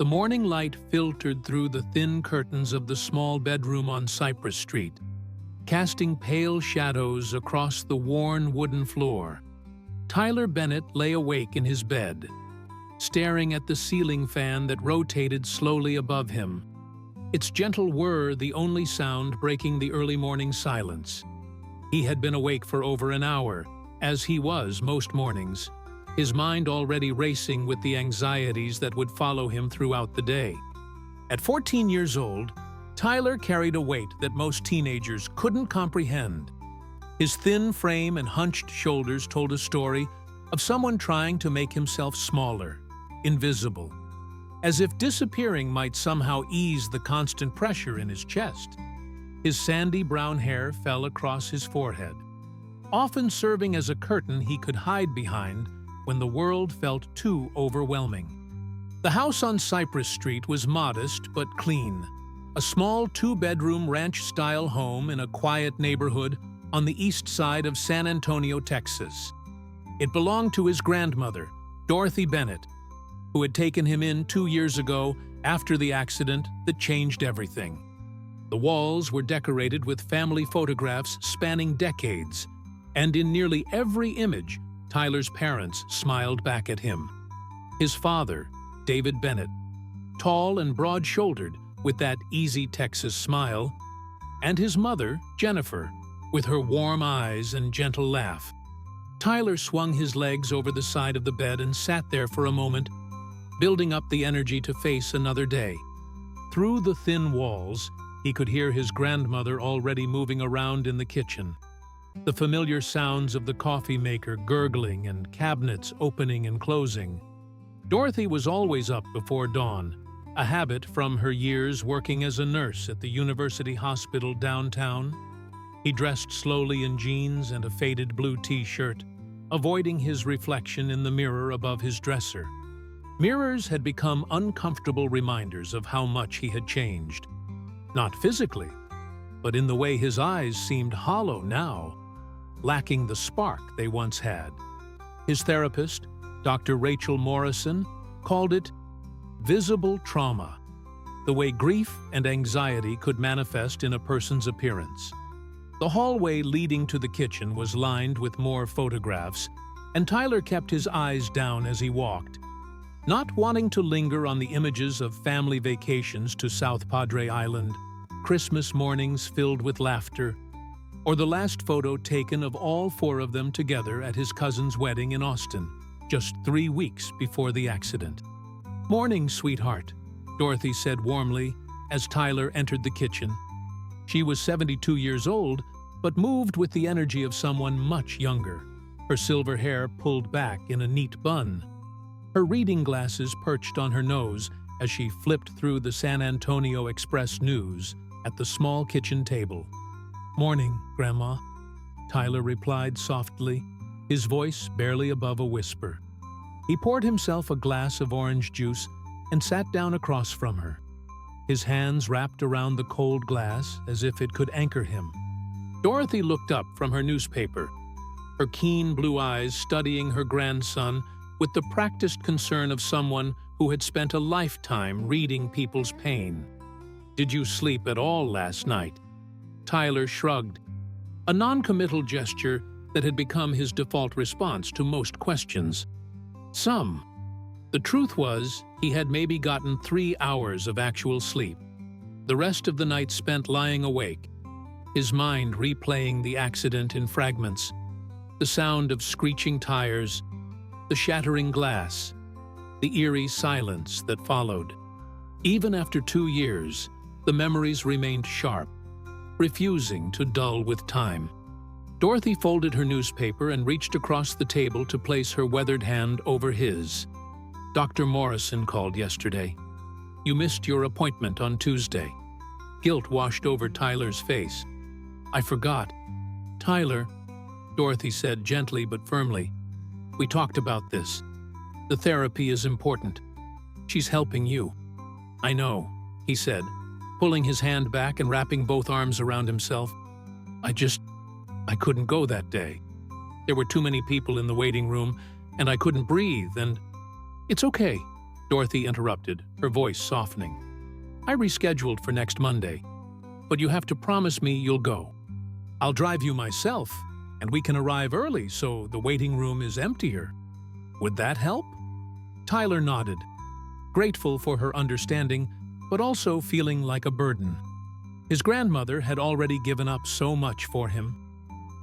The morning light filtered through the thin curtains of the small bedroom on Cypress Street, casting pale shadows across the worn wooden floor. Tyler Bennett lay awake in his bed, staring at the ceiling fan that rotated slowly above him, its gentle whir the only sound breaking the early morning silence. He had been awake for over an hour, as he was most mornings, his mind already racing with the anxieties that would follow him throughout the day. At 14 years old, Tyler carried a weight that most teenagers couldn't comprehend. His thin frame and hunched shoulders told a story of someone trying to make himself smaller, invisible, as if disappearing might somehow ease the constant pressure in his chest. His sandy brown hair fell across his forehead, often serving as a curtain he could hide behind when the world felt too overwhelming. The house on Cypress Street was modest but clean, a small two-bedroom ranch-style home in a quiet neighborhood on the east side of San Antonio, Texas. It belonged to his grandmother, Dorothy Bennett, who had taken him in 2 years ago after the accident that changed everything. The walls were decorated with family photographs spanning decades, and in nearly every image, Tyler's parents smiled back at him. His father, David Bennett, tall and broad-shouldered with that easy Texas smile, and his mother, Jennifer, with her warm eyes and gentle laugh. Tyler swung his legs over the side of the bed and sat there for a moment, building up the energy to face another day. Through the thin walls, he could hear his grandmother already moving around in the kitchen. The familiar sounds of the coffee maker gurgling and cabinets opening and closing. Dorothy was always up before dawn, a habit from her years working as a nurse at the University Hospital downtown. He dressed slowly in jeans and a faded blue t-shirt, avoiding his reflection in the mirror above his dresser. Mirrors had become uncomfortable reminders of how much he had changed. Not physically, but in the way his eyes seemed hollow now, lacking the spark they once had. His therapist, Dr. Rachel Morrison, called it visible trauma, the way grief and anxiety could manifest in a person's appearance. The hallway leading to the kitchen was lined with more photographs, and Tyler kept his eyes down as he walked, not wanting to linger on the images of family vacations to South Padre Island, Christmas mornings filled with laughter, or the last photo taken of all 4 of them together at his cousin's wedding in Austin, just 3 weeks before the accident. "Morning, sweetheart," Dorothy said warmly as Tyler entered the kitchen. She was 72 years old, but moved with the energy of someone much younger, her silver hair pulled back in a neat bun. Her reading glasses perched on her nose as she flipped through the San Antonio Express News at the small kitchen table. "Morning, Grandma," Tyler replied softly, his voice barely above a whisper. He poured himself a glass of orange juice and sat down across from her, his hands wrapped around the cold glass as if it could anchor him. Dorothy looked up from her newspaper, her keen blue eyes studying her grandson with the practiced concern of someone who had spent a lifetime reading people's pain. "Did you sleep at all last night?" Tyler shrugged, a non-committal gesture that had become his default response to most questions. Some. The truth was, he had maybe gotten 3 hours of actual sleep. The rest of the night spent lying awake, his mind replaying the accident in fragments, the sound of screeching tires, the shattering glass, the eerie silence that followed. Even after 2 years, the memories remained sharp, refusing to dull with time. Dorothy folded her newspaper and reached across the table to place her weathered hand over his. "Dr. Morrison called yesterday. You missed your appointment on Tuesday." Guilt washed over Tyler's face. "I forgot." "Tyler," Dorothy said gently but firmly, "we talked about this. The therapy is important. She's helping you." "I know," he said, pulling his hand back and wrapping both arms around himself. I couldn't go that day. There were too many people in the waiting room, and I couldn't breathe, and—" "It's okay," Dorothy interrupted, her voice softening. I rescheduled for next Monday, but you have to promise me you'll go. I'll drive you myself, and we can arrive early so the waiting room is emptier. Would that help? Tyler nodded, grateful for her understanding, but also feeling like a burden. His grandmother had already given up so much for him.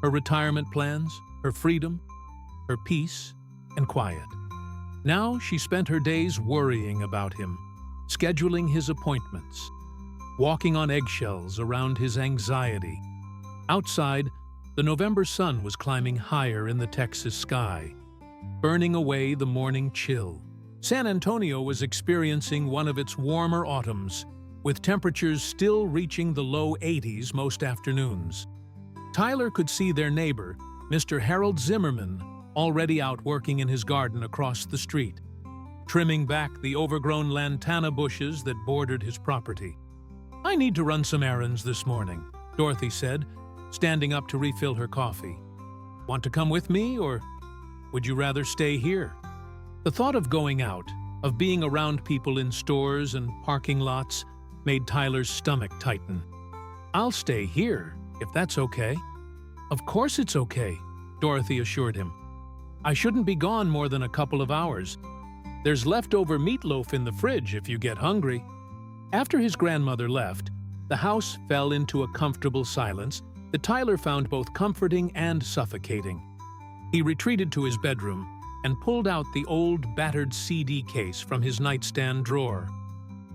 Her retirement plans, her freedom, her peace and quiet. Now she spent her days worrying about him, scheduling his appointments, walking on eggshells around his anxiety. Outside, the November sun was climbing higher in the Texas sky, burning away the morning chill. San Antonio was experiencing one of its warmer autumns, with temperatures still reaching the low 80s most afternoons. Tyler could see their neighbor, Mr. Harold Zimmerman, already out working in his garden across the street, trimming back the overgrown lantana bushes that bordered his property. I need to run some errands this morning, Dorothy said, standing up to refill her coffee. Want to come with me, or would you rather stay here? The thought of going out, of being around people in stores and parking lots, made Tyler's stomach tighten. I'll stay here, if that's okay. Of course it's okay, Dorothy assured him. I shouldn't be gone more than a couple of hours. There's leftover meatloaf in the fridge if you get hungry. After his grandmother left, the house fell into a comfortable silence that Tyler found both comforting and suffocating. He retreated to his bedroom and pulled out the old, battered CD case from his nightstand drawer,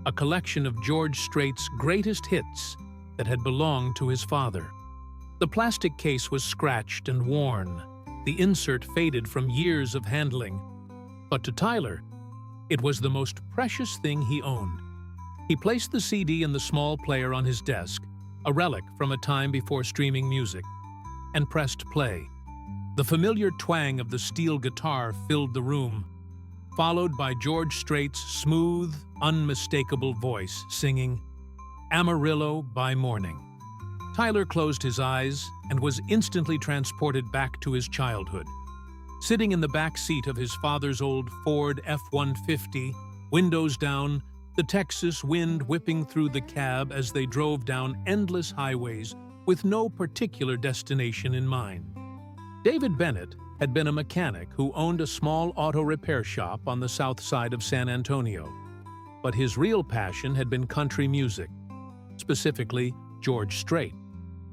a collection of George Strait's greatest hits that had belonged to his father. The plastic case was scratched and worn, the insert faded from years of handling. But to Tyler, it was the most precious thing he owned. He placed the CD in the small player on his desk, a relic from a time before streaming music, and pressed play. The familiar twang of the steel guitar filled the room, followed by George Strait's smooth, unmistakable voice singing Amarillo by Morning. Tyler closed his eyes and was instantly transported back to his childhood. Sitting in the back seat of his father's old Ford F-150, windows down, the Texas wind whipping through the cab as they drove down endless highways with no particular destination in mind. David Bennett had been a mechanic who owned a small auto repair shop on the south side of San Antonio. But his real passion had been country music, specifically George Strait.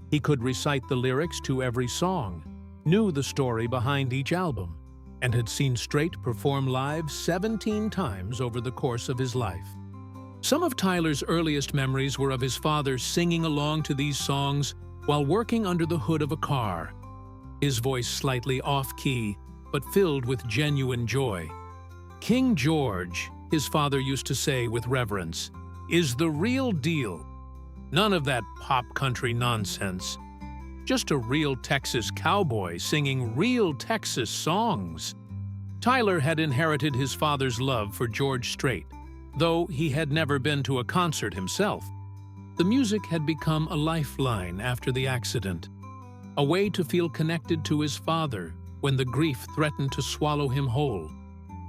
He could recite the lyrics to every song, knew the story behind each album, and had seen Strait perform live 17 times over the course of his life. Some of Tyler's earliest memories were of his father singing along to these songs while working under the hood of a car, his voice slightly off-key, but filled with genuine joy. King George, his father used to say with reverence, is the real deal. None of that pop country nonsense. Just a real Texas cowboy singing real Texas songs. Tyler had inherited his father's love for George Strait, though he had never been to a concert himself. The music had become a lifeline after the accident, a way to feel connected to his father when the grief threatened to swallow him whole.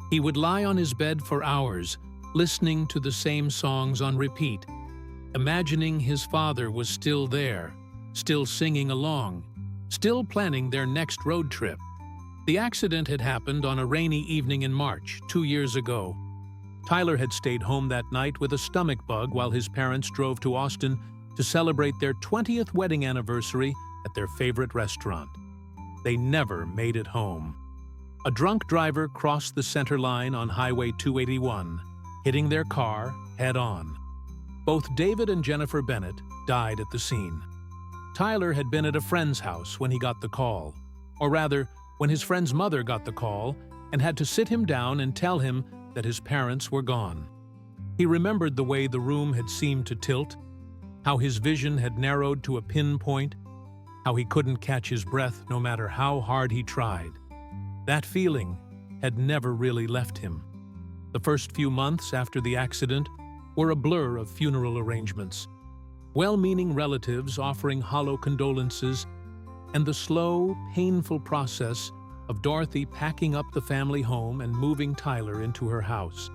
He would lie on his bed for hours, listening to the same songs on repeat, imagining his father was still there, still singing along, still planning their next road trip. The accident had happened on a rainy evening in March, 2 years ago. Tyler had stayed home that night with a stomach bug while his parents drove to Austin to celebrate their 20th wedding anniversary at their favorite restaurant. They never made it home. A drunk driver crossed the center line on Highway 281, hitting their car head-on. Both David and Jennifer Bennett died at the scene. Tyler had been at a friend's house when he got the call, or rather, when his friend's mother got the call and had to sit him down and tell him that his parents were gone. He remembered the way the room had seemed to tilt, how his vision had narrowed to a pinpoint, how he couldn't catch his breath no matter how hard he tried. That feeling had never really left him. The first few months after the accident were a blur of funeral arrangements, well-meaning relatives offering hollow condolences, and the slow, painful process of Dorothy packing up the family home and moving Tyler into her house.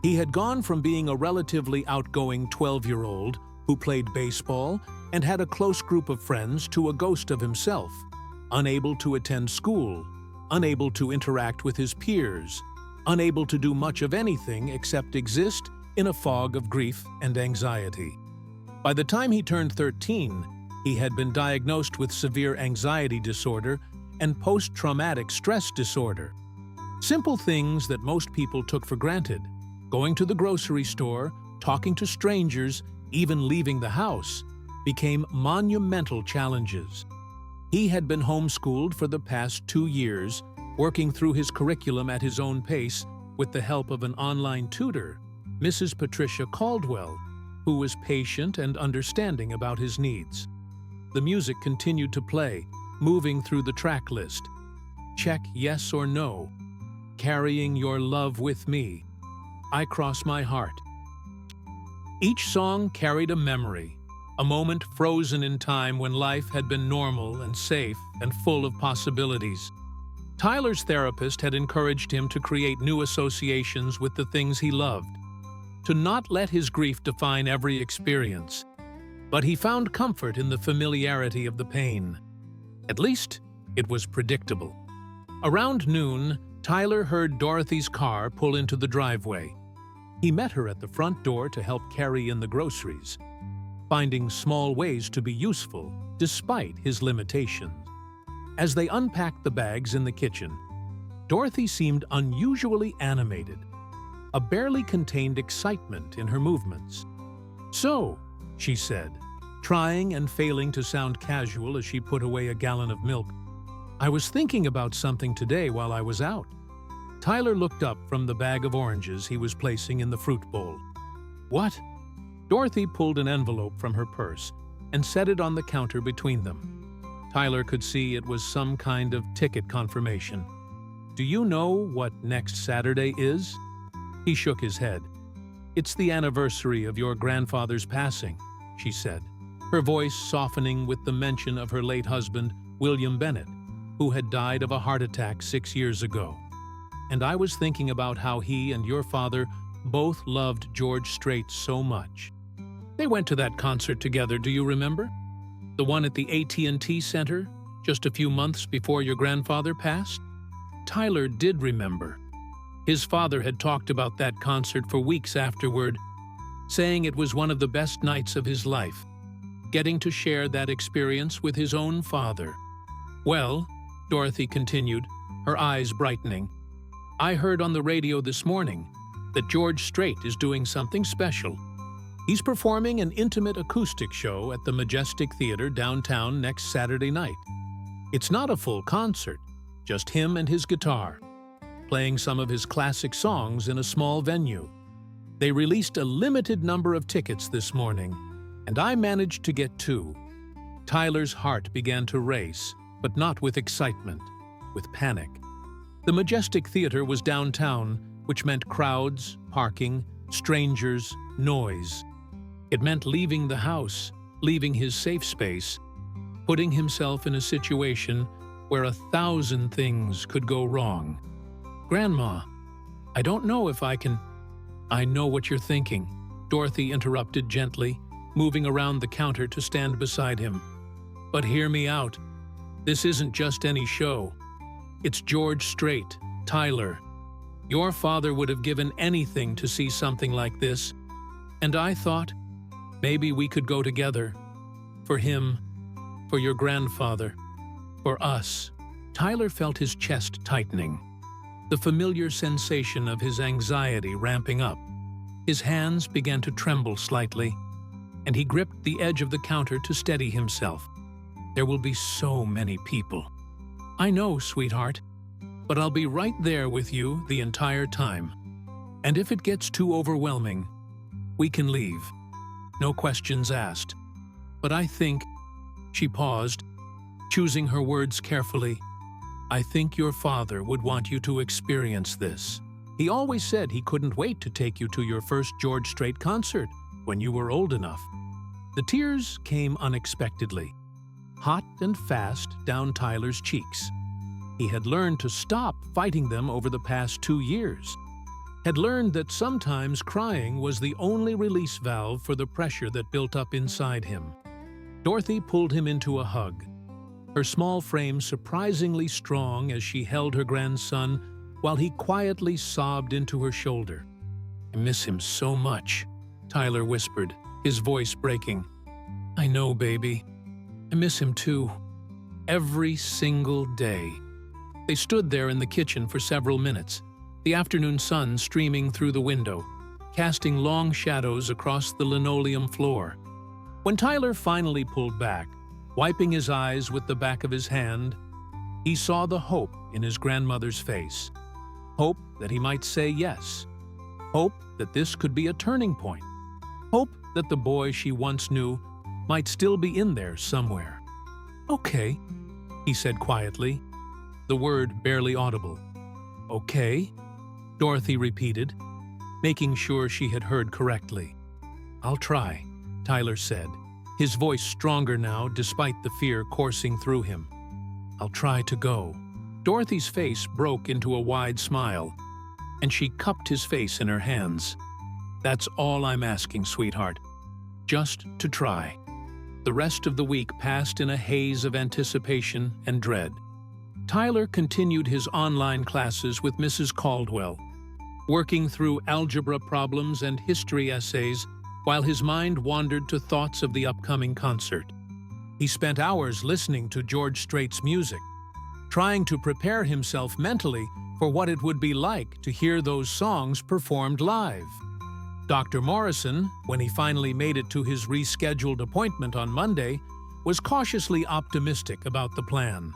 He had gone from being a relatively outgoing 12-year-old who played baseball and had a close group of friends to a ghost of himself, unable to attend school, unable to interact with his peers, unable to do much of anything except exist in a fog of grief and anxiety. By the time he turned 13, he had been diagnosed with severe anxiety disorder and post-traumatic stress disorder. Simple things that most people took for granted, going to the grocery store, talking to strangers, even leaving the house, became monumental challenges. He had been homeschooled for the past 2 years, working through his curriculum at his own pace with the help of an online tutor, Mrs. Patricia Caldwell, who was patient and understanding about his needs. The music continued to play, moving through the track list. Check Yes or No, Carrying Your Love With Me, I Cross My Heart. Each song carried a memory, a moment frozen in time when life had been normal and safe and full of possibilities. Tyler's therapist had encouraged him to create new associations with the things he loved, to not let his grief define every experience. But he found comfort in the familiarity of the pain. At least, it was predictable. Around noon, Tyler heard Dorothy's car pull into the driveway. He met her at the front door to help carry in the groceries, finding small ways to be useful despite his limitations. As they unpacked the bags in the kitchen, Dorothy seemed unusually animated, a barely contained excitement in her movements. "So," she said, trying and failing to sound casual as she put away a gallon of milk, "I was thinking about something today while I was out." Tyler looked up from the bag of oranges he was placing in the fruit bowl. "What?" Dorothy pulled an envelope from her purse and set it on the counter between them. Tyler could see it was some kind of ticket confirmation. "Do you know what next Saturday is?" He shook his head. "It's the anniversary of your grandfather's passing," she said, her voice softening with the mention of her late husband, William Bennett, who had died of a heart attack 6 years ago. "And I was thinking about how he and your father both loved George Strait so much. They went to that concert together, do you remember? The one at the AT&T Center, just a few months before your grandfather passed?" Tyler did remember. His father had talked about that concert for weeks afterward, saying it was one of the best nights of his life, getting to share that experience with his own father. "Well," Dorothy continued, her eyes brightening, "I heard on the radio this morning that George Strait is doing something special. He's performing an intimate acoustic show at the Majestic Theater downtown next Saturday night. It's not a full concert, just him and his guitar, playing some of his classic songs in a small venue. They released a limited number of tickets this morning, and I managed to get 2. Tyler's heart began to race, but not with excitement, with panic. The Majestic Theater was downtown, which meant crowds, parking, strangers, noise. It meant leaving the house, leaving his safe space, putting himself in a situation where 1,000 things could go wrong. "Grandma, I don't know if I can—" "I know what you're thinking," Dorothy interrupted gently, moving around the counter to stand beside him. "But hear me out. This isn't just any show. It's George Strait, Tyler. Your father would have given anything to see something like this. And I thought, maybe we could go together. For him, for your grandfather, for us." Tyler felt his chest tightening, the familiar sensation of his anxiety ramping up. His hands began to tremble slightly, and he gripped the edge of the counter to steady himself. "There will be so many people." "I know, sweetheart, but I'll be right there with you the entire time. And if it gets too overwhelming, we can leave. No questions asked. But I think—" She paused, choosing her words carefully. "I think your father would want you to experience this. He always said he couldn't wait to take you to your first George Strait concert when you were old enough." The tears came unexpectedly, hot and fast down Tyler's cheeks. He had learned to stop fighting them over the past 2 years, had learned that sometimes crying was the only release valve for the pressure that built up inside him. Dorothy pulled him into a hug, her small frame surprisingly strong as she held her grandson while he quietly sobbed into her shoulder. "I miss him so much," Tyler whispered, his voice breaking. "I know, baby. I miss him too. Every single day." They stood there in the kitchen for several minutes, the afternoon sun streaming through the window, casting long shadows across the linoleum floor. When Tyler finally pulled back, wiping his eyes with the back of his hand, he saw the hope in his grandmother's face. Hope that he might say yes. Hope that this could be a turning point. Hope that the boy she once knew might still be in there somewhere. "Okay," he said quietly, the word barely audible. "Okay," Dorothy repeated, making sure she had heard correctly. "I'll try," Tyler said, his voice stronger now despite the fear coursing through him. "I'll try to go." Dorothy's face broke into a wide smile, and she cupped his face in her hands. "That's all I'm asking, sweetheart. Just to try." The rest of the week passed in a haze of anticipation and dread. Tyler continued his online classes with Mrs. Caldwell, working through algebra problems and history essays while his mind wandered to thoughts of the upcoming concert. He spent hours listening to George Strait's music, trying to prepare himself mentally for what it would be like to hear those songs performed live. Dr. Morrison, when he finally made it to his rescheduled appointment on Monday, was cautiously optimistic about the plan.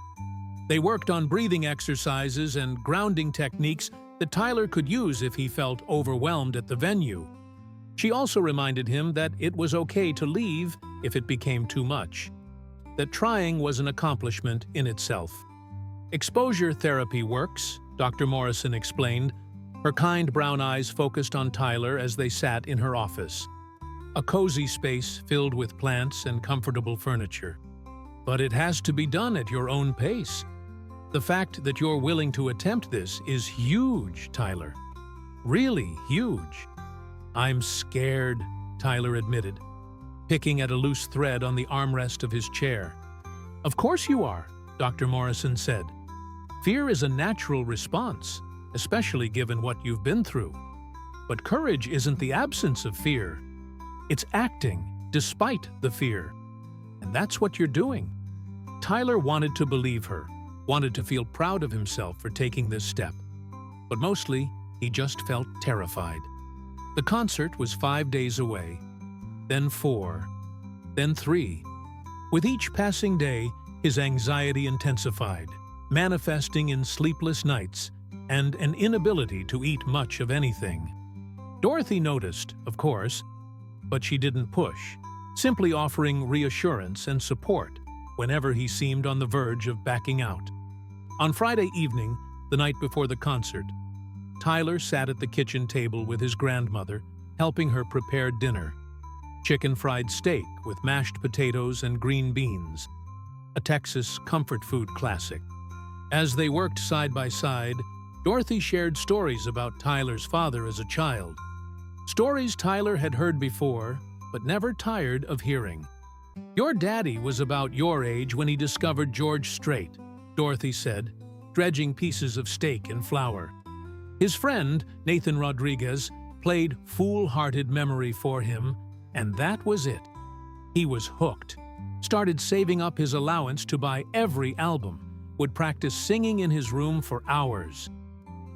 They worked on breathing exercises and grounding techniques that Tyler could use if he felt overwhelmed at the venue. She also reminded him that it was okay to leave if it became too much, that trying was an accomplishment in itself. "Exposure therapy works," Dr. Morrison explained, her kind brown eyes focused on Tyler as they sat in her office. A cozy space filled with plants and comfortable furniture. "But it has to be done at your own pace. The fact that you're willing to attempt this is huge, Tyler. Really huge." "I'm scared," Tyler admitted, picking at a loose thread on the armrest of his chair. "Of course you are," Dr. Morrison said. "Fear is a natural response, especially given what you've been through. But courage isn't the absence of fear. It's acting despite the fear. And that's what you're doing." Tyler wanted to believe her, wanted to feel proud of himself for taking this step. But mostly, he just felt terrified. The concert was 5 days away, then 4, then 3. With each passing day, his anxiety intensified, manifesting in sleepless nights and an inability to eat much of anything. Dorothy noticed, of course, but she didn't push, simply offering reassurance and support whenever he seemed on the verge of backing out. On Friday evening, the night before the concert, Tyler sat at the kitchen table with his grandmother, helping her prepare dinner. Chicken fried steak with mashed potatoes and green beans, a Texas comfort food classic. As they worked side by side, Dorothy shared stories about Tyler's father as a child. Stories Tyler had heard before, but never tired of hearing. "Your daddy was about your age when he discovered George Strait," Dorothy said, dredging pieces of steak and flour. His friend, Nathan Rodriguez, played foolhardy memory for him, and that was it. He was hooked, started saving up his allowance to buy every album, would practice singing in his room for hours.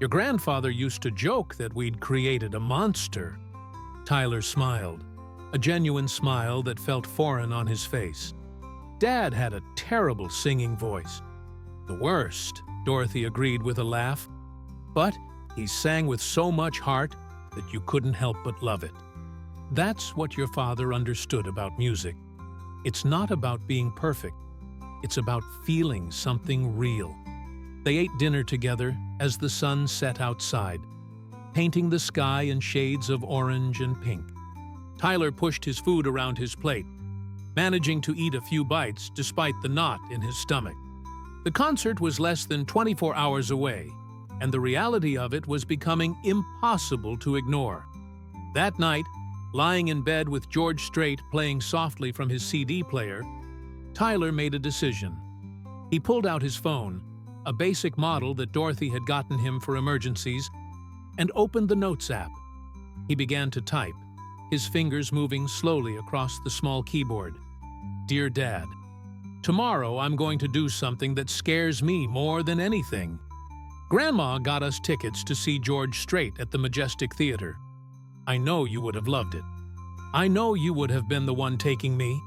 "Your grandfather used to joke that we'd created a monster." Tyler smiled, a genuine smile that felt foreign on his face. "Dad had a terrible singing voice." "The worst," Dorothy agreed with a laugh. "But he sang with so much heart that you couldn't help but love it." That's what your father understood about music. It's not about being perfect. It's about feeling something real. They ate dinner together as the sun set outside, painting the sky in shades of orange and pink. Tyler pushed his food around his plate, managing to eat a few bites despite the knot in his stomach. The concert was less than 24 hours away, and the reality of it was becoming impossible to ignore. That night, lying in bed with George Strait playing softly from his CD player, Tyler made a decision. He pulled out his phone, a basic model that Dorothy had gotten him for emergencies, and opened the Notes app. He began to type, his fingers moving slowly across the small keyboard. Dear Dad, tomorrow I'm going to do something that scares me more than anything. Grandma got us tickets to see George Strait at the Majestic Theater. I know you would have loved it. I know you would have been the one taking me,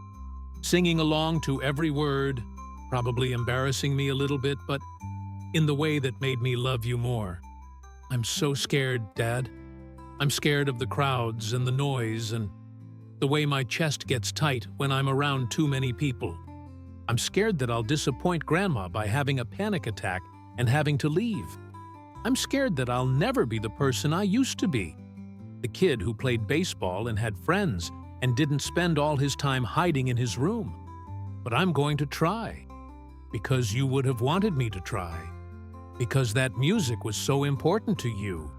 singing along to every word, probably embarrassing me a little bit, but in the way that made me love you more. I'm so scared, Dad. I'm scared of the crowds and the noise and the way my chest gets tight when I'm around too many people. I'm scared that I'll disappoint Grandma by having a panic attack and having to leave. I'm scared that I'll never be the person I used to be. The kid who played baseball and had friends and didn't spend all his time hiding in his room. But I'm going to try. Because you would have wanted me to try. Because that music was so important to you.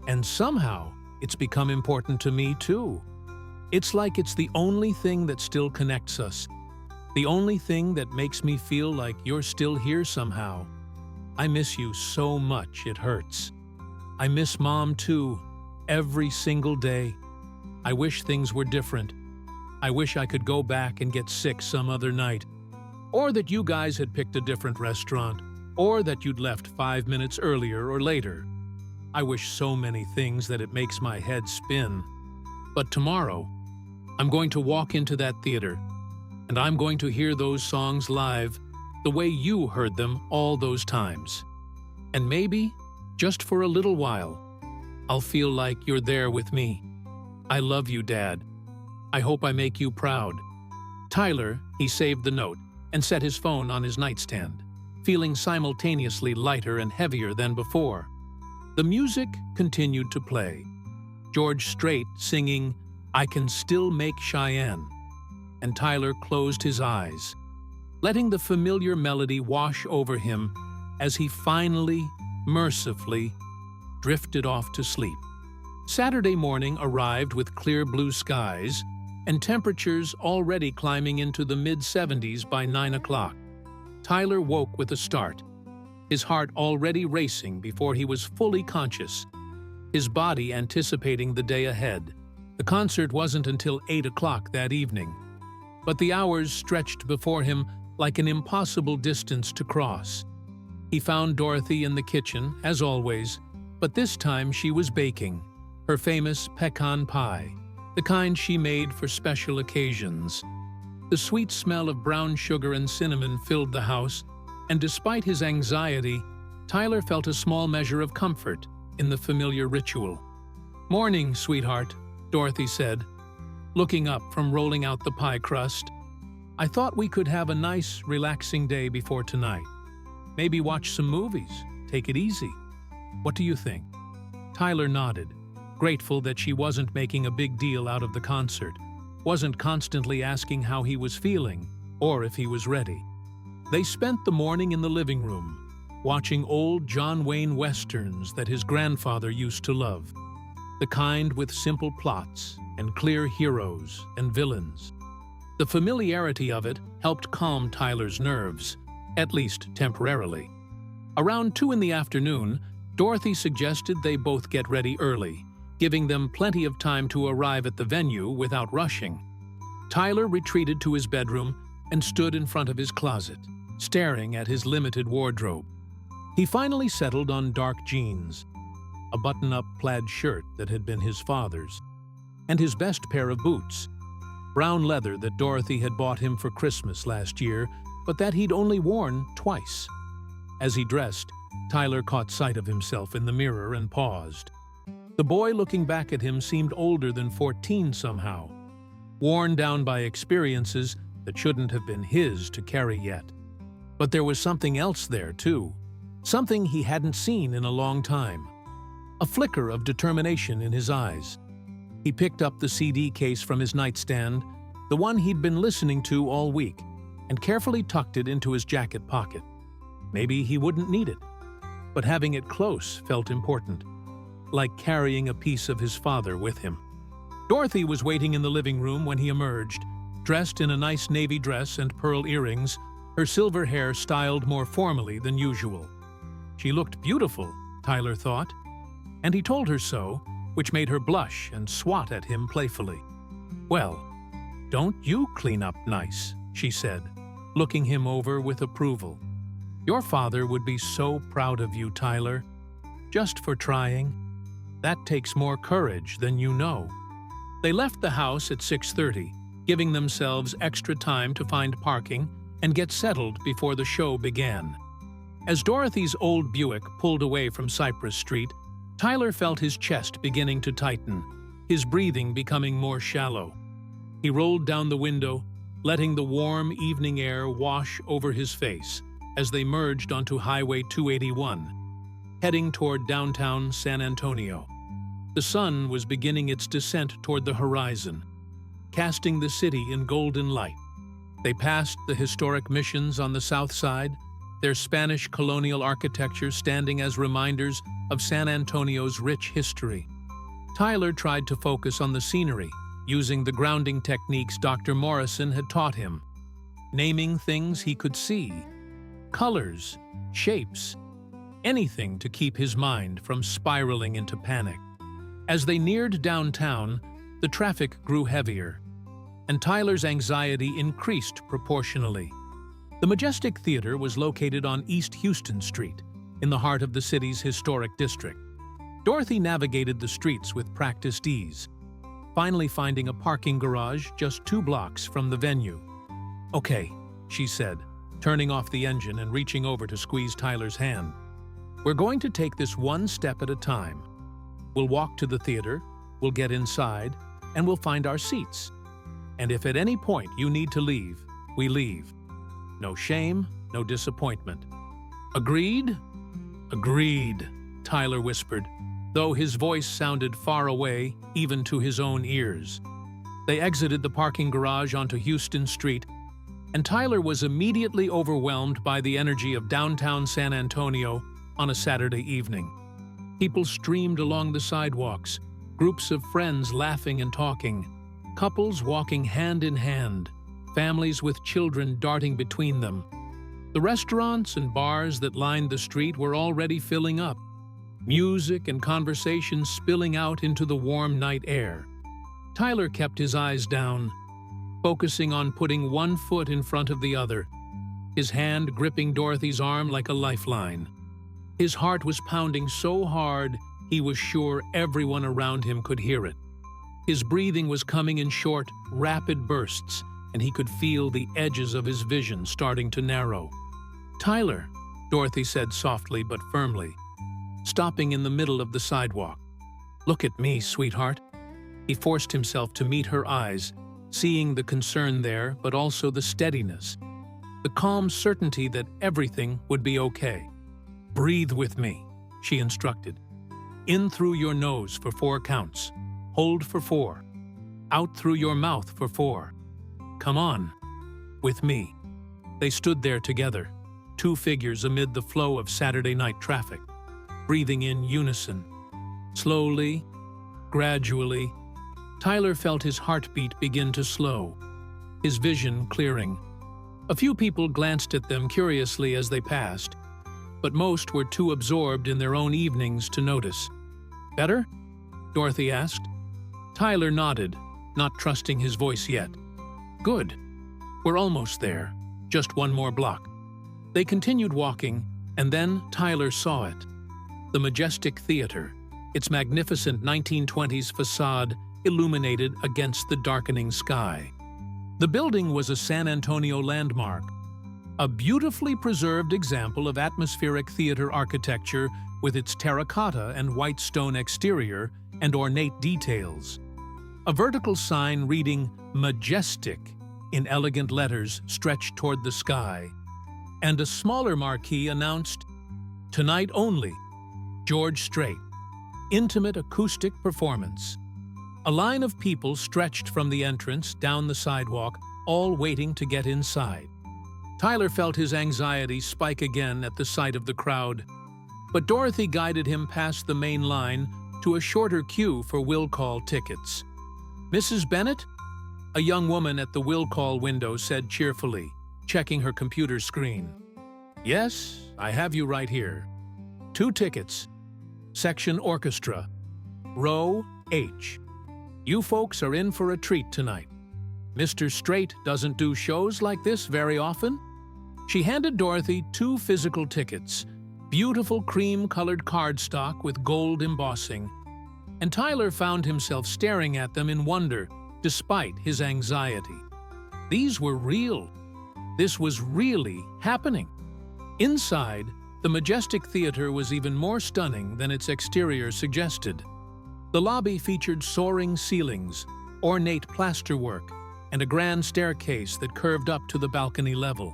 And somehow, it's become important to me too. It's like it's the only thing that still connects us. The only thing that makes me feel like you're still here somehow. I miss you so much, it hurts. I miss Mom too, every single day. I wish things were different. I wish I could go back and get sick some other night. Or that you guys had picked a different restaurant. Or that you'd left 5 minutes earlier or later. I wish so many things that it makes my head spin. But tomorrow, I'm going to walk into that theater, and I'm going to hear those songs live the way you heard them all those times. And maybe, just for a little while, I'll feel like you're there with me. I love you, Dad. I hope I make you proud. Tyler, he saved the note and set his phone on his nightstand, feeling simultaneously lighter and heavier than before. The music continued to play. George Strait singing, I Can Still Make Cheyenne. And Tyler closed his eyes, letting the familiar melody wash over him as he finally, mercifully, drifted off to sleep. Saturday morning arrived with clear blue skies and temperatures already climbing into the mid-70s by 9 o'clock. Tyler woke with a start, his heart already racing before he was fully conscious, his body anticipating the day ahead. The concert wasn't until 8 o'clock that evening, but the hours stretched before him like an impossible distance to cross. He found Dorothy in the kitchen, as always, but this time she was baking, her famous pecan pie, the kind she made for special occasions. The sweet smell of brown sugar and cinnamon filled the house, and despite his anxiety, Tyler felt a small measure of comfort in the familiar ritual. Morning, sweetheart, Dorothy said, looking up from rolling out the pie crust. I thought we could have a nice, relaxing day before tonight. Maybe watch some movies, take it easy. What do you think? Tyler nodded, grateful that she wasn't making a big deal out of the concert, wasn't constantly asking how he was feeling or if he was ready. They spent the morning in the living room, watching old John Wayne westerns that his grandfather used to love, the kind with simple plots and clear heroes and villains. The familiarity of it helped calm Tyler's nerves, at least temporarily. Around 2 in the afternoon, Dorothy suggested they both get ready early, giving them plenty of time to arrive at the venue without rushing. Tyler retreated to his bedroom and stood in front of his closet, staring at his limited wardrobe. He finally settled on dark jeans, a button-up plaid shirt that had been his father's, and his best pair of boots, brown leather that Dorothy had bought him for Christmas last year, but that he'd only worn twice. As he dressed, Tyler caught sight of himself in the mirror and paused. The boy looking back at him seemed older than 14 somehow, worn down by experiences that shouldn't have been his to carry yet. But there was something else there, too, something he hadn't seen in a long time, a flicker of determination in his eyes. He picked up the CD case from his nightstand, the one he'd been listening to all week, and carefully tucked it into his jacket pocket. Maybe he wouldn't need it. but having it close felt important, like carrying a piece of his father with him. Dorothy was waiting in the living room when he emerged, dressed in a nice navy dress and pearl earrings, her silver hair styled more formally than usual. She looked beautiful, Tyler thought, and he told her so, which made her blush and swat at him playfully. "Well, don't you clean up nice," she said, looking him over with approval. "Your father would be so proud of you, Tyler, just for trying. That takes more courage than you know." They left the house at 6:30, giving themselves extra time to find parking and get settled before the show began. As Dorothy's old Buick pulled away from Cypress Street, Tyler felt his chest beginning to tighten, his breathing becoming more shallow. He rolled down the window, letting the warm evening air wash over his face as they merged onto Highway 281, heading toward downtown San Antonio. The sun was beginning its descent toward the horizon, casting the city in golden light. They passed the historic missions on the south side, their Spanish colonial architecture standing as reminders of San Antonio's rich history. Tyler tried to focus on the scenery, using the grounding techniques Dr. Morrison had taught him, naming things he could see, colors, shapes, anything to keep his mind from spiraling into panic. As they neared downtown, the traffic grew heavier, and Tyler's anxiety increased proportionally. The Majestic Theater was located on East Houston Street, in the heart of the city's historic district. Dorothy navigated the streets with practiced ease, finally finding a parking garage just 2 blocks from the venue. "Okay," she said, turning off the engine and reaching over to squeeze Tyler's hand. "We're going to take this one step at a time. We'll walk to the theater, we'll get inside, and we'll find our seats. And if at any point you need to leave, we leave. No shame, no disappointment. Agreed?" "Agreed," Tyler whispered, though his voice sounded far away, even to his own ears. They exited the parking garage onto Houston Street, and Tyler was immediately overwhelmed by the energy of downtown San Antonio on a Saturday evening. People streamed along the sidewalks, groups of friends laughing and talking, couples walking hand in hand, families with children darting between them. The restaurants and bars that lined the street were already filling up, music and conversation spilling out into the warm night air. Tyler kept his eyes down, focusing on putting one foot in front of the other, his hand gripping Dorothy's arm like a lifeline. His heart was pounding so hard he was sure everyone around him could hear it. His breathing was coming in short, rapid bursts, and he could feel the edges of his vision starting to narrow. "Tyler," Dorothy said softly but firmly, stopping in the middle of the sidewalk. "Look at me, sweetheart." He forced himself to meet her eyes, seeing the concern there, but also the steadiness, the calm certainty that everything would be okay. "Breathe with me," she instructed. "In through your nose for 4 counts. Hold for 4. Out through your mouth for 4. Come on. With me." They stood there together, 2 figures amid the flow of Saturday night traffic, breathing in unison. Slowly, gradually, Tyler felt his heartbeat begin to slow, his vision clearing. A few people glanced at them curiously as they passed, but most were too absorbed in their own evenings to notice. "Better?" Dorothy asked. Tyler nodded, not trusting his voice yet. "Good. We're almost there. Just 1 more block." They continued walking, and then Tyler saw it. The Majestic Theater, its magnificent 1920s facade illuminated against the darkening sky. The building was a San Antonio landmark, a beautifully preserved example of atmospheric theater architecture with its terracotta and white stone exterior and ornate details. A vertical sign reading "Majestic" in elegant letters stretched toward the sky, and a smaller marquee announced, "Tonight only, George Strait, intimate acoustic performance." A line of people stretched from the entrance down the sidewalk, all waiting to get inside. Tyler felt his anxiety spike again at the sight of the crowd. but Dorothy guided him past the main line to a shorter queue for will call tickets. "Mrs. Bennett?" A young woman at the will call window said cheerfully, checking her computer screen. "Yes, I have you right here. 2 tickets. Section Orchestra. Row H. You folks are in for a treat tonight. Mr. Strait doesn't do shows like this very often." She handed Dorothy 2 physical tickets, beautiful cream-colored cardstock with gold embossing, and Tyler found himself staring at them in wonder despite his anxiety. These were real. This was really happening. Inside, the majestic theater was even more stunning than its exterior suggested. The lobby featured soaring ceilings, ornate plasterwork, and a grand staircase that curved up to the balcony level.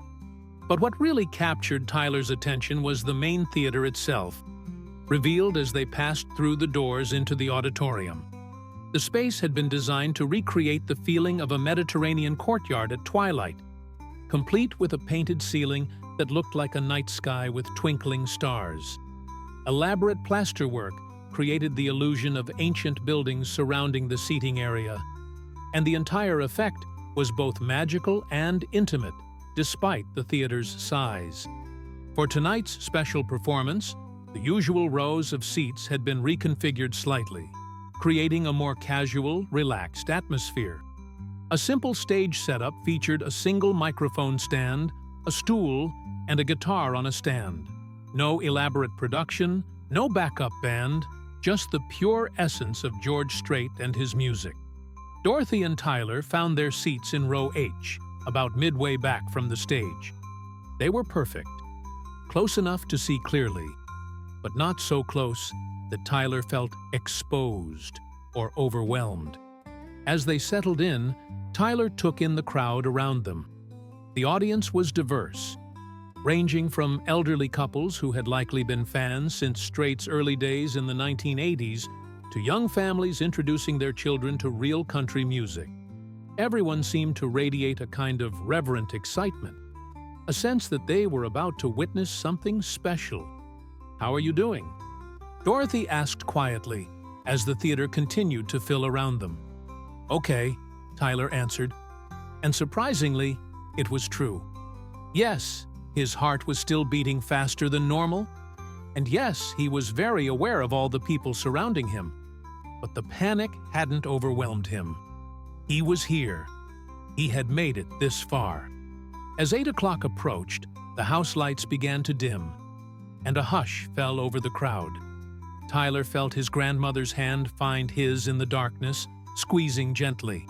But what really captured Tyler's attention was the main theater itself, revealed as they passed through the doors into the auditorium. The space had been designed to recreate the feeling of a Mediterranean courtyard at twilight, complete with a painted ceiling that looked like a night sky with twinkling stars. Elaborate plasterwork created the illusion of ancient buildings surrounding the seating area, and the entire effect was both magical and intimate, despite the theater's size. For tonight's special performance, the usual rows of seats had been reconfigured slightly, creating a more casual, relaxed atmosphere. A simple stage setup featured a single microphone stand, a stool, and a guitar on a stand. No elaborate production, no backup band, just the pure essence of George Strait and his music. Dorothy and Tyler found their seats in row H, about midway back from the stage. They were perfect, close enough to see clearly, but not so close that Tyler felt exposed or overwhelmed. As they settled in, Tyler took in the crowd around them. The audience was diverse, ranging from elderly couples who had likely been fans since Strait's early days in the 1980s to young families introducing their children to real country music. Everyone seemed to radiate a kind of reverent excitement, a sense that they were about to witness something special. "How are you doing?" Dorothy asked quietly as the theater continued to fill around them. "Okay," Tyler answered, and surprisingly, it was true. Yes, his heart was still beating faster than normal, and yes, he was very aware of all the people surrounding him, but the panic hadn't overwhelmed him. He was here. He had made it this far. As 8 o'clock approached, the house lights began to dim, and a hush fell over the crowd. Tyler felt his grandmother's hand find his in the darkness, squeezing gently.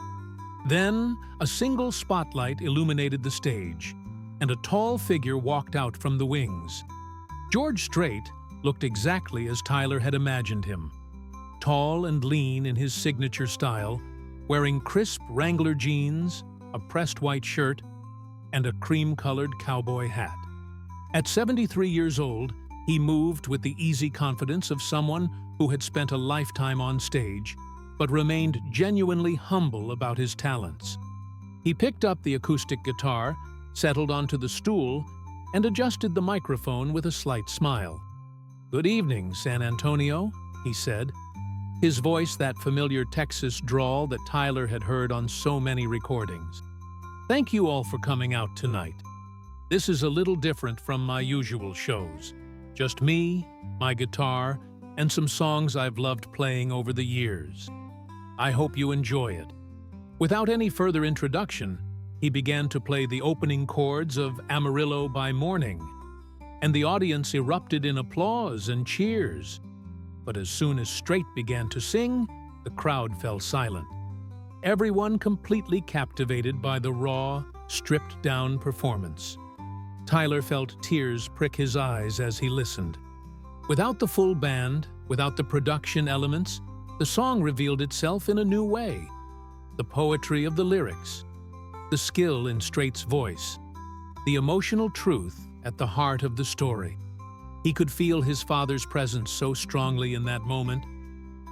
Then, a single spotlight illuminated the stage, and a tall figure walked out from the wings. George Strait looked exactly as Tyler had imagined him. Tall and lean in his signature style, wearing crisp Wrangler jeans, a pressed white shirt, and a cream-colored cowboy hat. At 73 years old, he moved with the easy confidence of someone who had spent a lifetime on stage, but remained genuinely humble about his talents. He picked up the acoustic guitar, settled onto the stool, and adjusted the microphone with a slight smile. "Good evening, San Antonio," he said, his voice that familiar Texas drawl that Tyler had heard on so many recordings. "Thank you all for coming out tonight. This is a little different from my usual shows. Just me, my guitar, and some songs I've loved playing over the years. I hope you enjoy it." Without any further introduction, he began to play the opening chords of Amarillo by Morning, and the audience erupted in applause and cheers. But as soon as Strait began to sing, the crowd fell silent. Everyone completely captivated by the raw, stripped-down performance. Tyler felt tears prick his eyes as he listened. Without the full band, without the production elements, the song revealed itself in a new way. The poetry of the lyrics, the skill in Strait's voice, the emotional truth at the heart of the story. He could feel his father's presence so strongly in that moment,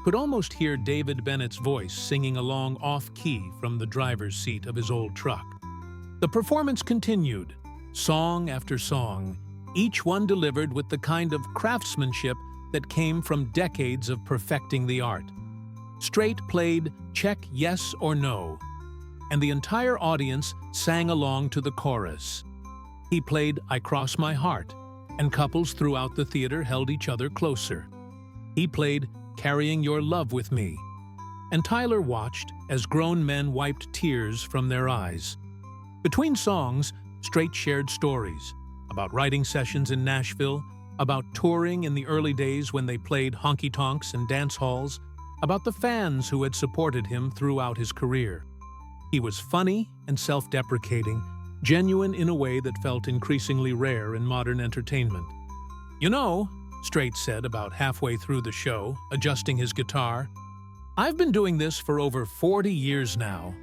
could almost hear David Bennett's voice singing along off-key from the driver's seat of his old truck. The performance continued, song after song, each one delivered with the kind of craftsmanship that came from decades of perfecting the art. Strait played Check Yes or No, and the entire audience sang along to the chorus. He played I Cross My Heart, and couples throughout the theater held each other closer. He played Carrying Your Love With Me, and Tyler watched as grown men wiped tears from their eyes. Between songs, Strait shared stories about writing sessions in Nashville, about touring in the early days when they played honky-tonks and dance halls, about the fans who had supported him throughout his career. He was funny and self-deprecating, genuine in a way that felt increasingly rare in modern entertainment. "You know," Strait said about halfway through the show, adjusting his guitar, "I've been doing this for over 40 years now,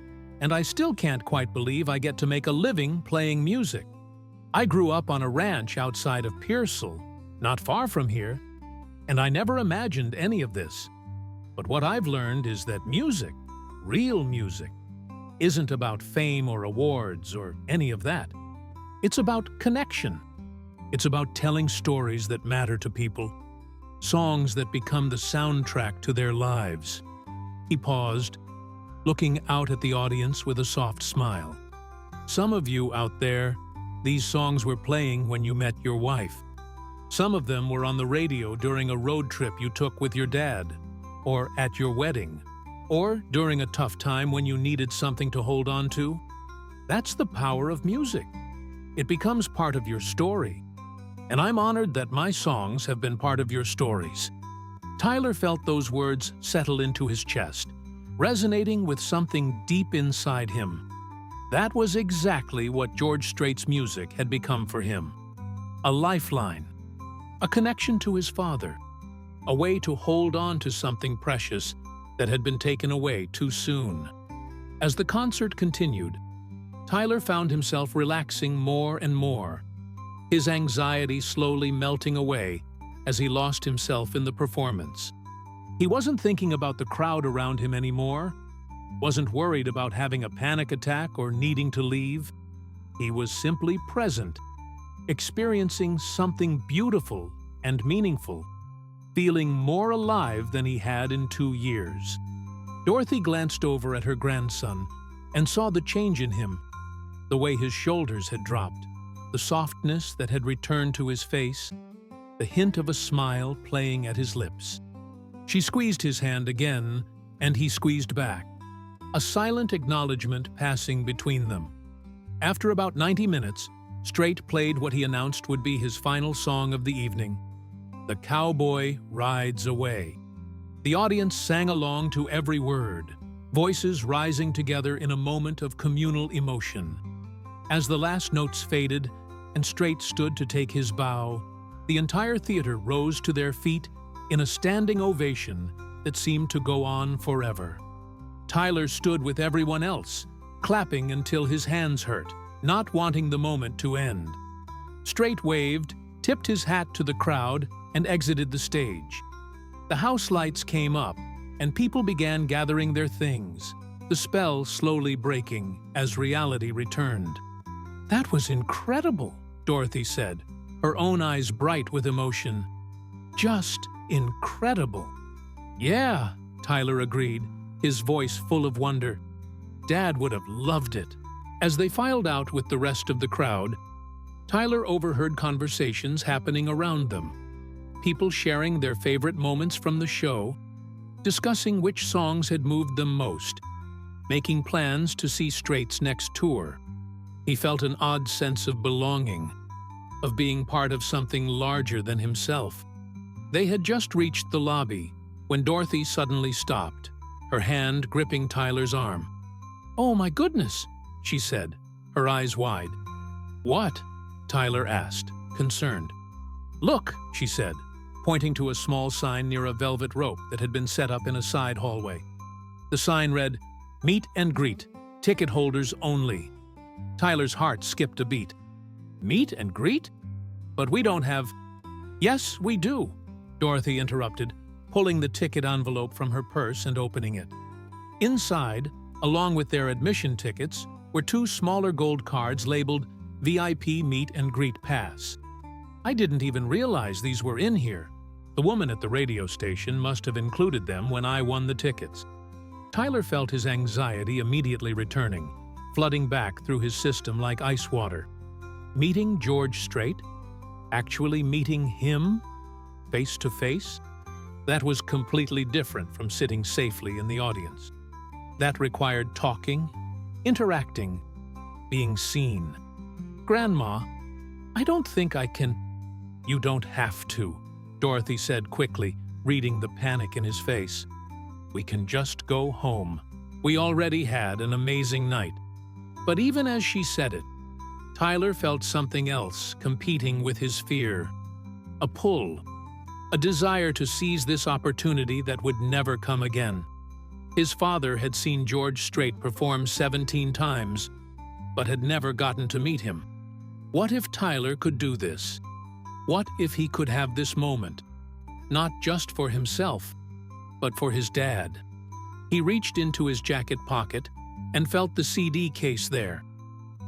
and I still can't quite believe I get to make a living playing music. I grew up on a ranch outside of Pearsall, not far from here, and I never imagined any of this. But what I've learned is that music, real music, isn't about fame or awards or any of that. It's about connection. It's about telling stories that matter to people, songs that become the soundtrack to their lives." He paused, looking out at the audience with a soft smile. "Some of you out there, these songs were playing when you met your wife. Some of them were on the radio during a road trip you took with your dad, or at your wedding, or during a tough time when you needed something to hold on to. That's the power of music. It becomes part of your story. And I'm honored that my songs have been part of your stories." Tyler felt those words settle into his chest, resonating with something deep inside him. That was exactly what George Strait's music had become for him. A lifeline, a connection to his father, a way to hold on to something precious that had been taken away too soon. As the concert continued, Tyler found himself relaxing more and more, his anxiety slowly melting away as he lost himself in the performance. He wasn't thinking about the crowd around him anymore, wasn't worried about having a panic attack or needing to leave. He was simply present, experiencing something beautiful and meaningful, feeling more alive than he had in 2 years. Dorothy glanced over at her grandson and saw the change in him, the way his shoulders had dropped, the softness that had returned to his face, the hint of a smile playing at his lips. She squeezed his hand again, and he squeezed back, a silent acknowledgement passing between them. After about 90 minutes, Strait played what he announced would be his final song of the evening, "The Cowboy Rides Away." The audience sang along to every word, voices rising together in a moment of communal emotion. As the last notes faded and Strait stood to take his bow, the entire theater rose to their feet in a standing ovation that seemed to go on forever. Tyler stood with everyone else, clapping until his hands hurt, not wanting the moment to end. Strait waved, tipped his hat to the crowd, and exited the stage. The house lights came up, and people began gathering their things, the spell slowly breaking as reality returned. "That was incredible," Dorothy said, her own eyes bright with emotion. "Just incredible." "Yeah," Tyler agreed, his voice full of wonder. "Dad would have loved it." As they filed out with the rest of the crowd, Tyler overheard conversations happening around them. People sharing their favorite moments from the show, discussing which songs had moved them most, making plans to see Strait's next tour. He felt an odd sense of belonging, of being part of something larger than himself. They had just reached the lobby when Dorothy suddenly stopped, her hand gripping Tyler's arm. "Oh my goodness," she said, her eyes wide. "What?" Tyler asked, concerned. "Look," she said, pointing to a small sign near a velvet rope that had been set up in a side hallway. The sign read, "Meet and Greet, Ticket Holders Only." Tyler's heart skipped a beat. "Meet and greet? But we don't have—" "Yes, we do," Dorothy interrupted, pulling the ticket envelope from her purse and opening it. Inside, along with their admission tickets, were 2 smaller gold cards labeled VIP Meet and Greet Pass. I didn't even realize these were in here. The woman at the radio station must have included them when I won the tickets." Tyler felt his anxiety immediately returning, flooding back through his system like ice water. Meeting George Strait? Actually meeting him? Face to face? That was completely different from sitting safely in the audience. That required talking, interacting, being seen. "Grandma, I don't think I can—" "You don't have to," Dorothy said quickly, reading the panic in his face. "We can just go home. We already had an amazing night." But even as she said it, Tyler felt something else competing with his fear. A pull, a desire to seize this opportunity that would never come again. His father had seen George Strait perform 17 times, but had never gotten to meet him. What if Tyler could do this? What if he could have this moment? Not just for himself, but for his dad. He reached into his jacket pocket and felt the CD case there,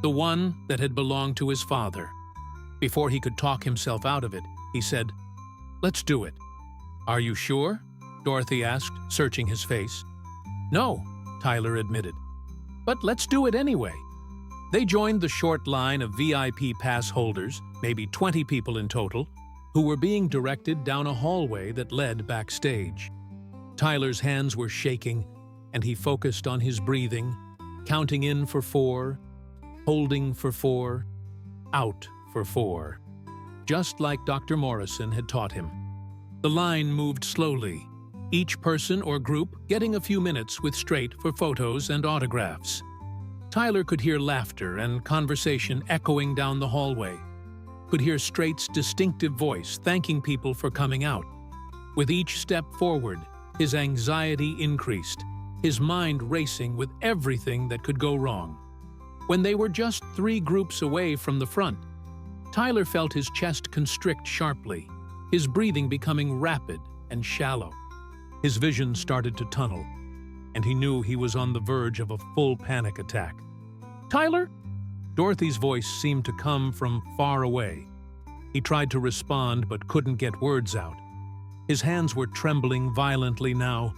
the one that had belonged to his father. Before he could talk himself out of it, he said, "Let's do it." "Are you sure?" Dorothy asked, searching his face. "No," Tyler admitted. "But let's do it anyway." They joined the short line of VIP pass holders, maybe 20 people in total, who were being directed down a hallway that led backstage. Tyler's hands were shaking, and he focused on his breathing, counting in for 4, holding for 4, out for 4, just like Dr. Morrison had taught him. The line moved slowly, each person or group getting a few minutes with Strait for photos and autographs. Tyler could hear laughter and conversation echoing down the hallway, could hear Strait's distinctive voice thanking people for coming out. With each step forward, his anxiety increased, his mind racing with everything that could go wrong. When they were just 3 groups away from the front, Tyler felt his chest constrict sharply, his breathing becoming rapid and shallow. His vision started to tunnel, and he knew he was on the verge of a full panic attack. "Tyler?" Dorothy's voice seemed to come from far away. He tried to respond but couldn't get words out. His hands were trembling violently now,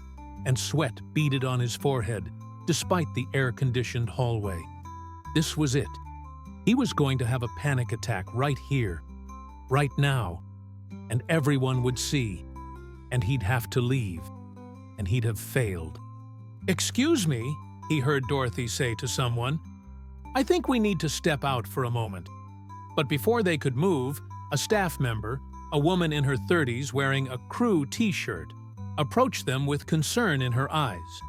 and sweat beaded on his forehead, despite the air-conditioned hallway. This was it. He was going to have a panic attack right here, right now, and everyone would see, and he'd have to leave, and he'd have failed. "Excuse me," he heard Dorothy say to someone. "I think we need to step out for a moment." But before they could move, a staff member, a woman in her 30s wearing a crew t-shirt, approached them with concern in her eyes.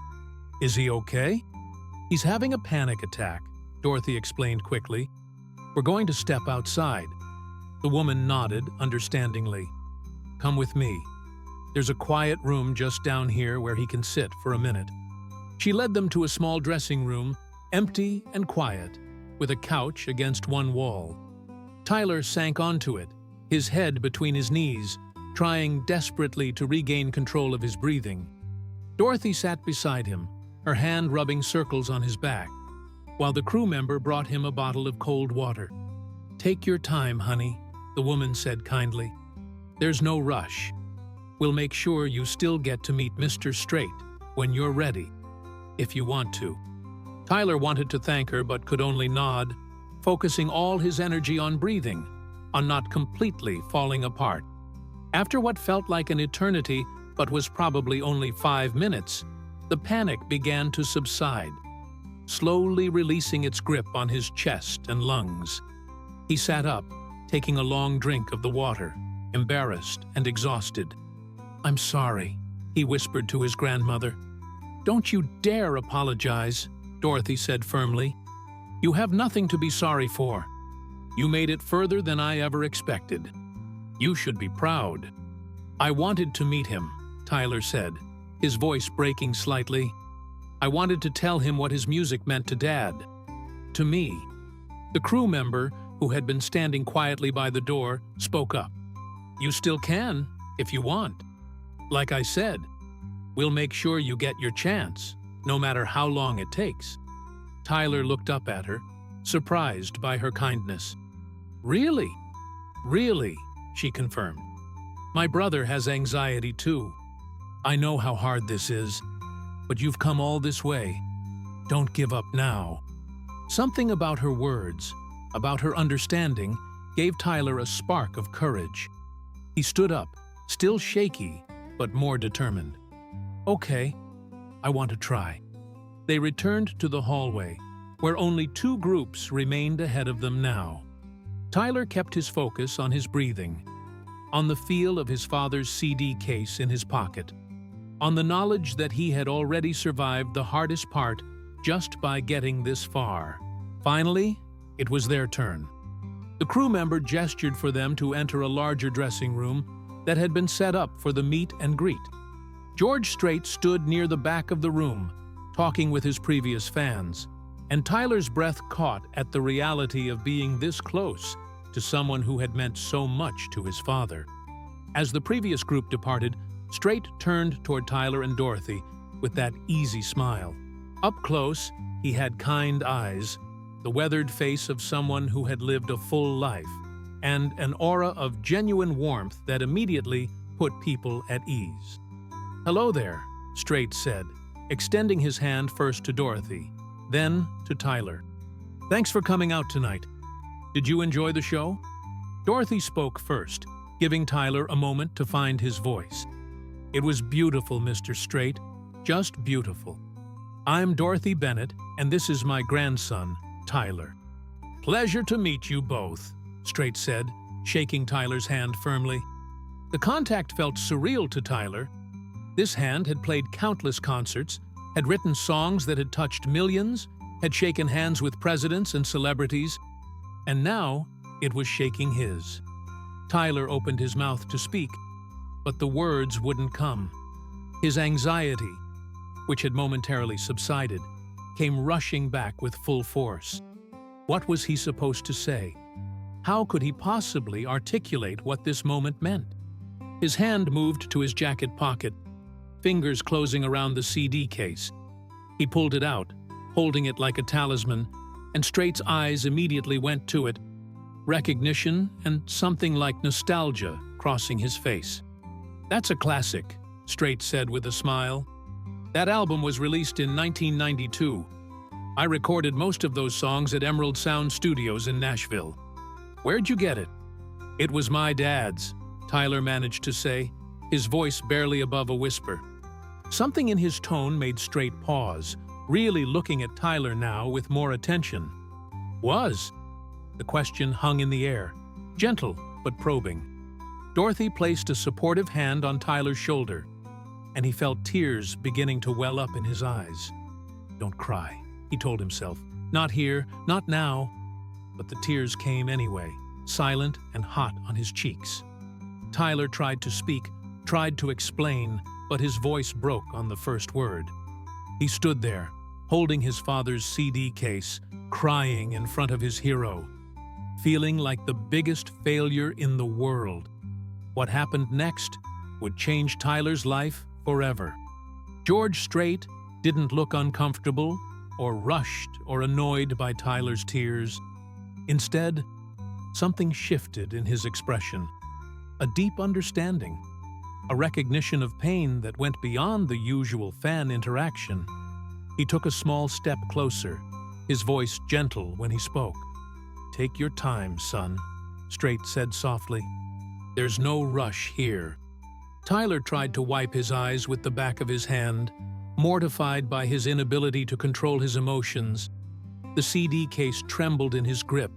"Is he okay?" "He's having a panic attack," Dorothy explained quickly. "We're going to step outside." The woman nodded understandingly. "Come with me. There's a quiet room just down here where he can sit for a minute." She led them to a small dressing room, empty and quiet, with a couch against one wall. Tyler sank onto it, his head between his knees, trying desperately to regain control of his breathing. Dorothy sat beside him, her hand rubbing circles on his back, while the crew member brought him a bottle of cold water. "Take your time, honey," the woman said kindly. "There's no rush. We'll make sure you still get to meet Mr. Strait when you're ready, if you want to." Tyler wanted to thank her but could only nod, focusing all his energy on breathing, on not completely falling apart. After what felt like an eternity but was probably only 5 minutes, the panic began to subside, slowly releasing its grip on his chest and lungs. He sat up, taking a long drink of the water, embarrassed and exhausted. "I'm sorry," he whispered to his grandmother. "Don't you dare apologize," Dorothy said firmly. "You have nothing to be sorry for. You made it further than I ever expected. You should be proud." "I wanted to meet him," Tyler said, his voice breaking slightly. "I wanted to tell him what his music meant to Dad. To me." The crew member, who had been standing quietly by the door, spoke up. "You still can, if you want. Like I said, we'll make sure you get your chance, no matter how long it takes." Tyler looked up at her, surprised by her kindness. "Really? Really?" she confirmed. "My brother has anxiety too. I know how hard this is, but you've come all this way. Don't give up now." Something about her words, about her understanding, gave Tyler a spark of courage. He stood up, still shaky, but more determined. "Okay, I want to try." They returned to the hallway, where only two groups remained ahead of them now. Tyler kept his focus on his breathing, on the feel of his father's CD case in his pocket, on the knowledge that he had already survived the hardest part just by getting this far. Finally, it was their turn. The crew member gestured for them to enter a larger dressing room that had been set up for the meet and greet. George Strait stood near the back of the room, talking with his previous fans, and Tyler's breath caught at the reality of being this close to someone who had meant so much to his father. As the previous group departed, Strait turned toward Tyler and Dorothy with that easy smile. Up close, he had kind eyes, the weathered face of someone who had lived a full life, and an aura of genuine warmth that immediately put people at ease. "Hello there," Strait said, extending his hand first to Dorothy, then to Tyler. "Thanks for coming out tonight. Did you enjoy the show?" Dorothy spoke first, giving Tyler a moment to find his voice. "It was beautiful, Mr. Strait, just beautiful. I'm Dorothy Bennett, and this is my grandson, Tyler." "Pleasure to meet you both," Strait said, shaking Tyler's hand firmly. The contact felt surreal to Tyler. This hand had played countless concerts, had written songs that had touched millions, had shaken hands with presidents and celebrities, and now it was shaking his. Tyler opened his mouth to speak, but the words wouldn't come. His anxiety, which had momentarily subsided, came rushing back with full force. What was he supposed to say? How could he possibly articulate what this moment meant? His hand moved to his jacket pocket, fingers closing around the CD case. He pulled it out, holding it like a talisman, and Strait's eyes immediately went to it, recognition and something like nostalgia crossing his face. "That's a classic," Strait said with a smile. "That album was released in 1992. I recorded most of those songs at Emerald Sound Studios in Nashville." "Where'd you get it?" "It was my dad's," Tyler managed to say, his voice barely above a whisper. Something in his tone made Strait pause, really looking at Tyler now with more attention. "Was?" The question hung in the air, gentle but probing. Dorothy placed a supportive hand on Tyler's shoulder, and he felt tears beginning to well up in his eyes. "Don't cry," he told himself. "Not here, not now." But the tears came anyway, silent and hot on his cheeks. Tyler tried to speak, tried to explain, but his voice broke on the first word. He stood there, holding his father's CD case, crying in front of his hero, feeling like the biggest failure in the world. What happened next would change Tyler's life forever. George Strait didn't look uncomfortable or rushed or annoyed by Tyler's tears. Instead, something shifted in his expression. A deep understanding, a recognition of pain that went beyond the usual fan interaction. He took a small step closer, his voice gentle when he spoke. "Take your time, son," Strait said softly. "There's no rush here." Tyler tried to wipe his eyes with the back of his hand, mortified by his inability to control his emotions. The CD case trembled in his grip,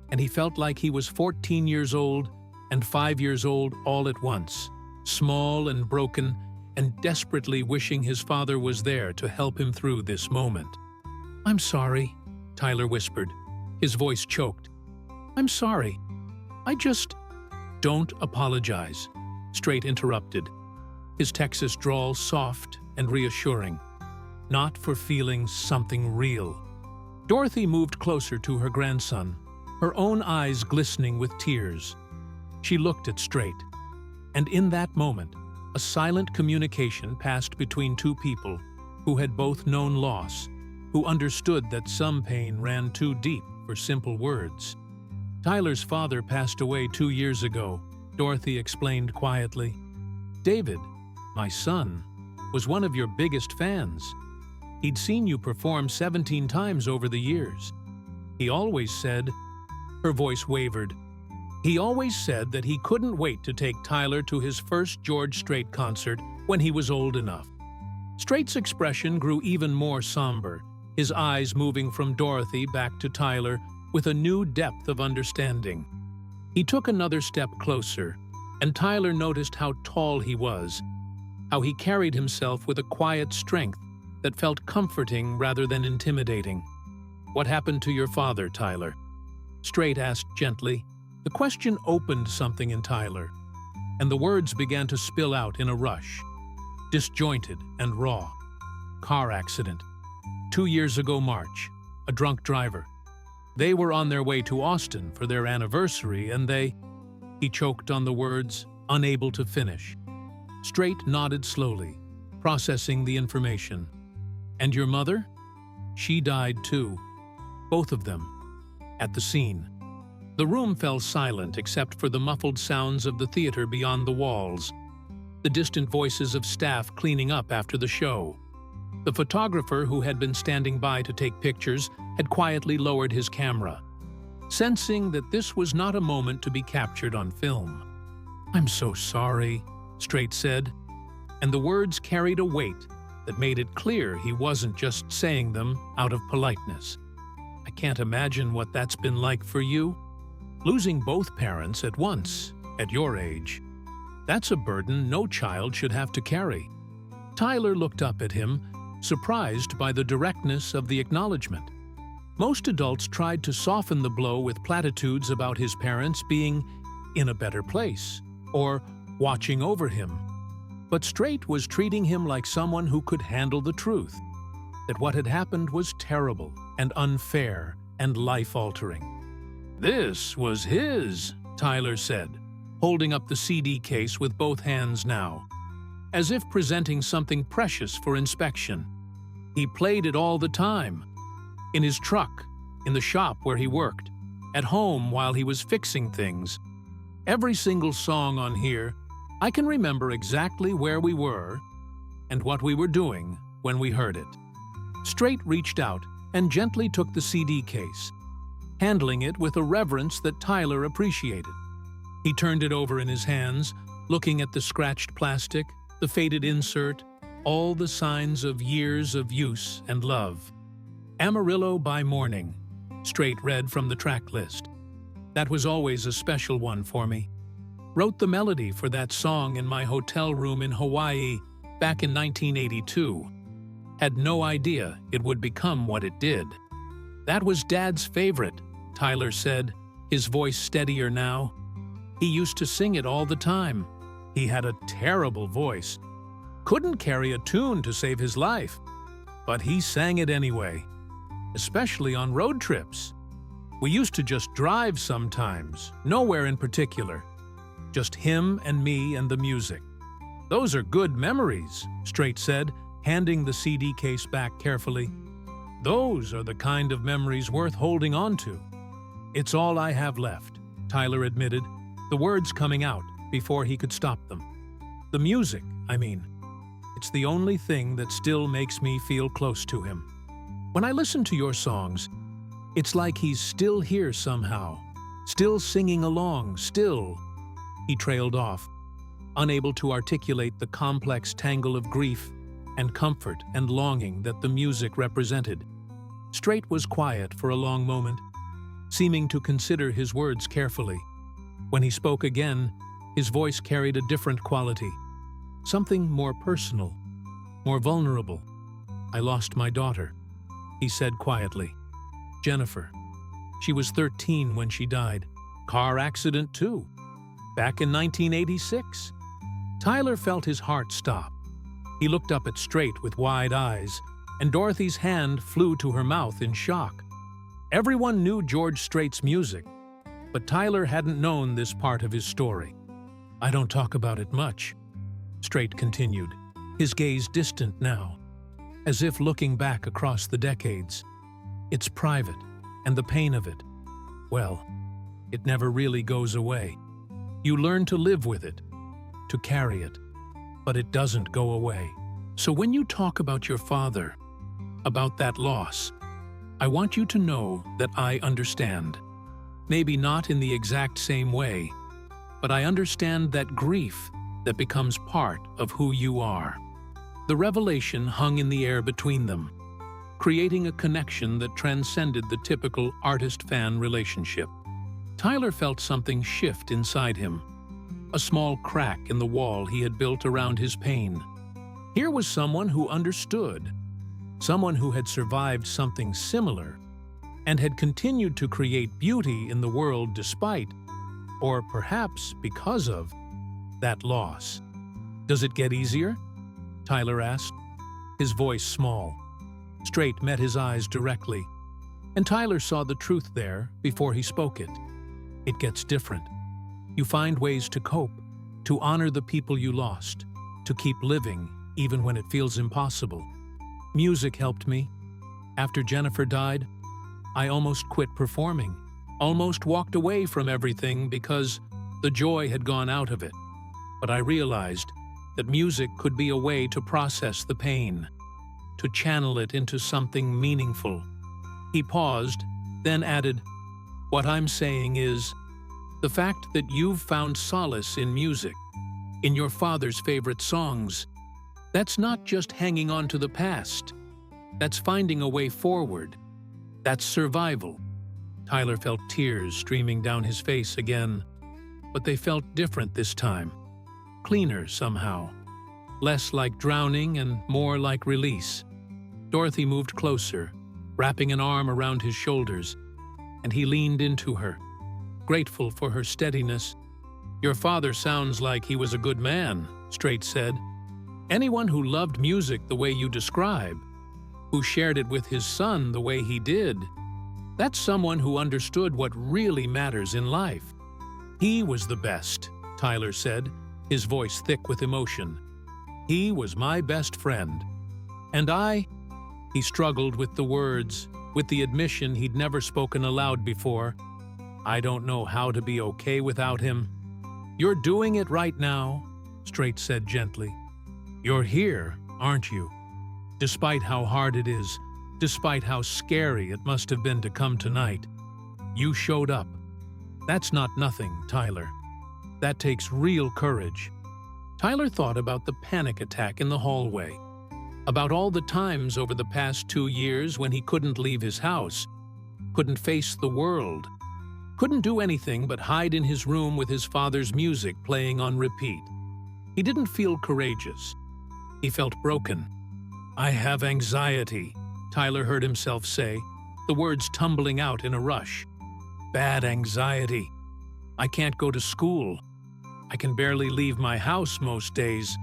and he felt like he was 14 years old and 5 years old all at once, small and broken, and desperately wishing his father was there to help him through this moment. "I'm sorry," Tyler whispered, his voice choked. "I'm sorry. I just—" "Don't apologize," Strait interrupted, his Texas drawl soft and reassuring. "Not for feeling something real." Dorothy moved closer to her grandson, her own eyes glistening with tears. She looked at Strait, and in that moment, a silent communication passed between two people who had both known loss, who understood that some pain ran too deep for simple words. Tyler's father passed away 2 years ago, Dorothy explained quietly. David, my son, was one of your biggest fans. He'd seen you perform 17 times over the years. He always said, her voice wavered, he always said that he couldn't wait to take Tyler to his first George Strait concert when he was old enough. Strait's expression grew even more somber, his eyes moving from Dorothy back to Tyler with a new depth of understanding. He took another step closer, and Tyler noticed how tall he was, how he carried himself with a quiet strength that felt comforting rather than intimidating. What happened to your father, Tyler? Strait asked gently. The question opened something in Tyler, and the words began to spill out in a rush, disjointed and raw. Car accident. 2 years ago March, a drunk driver. They were on their way to Austin for their anniversary and He choked on the words, unable to finish. Strait nodded slowly, processing the information. And your mother? She died too. Both of them. At the scene. The room fell silent except for the muffled sounds of the theater beyond the walls, the distant voices of staff cleaning up after the show. The photographer who had been standing by to take pictures had quietly lowered his camera, sensing that this was not a moment to be captured on film. I'm so sorry, Strait said, and the words carried a weight that made it clear he wasn't just saying them out of politeness. I can't imagine what that's been like for you. Losing both parents at once, at your age. That's a burden no child should have to carry. Tyler looked up at him, surprised by the directness of the acknowledgement. Most adults tried to soften the blow with platitudes about his parents being in a better place or watching over him. But Strait was treating him like someone who could handle the truth, that what had happened was terrible and unfair and life-altering. This was his, Tyler said, holding up the CD case with both hands now, as if presenting something precious for inspection. He played it all the time. In his truck, in the shop where he worked, at home while he was fixing things. Every single song on here, I can remember exactly where we were and what we were doing when we heard it. Strait reached out and gently took the CD case, handling it with a reverence that Tyler appreciated. He turned it over in his hands, looking at the scratched plastic, the faded insert, all the signs of years of use and love. Amarillo by Morning, Strait read from the track list. That was always a special one for me. Wrote the melody for that song in my hotel room in Hawaii back in 1982. Had no idea it would become what it did. That was Dad's favorite, Tyler said, his voice steadier now. He used to sing it all the time. He had a terrible voice. Couldn't carry a tune to save his life. But he sang it anyway, especially on road trips. We used to just drive sometimes, nowhere in particular. Just him and me and the music. Those are good memories, Strait said, handing the CD case back carefully. Those are the kind of memories worth holding on to. It's all I have left, Tyler admitted, the words coming out before he could stop them. The music, I mean. It's the only thing that still makes me feel close to him. When I listen to your songs, it's like he's still here somehow, still singing along, still. He trailed off, unable to articulate the complex tangle of grief and comfort and longing that the music represented. Strait was quiet for a long moment, seeming to consider his words carefully. When he spoke again, his voice carried a different quality, something more personal, more vulnerable. I lost my daughter, he said quietly. Jennifer. She was 13 when she died. Car accident too. Back in 1986. Tyler felt his heart stop. He looked up at Strait with wide eyes, and Dorothy's hand flew to her mouth in shock. Everyone knew George Strait's music, but Tyler hadn't known this part of his story. I don't talk about it much, Strait continued, his gaze distant now, as if looking back across the decades. It's private, and the pain of it, well, it never really goes away. You learn to live with it, to carry it, but it doesn't go away. So when you talk about your father, about that loss, I want you to know that I understand. Maybe not in the exact same way, but I understand that grief that becomes part of who you are. The revelation hung in the air between them, creating a connection that transcended the typical artist-fan relationship. Tyler felt something shift inside him, a small crack in the wall he had built around his pain. Here was someone who understood, someone who had survived something similar, and had continued to create beauty in the world despite, or perhaps because of, that loss. "Does it get easier?" Tyler asked, his voice small. Strait met his eyes directly, and Tyler saw the truth there before he spoke it. It gets different. You find ways to cope, to honor the people you lost, to keep living even when it feels impossible. Music helped me. After Jennifer died, I almost quit performing, almost walked away from everything because the joy had gone out of it. But I realized that music could be a way to process the pain, to channel it into something meaningful. He paused, then added, "What I'm saying is, the fact that you've found solace in music, in your father's favorite songs, that's not just hanging on to the past. That's finding a way forward. That's survival." Tyler felt tears streaming down his face again, but they felt different this time. Cleaner somehow. Less like drowning and more like release. Dorothy moved closer, wrapping an arm around his shoulders, and he leaned into her, grateful for her steadiness. "Your father sounds like he was a good man," Strait said. "Anyone who loved music the way you describe, who shared it with his son the way he did, that's someone who understood what really matters in life." "He was the best," Tyler said, his voice thick with emotion. "He was my best friend. And he struggled with the words, with the admission he'd never spoken aloud before. "I don't know how to be okay without him." "You're doing it right now," Strait said gently. "You're here, aren't you? Despite how hard it is, despite how scary it must have been to come tonight, you showed up. That's not nothing, Tyler. That takes real courage." Tyler thought about the panic attack in the hallway, about all the times over the past 2 years when he couldn't leave his house, couldn't face the world, couldn't do anything but hide in his room with his father's music playing on repeat. He didn't feel courageous. He felt broken. "I have anxiety," Tyler heard himself say, the words tumbling out in a rush. "Bad anxiety. I can't go to school. I can barely leave my house most days.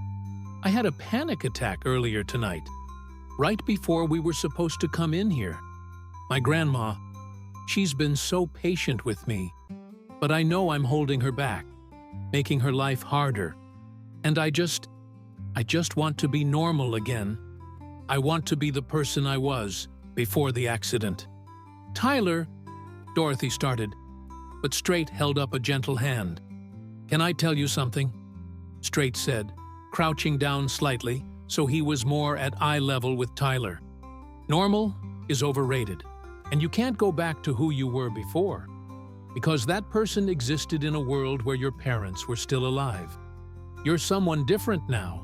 I had a panic attack earlier tonight, right before we were supposed to come in here. My grandma, she's been so patient with me, but I know I'm holding her back, making her life harder. And I just want to be normal again. I want to be the person I was before the accident." "Tyler," Dorothy started, but Strait held up a gentle hand. "Can I tell you something?" Strait said, crouching down slightly so he was more at eye level with Tyler. "Normal is overrated, and you can't go back to who you were before, because that person existed in a world where your parents were still alive. You're someone different now,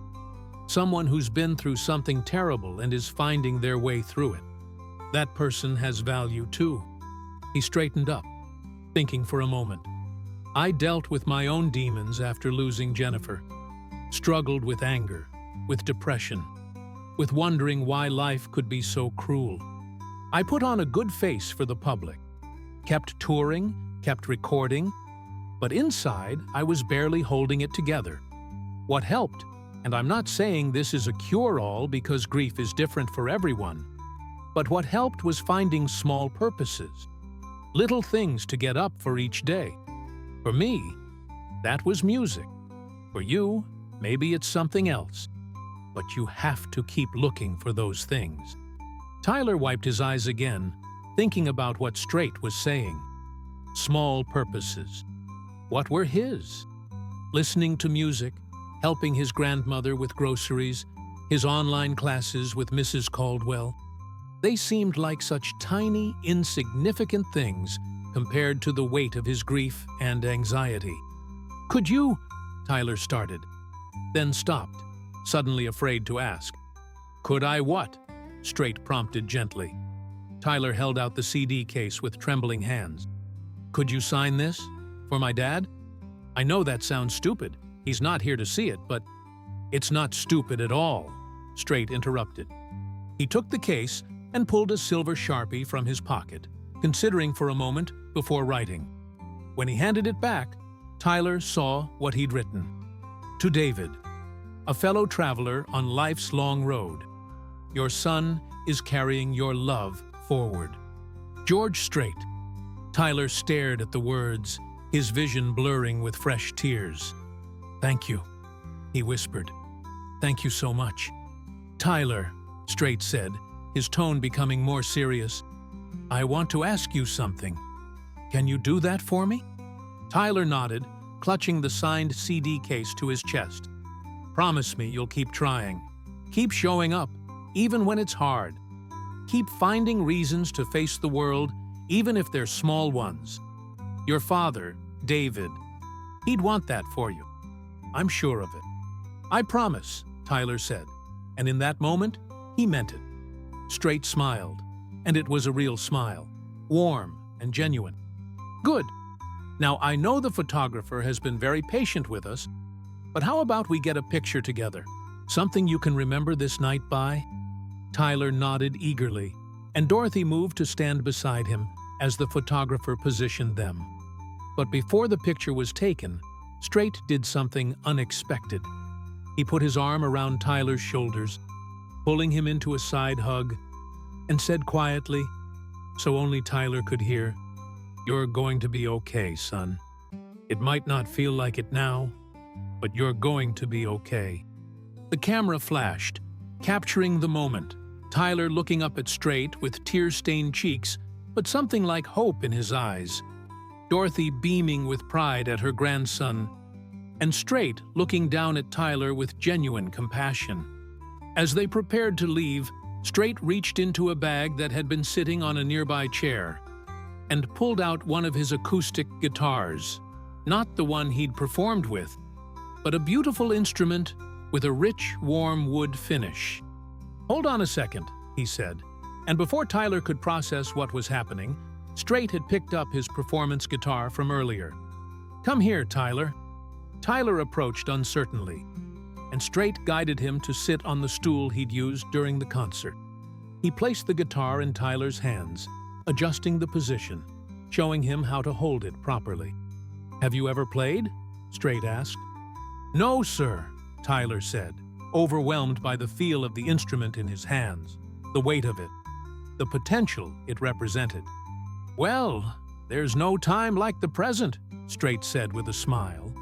someone who's been through something terrible and is finding their way through it. That person has value too." He straightened up, thinking for a moment. "I dealt with my own demons after losing Jennifer, struggled with anger, with depression, with wondering why life could be so cruel. I put on a good face for the public, kept touring, kept recording, but inside I was barely holding it together. What helped, and I'm not saying this is a cure-all because grief is different for everyone, but what helped was finding small purposes, little things to get up for each day. For me, that was music. For you, maybe it's something else, but you have to keep looking for those things." Tyler wiped his eyes again, thinking about what Strait was saying. Small purposes. What were his? listening to music, helping his grandmother with groceries, his online classes with Mrs. Caldwell. They seemed like such tiny, insignificant things compared to the weight of his grief and anxiety. "Could you?" Tyler started, then stopped, suddenly afraid to ask. "Could I what?" Strait prompted gently. Tyler held out the CD case with trembling hands. "Could you sign this? For my dad? I know that sounds stupid. He's not here to see it, but..." "It's not stupid at all," Strait interrupted. He took the case and pulled a silver Sharpie from his pocket, considering for a moment before writing. When he handed it back, Tyler saw what he'd written. "To David, a fellow traveler on life's long road. Your son is carrying your love forward. George Strait." Tyler stared at the words, his vision blurring with fresh tears. "Thank you," he whispered. "Thank you so much." "Tyler," Strait said, his tone becoming more serious, "I want to ask you something. Can you do that for me?" Tyler nodded, clutching the signed CD case to his chest. "Promise me you'll keep trying. Keep showing up, even when it's hard. Keep finding reasons to face the world, even if they're small ones. Your father, David, he'd want that for you. I'm sure of it." "I promise," Tyler said, and in that moment, he meant it. Strait smiled, and it was a real smile, warm and genuine. "Good. Now, I know the photographer has been very patient with us, but how about we get a picture together? Something you can remember this night by?" Tyler nodded eagerly, and Dorothy moved to stand beside him as the photographer positioned them. But before the picture was taken, Strait did something unexpected. He put his arm around Tyler's shoulders, pulling him into a side hug, and said quietly, so only Tyler could hear, "You're going to be okay, son. It might not feel like it now, but you're going to be okay." The camera flashed, capturing the moment, Tyler looking up at Strait with tear-stained cheeks, but something like hope in his eyes, Dorothy beaming with pride at her grandson, and Strait looking down at Tyler with genuine compassion. As they prepared to leave, Strait reached into a bag that had been sitting on a nearby chair and pulled out one of his acoustic guitars, not the one he'd performed with, but a beautiful instrument with a rich, warm wood finish. "Hold on a second," he said, and before Tyler could process what was happening, Strait had picked up his performance guitar from earlier. "Come here, Tyler." Tyler approached uncertainly, and Strait guided him to sit on the stool he'd used during the concert. He placed the guitar in Tyler's hands, adjusting the position, showing him how to hold it properly. "Have you ever played?" Strait asked. "No, sir," Tyler said, overwhelmed by the feel of the instrument in his hands, the weight of it, the potential it represented. "Well, there's no time like the present," Strait said with a smile.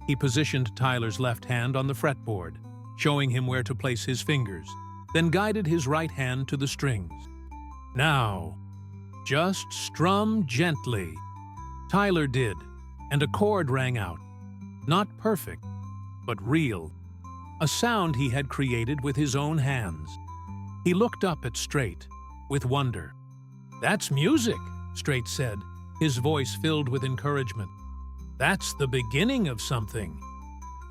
He positioned Tyler's left hand on the fretboard, showing him where to place his fingers, then guided his right hand to the strings. "Now, just strum gently." Tyler did, and a chord rang out. Not perfect, but real. A sound he had created with his own hands. He looked up at Strait with wonder. "That's music," Strait said, his voice filled with encouragement. "That's the beginning of something.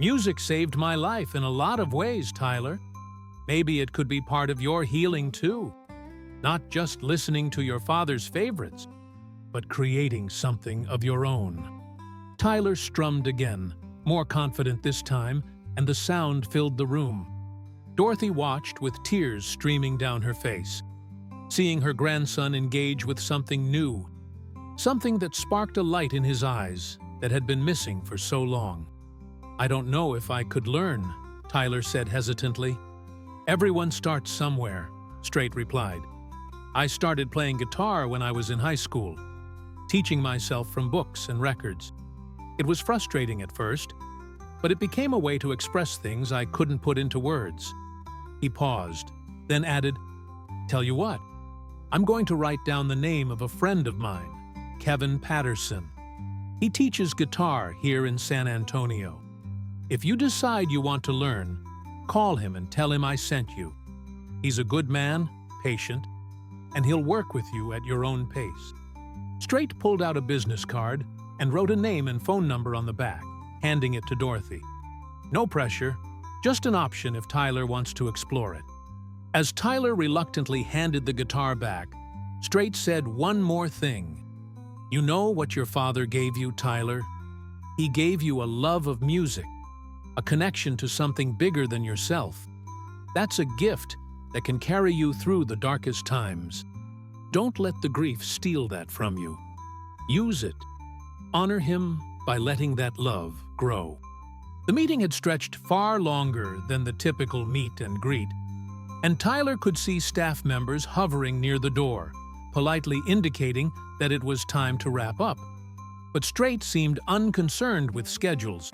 Music saved my life in a lot of ways, Tyler. Maybe it could be part of your healing too. Not just listening to your father's favorites, but creating something of your own." Tyler strummed again, more confident this time, and the sound filled the room. Dorothy watched with tears streaming down her face, seeing her grandson engage with something new, something that sparked a light in his eyes that had been missing for so long. "I don't know if I could learn," Tyler said hesitantly. "Everyone starts somewhere," Strait replied. "I started playing guitar when I was in high school, teaching myself from books and records. It was frustrating at first, but it became a way to express things I couldn't put into words." He paused, then added, "Tell you what, I'm going to write down the name of a friend of mine, Kevin Patterson. He teaches guitar here in San Antonio. If you decide you want to learn, call him and tell him I sent you. He's a good man, patient, and he'll work with you at your own pace." Strait pulled out a business card and wrote a name and phone number on the back, handing it to Dorothy. No pressure, just an option if Tyler wants to explore it. As Tyler reluctantly handed the guitar back, Strait said one more thing. "You know what your father gave you, Tyler? He gave you a love of music, a connection to something bigger than yourself. That's a gift that can carry you through the darkest times. Don't let the grief steal that from you. Use it. Honor him by letting that love grow." The meeting had stretched far longer than the typical meet and greet, and Tyler could see staff members hovering near the door, politely indicating that it was time to wrap up. But Strait seemed unconcerned with schedules,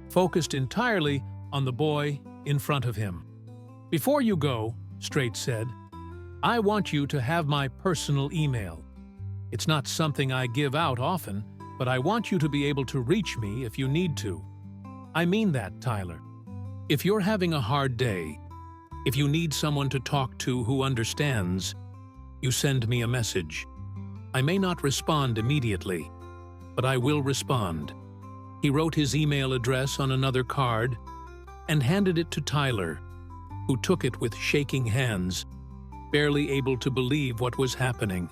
focused entirely on the boy in front of him. "Before you go," Strait said, "I want you to have my personal email. It's not something I give out often, but I want you to be able to reach me if you need to. I mean that, Tyler. If you're having a hard day, if you need someone to talk to who understands, you send me a message. I may not respond immediately, but I will respond." He wrote his email address on another card and handed it to Tyler, who took it with shaking hands, barely able to believe what was happening.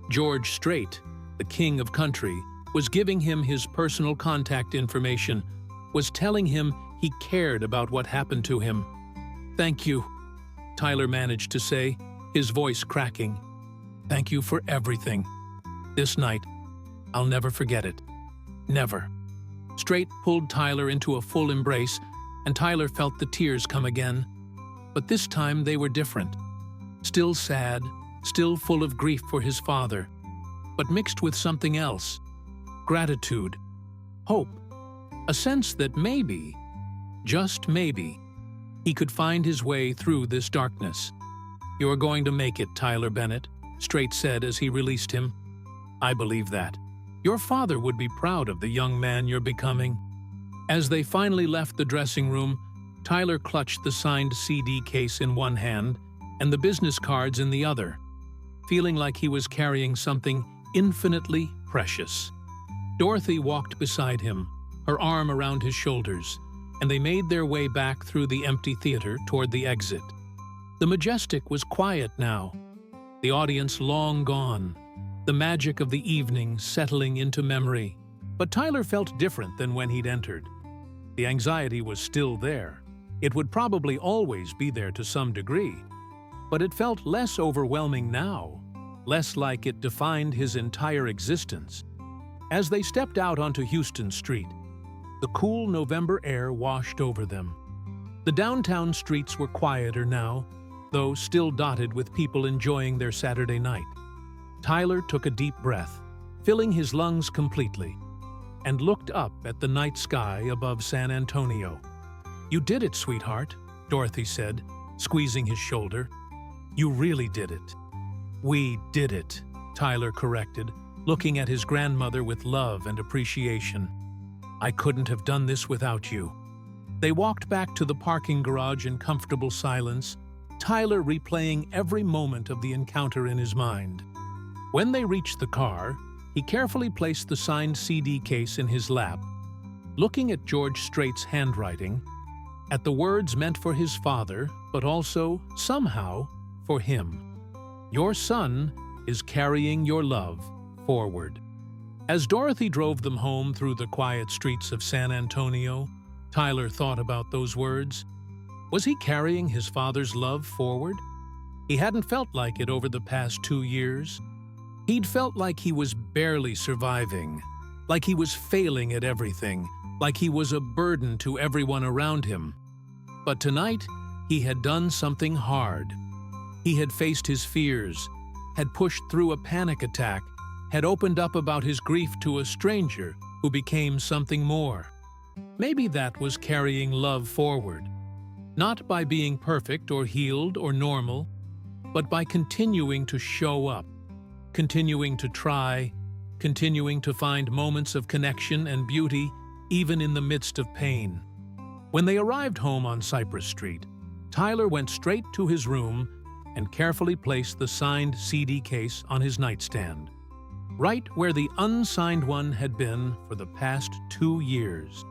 George Strait, the king of country, was giving him his personal contact information, was telling him he cared about what happened to him. "Thank you," Tyler managed to say, his voice cracking. "Thank you for everything. This night, I'll never forget it. Never." Strait pulled Tyler into a full embrace, and Tyler felt the tears come again. But this time they were different. Still sad, still full of grief for his father, but mixed with something else. Gratitude, hope, a sense that maybe, just maybe, he could find his way through this darkness. "You're going to make it, Tyler Bennett," Strait said as he released him. "I believe that. Your father would be proud of the young man you're becoming." As they finally left the dressing room, Tyler clutched the signed CD case in one hand and the business cards in the other, feeling like he was carrying something infinitely precious. Dorothy walked beside him, her arm around his shoulders, and they made their way back through the empty theater toward the exit. The Majestic was quiet now, the audience long gone, the magic of the evening settling into memory. But Tyler felt different than when he'd entered. The anxiety was still there. It would probably always be there to some degree, but it felt less overwhelming now, less like it defined his entire existence. As they stepped out onto Houston Street, the cool November air washed over them. The downtown streets were quieter now, though still dotted with people enjoying their Saturday night. Tyler took a deep breath, filling his lungs completely, and looked up at the night sky above San Antonio. "You did it, sweetheart," Dorothy said, squeezing his shoulder. "You really did it." "We did it," Tyler corrected, looking at his grandmother with love and appreciation. "I couldn't have done this without you." They walked back to the parking garage in comfortable silence, Tyler replaying every moment of the encounter in his mind. When they reached the car, he carefully placed the signed CD case in his lap, looking at George Strait's handwriting, at the words meant for his father, but also, somehow, for him. "Your son is carrying your love forward." As Dorothy drove them home through the quiet streets of San Antonio, Tyler thought about those words. Was he carrying his father's love forward? He hadn't felt like it over the past 2 years. He'd felt like he was barely surviving, like he was failing at everything, like he was a burden to everyone around him. But tonight, he had done something hard. He had faced his fears, had pushed through a panic attack, had opened up about his grief to a stranger who became something more. Maybe that was carrying love forward, not by being perfect or healed or normal, but by continuing to show up, continuing to try, continuing to find moments of connection and beauty even in the midst of pain. When they arrived home on Cypress Street, Tyler went straight to his room and carefully placed the signed CD case on his nightstand, right where the unsigned one had been for the past 2 years.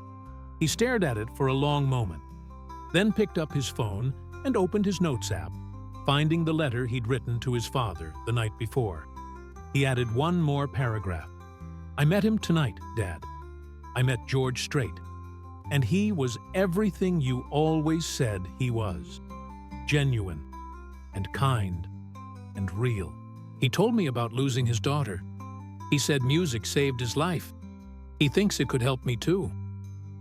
He stared at it for a long moment, then picked up his phone and opened his notes app, finding the letter he'd written to his father the night before. He added one more paragraph. "I met him tonight, Dad. I met George Strait, and he was everything you always said he was. Genuine and kind and real. He told me about losing his daughter. He said music saved his life. He thinks it could help me too.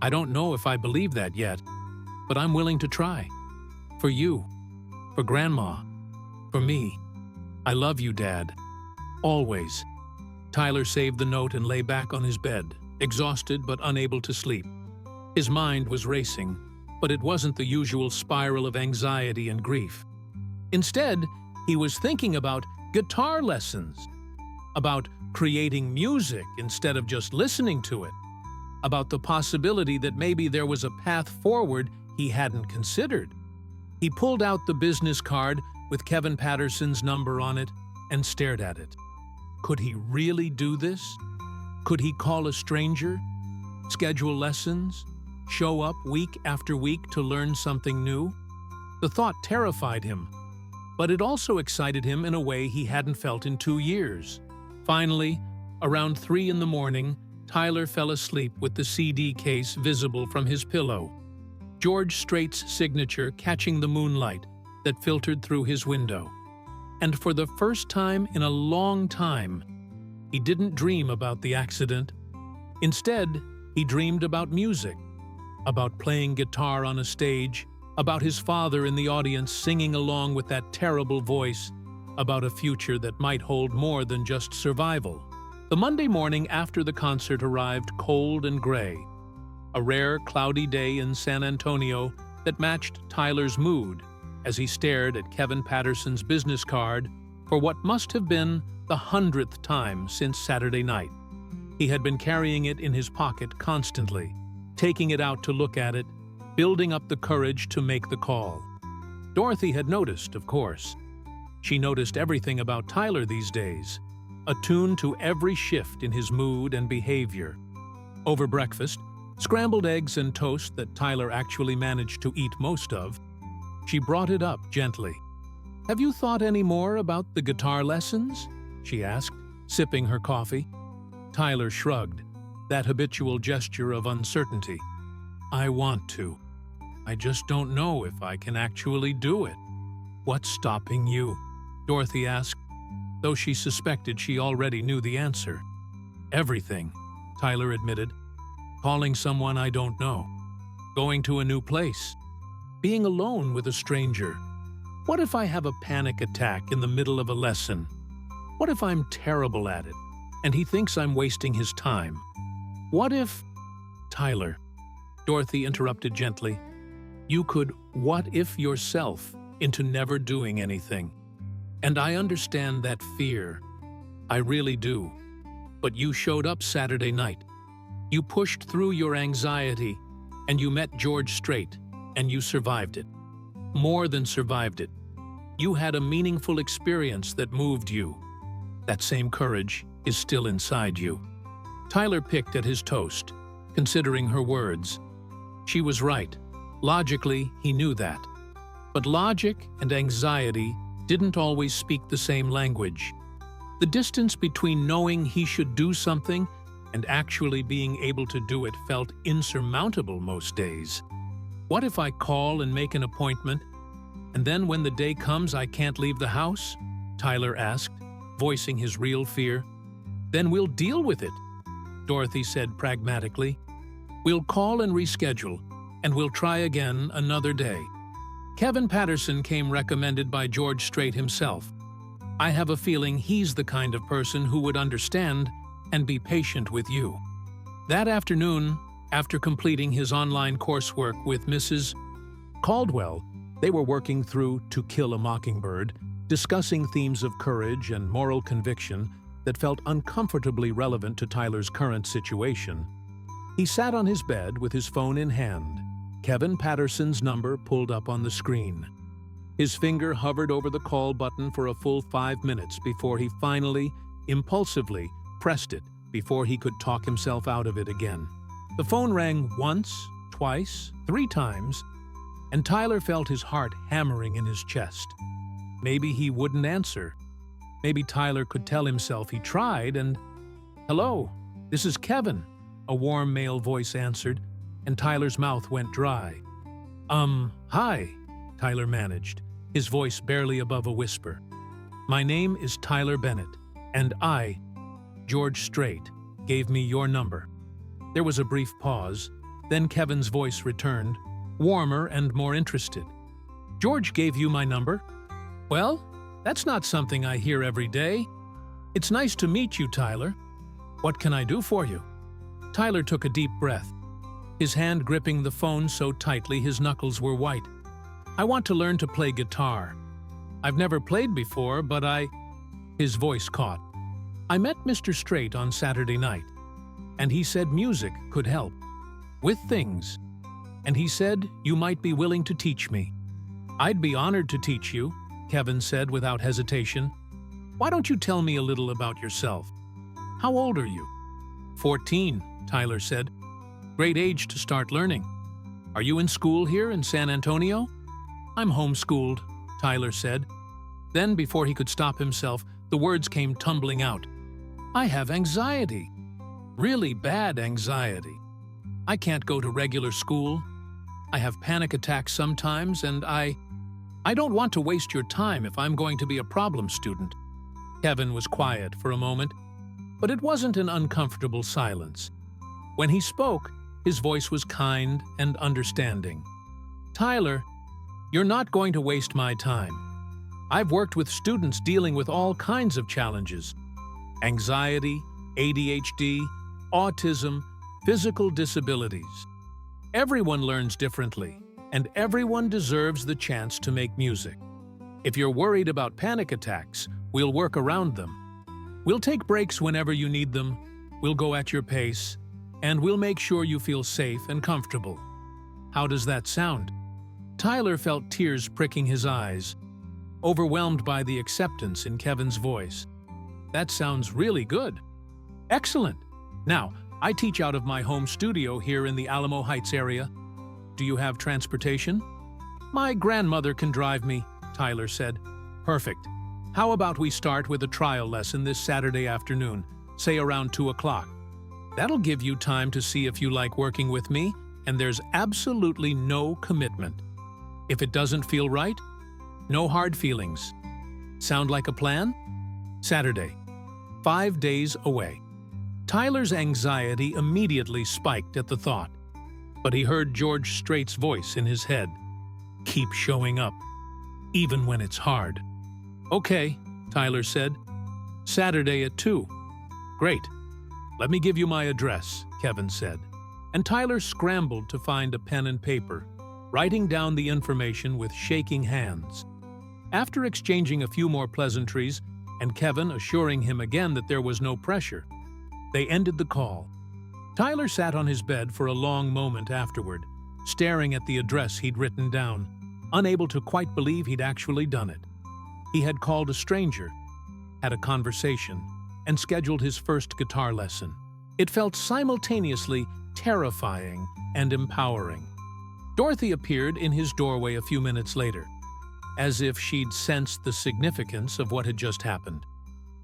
I don't know if I believe that yet, but I'm willing to try. For you, for Grandma, for me. I love you, Dad. Always." Tyler saved the note and lay back on his bed, exhausted but unable to sleep. His mind was racing, but it wasn't the usual spiral of anxiety and grief. Instead, he was thinking about guitar lessons, about creating music instead of just listening to it, about the possibility that maybe there was a path forward he hadn't considered. He pulled out the business card with Kevin Patterson's number on it and stared at it. Could he really do this? Could he call a stranger, schedule lessons, show up week after week to learn something new? The thought terrified him, but it also excited him in a way he hadn't felt in 2 years. Finally, around 3 in the morning, Tyler fell asleep with the CD case visible from his pillow, George Strait's signature catching the moonlight that filtered through his window. And for the first time in a long time, he didn't dream about the accident. Instead, he dreamed about music, about playing guitar on a stage, about his father in the audience singing along with that terrible voice, about a future that might hold more than just survival. The Monday morning after the concert arrived cold and gray, a rare cloudy day in San Antonio that matched Tyler's mood as he stared at Kevin Patterson's business card for what must have been the 100th time since Saturday night. He had been carrying it in his pocket constantly, taking it out to look at it, building up the courage to make the call. Dorothy had noticed, of course. She noticed everything about Tyler these days, attuned to every shift in his mood and behavior. Over breakfast, scrambled eggs and toast that Tyler actually managed to eat most of, she brought it up gently. "Have you thought any more about the guitar lessons?" she asked, sipping her coffee. Tyler shrugged, that habitual gesture of uncertainty. "I want to. I just don't know if I can actually do it." "What's stopping you?" Dorothy asked, though she suspected she already knew the answer. "Everything," Tyler admitted. "Calling someone I don't know. Going to a new place. Being alone with a stranger. What if I have a panic attack in the middle of a lesson? What if I'm terrible at it, and he thinks I'm wasting his time? What if—" "Tyler," Dorothy interrupted gently, "you could what if yourself into never doing anything. And I understand that fear. I really do. But you showed up Saturday night. You pushed through your anxiety, and you met George Strait, and you survived it. More than survived it. You had a meaningful experience that moved you. That same courage is still inside you." Tyler picked at his toast, considering her words. She was right. Logically, he knew that. But logic and anxiety didn't always speak the same language. The distance between knowing he should do something and actually being able to do it felt insurmountable most days. "What if I call and make an appointment, and then when the day comes I can't leave the house?" Tyler asked, voicing his real fear. "Then we'll deal with it," Dorothy said pragmatically. "We'll call and reschedule, and we'll try again another day." Kevin Patterson came recommended by George Strait himself. "I have a feeling he's the kind of person who would understand and be patient with you." That afternoon, after completing his online coursework with Mrs. Caldwell, they were working through To Kill a Mockingbird, discussing themes of courage and moral conviction that felt uncomfortably relevant to Tyler's current situation. He sat on his bed with his phone in hand, Kevin Patterson's number pulled up on the screen. His finger hovered over the call button for a full 5 minutes before he finally, impulsively, pressed it before he could talk himself out of it again. The phone rang once, twice, 3 times, and Tyler felt his heart hammering in his chest. Maybe he wouldn't answer. Maybe Tyler could tell himself he tried and... "Hello, this is Kevin," a warm male voice answered, and Tyler's mouth went dry. Hi," Tyler managed, his voice barely above a whisper. "My name is Tyler Bennett, and I, George Strait, gave me your number." There was a brief pause, then Kevin's voice returned, warmer and more interested. "George gave you my number? Well, that's not something I hear every day. It's nice to meet you, Tyler. What can I do for you?" Tyler took a deep breath, his hand gripping the phone so tightly his knuckles were white. "I want to learn to play guitar. I've never played before, but His voice caught. "I met Mr. Strait on Saturday night, and he said music could help. With things. And he said you might be willing to teach me." "I'd be honored to teach you," Kevin said without hesitation. "Why don't you tell me a little about yourself? How old are you?" 14, Tyler said. "Great age to start learning. Are you in school here in San Antonio?" "I'm homeschooled," Tyler said. Then, before he could stop himself, the words came tumbling out. "I have anxiety. Really bad anxiety. I can't go to regular school. I have panic attacks sometimes, and I don't want to waste your time if I'm going to be a problem student." Kevin was quiet for a moment, but it wasn't an uncomfortable silence. When he spoke, his voice was kind and understanding. "Tyler, you're not going to waste my time. I've worked with students dealing with all kinds of challenges: anxiety, ADHD, autism, physical disabilities. Everyone learns differently, and everyone deserves the chance to make music. If you're worried about panic attacks, we'll work around them. We'll take breaks whenever you need them, we'll go at your pace, and we'll make sure you feel safe and comfortable." How does that sound? Tyler felt tears pricking his eyes, overwhelmed by the acceptance in Kevin's voice. "That sounds really good. Excellent. Now, I teach out of my home studio here in the Alamo Heights area. Do you have transportation?" "My grandmother can drive me," Tyler said. "Perfect. How about we start with a trial lesson this Saturday afternoon, say around 2 o'clock. That'll give you time to see if you like working with me, and there's absolutely no commitment. If it doesn't feel right, no hard feelings. Sound like a plan?" Saturday, 5 days away. Tyler's anxiety immediately spiked at the thought, but he heard George Strait's voice in his head. "Keep showing up, even when it's hard." "Okay," Tyler said. "Saturday at 2. "Great. Let me give you my address," Kevin said, and Tyler scrambled to find a pen and paper, writing down the information with shaking hands. After exchanging a few more pleasantries, and Kevin assuring him again that there was no pressure, they ended the call. Tyler sat on his bed for a long moment afterward, staring at the address he'd written down, unable to quite believe he'd actually done it. He had called a stranger, had a conversation, and scheduled his first guitar lesson. It felt simultaneously terrifying and empowering. Dorothy appeared in his doorway a few minutes later, as if she'd sensed the significance of what had just happened.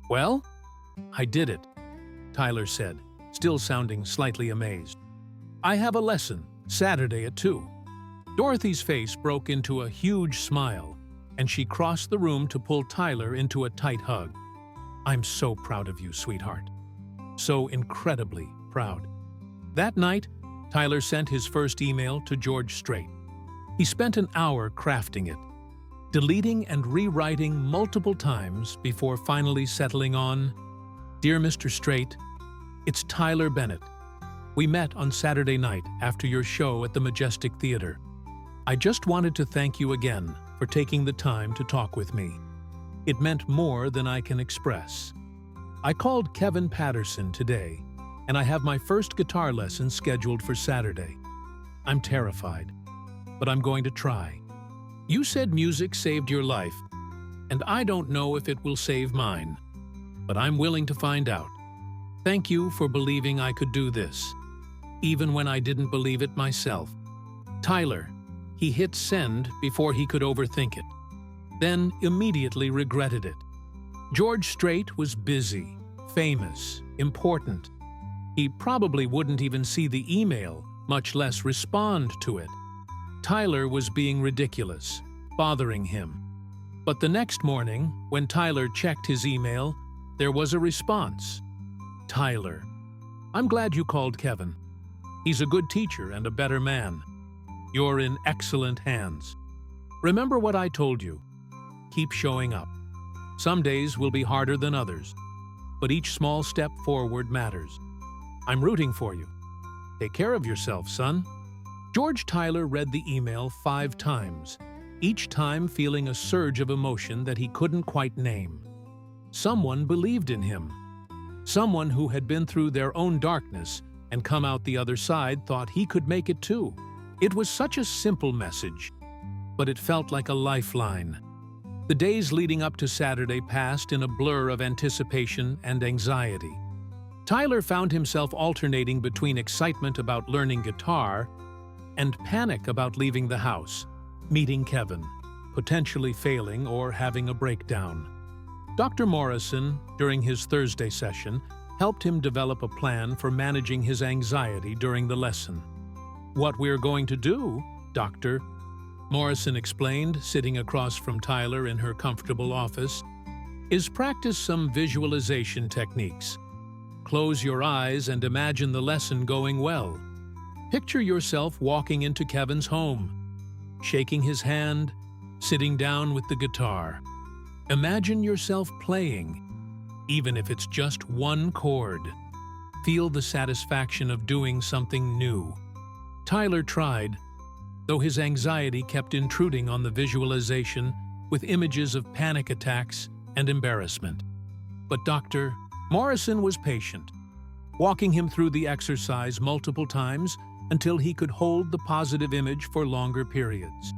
"Well, I did it," Tyler said, still sounding slightly amazed. "I have a lesson, Saturday at 2. Dorothy's face broke into a huge smile, and she crossed the room to pull Tyler into a tight hug. "I'm so proud of you, sweetheart. So incredibly proud." That night, Tyler sent his first email to George Strait. He spent an hour crafting it, deleting and rewriting multiple times before finally settling on, "Dear Mr. Strait, it's Tyler Bennett. We met on Saturday night after your show at the Majestic Theater. I just wanted to thank you again for taking the time to talk with me. It meant more than I can express. I called Kevin Patterson today, and I have my first guitar lesson scheduled for Saturday. I'm terrified. but I'm going to try. You said music saved your life, and I don't know if it will save mine, but I'm willing to find out. Thank you for believing I could do this, even when I didn't believe it myself. Tyler, he hit send before he could overthink it, then immediately regretted it. George Strait was busy, famous, important. He probably wouldn't even see the email, much less respond to it. Tyler was being ridiculous, bothering him. But the next morning, when Tyler checked his email, there was a response. Tyler, I'm glad you called Kevin. He's a good teacher and a better man. You're in excellent hands. Remember what I told you. Keep showing up. Some days will be harder than others, but each small step forward matters. I'm rooting for you. Take care of yourself, son. George Tyler read the email 5 times, each time feeling a surge of emotion that he couldn't quite name. Someone believed in him. Someone who had been through their own darkness and come out the other side thought he could make it too. It was such a simple message, but it felt like a lifeline. The days leading up to Saturday passed in a blur of anticipation and anxiety. Tyler found himself alternating between excitement about learning guitar and panic about leaving the house, meeting Kevin, potentially failing or having a breakdown. Dr. Morrison, during his Thursday session, helped him develop a plan for managing his anxiety during the lesson. What we're going to do, Doctor, Morrison explained, sitting across from Tyler in her comfortable office, is practice some visualization techniques. Close your eyes and imagine the lesson going well. Picture yourself walking into Kevin's home, shaking his hand, sitting down with the guitar. Imagine yourself playing, even if it's just one chord. Feel the satisfaction of doing something new. Tyler tried, though his anxiety kept intruding on the visualization with images of panic attacks and embarrassment. But Dr. Morrison was patient, walking him through the exercise multiple times until he could hold the positive image for longer periods.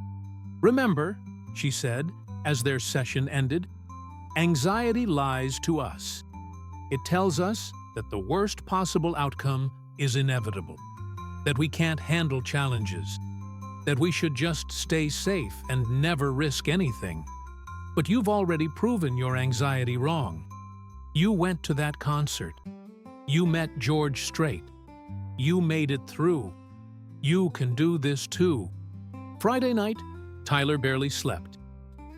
Remember, she said, as their session ended, anxiety lies to us. It tells us that the worst possible outcome is inevitable, that we can't handle challenges, that we should just stay safe and never risk anything. But you've already proven your anxiety wrong. You went to that concert. You met George Strait. You made it through. You can do this too. Friday night, Tyler barely slept,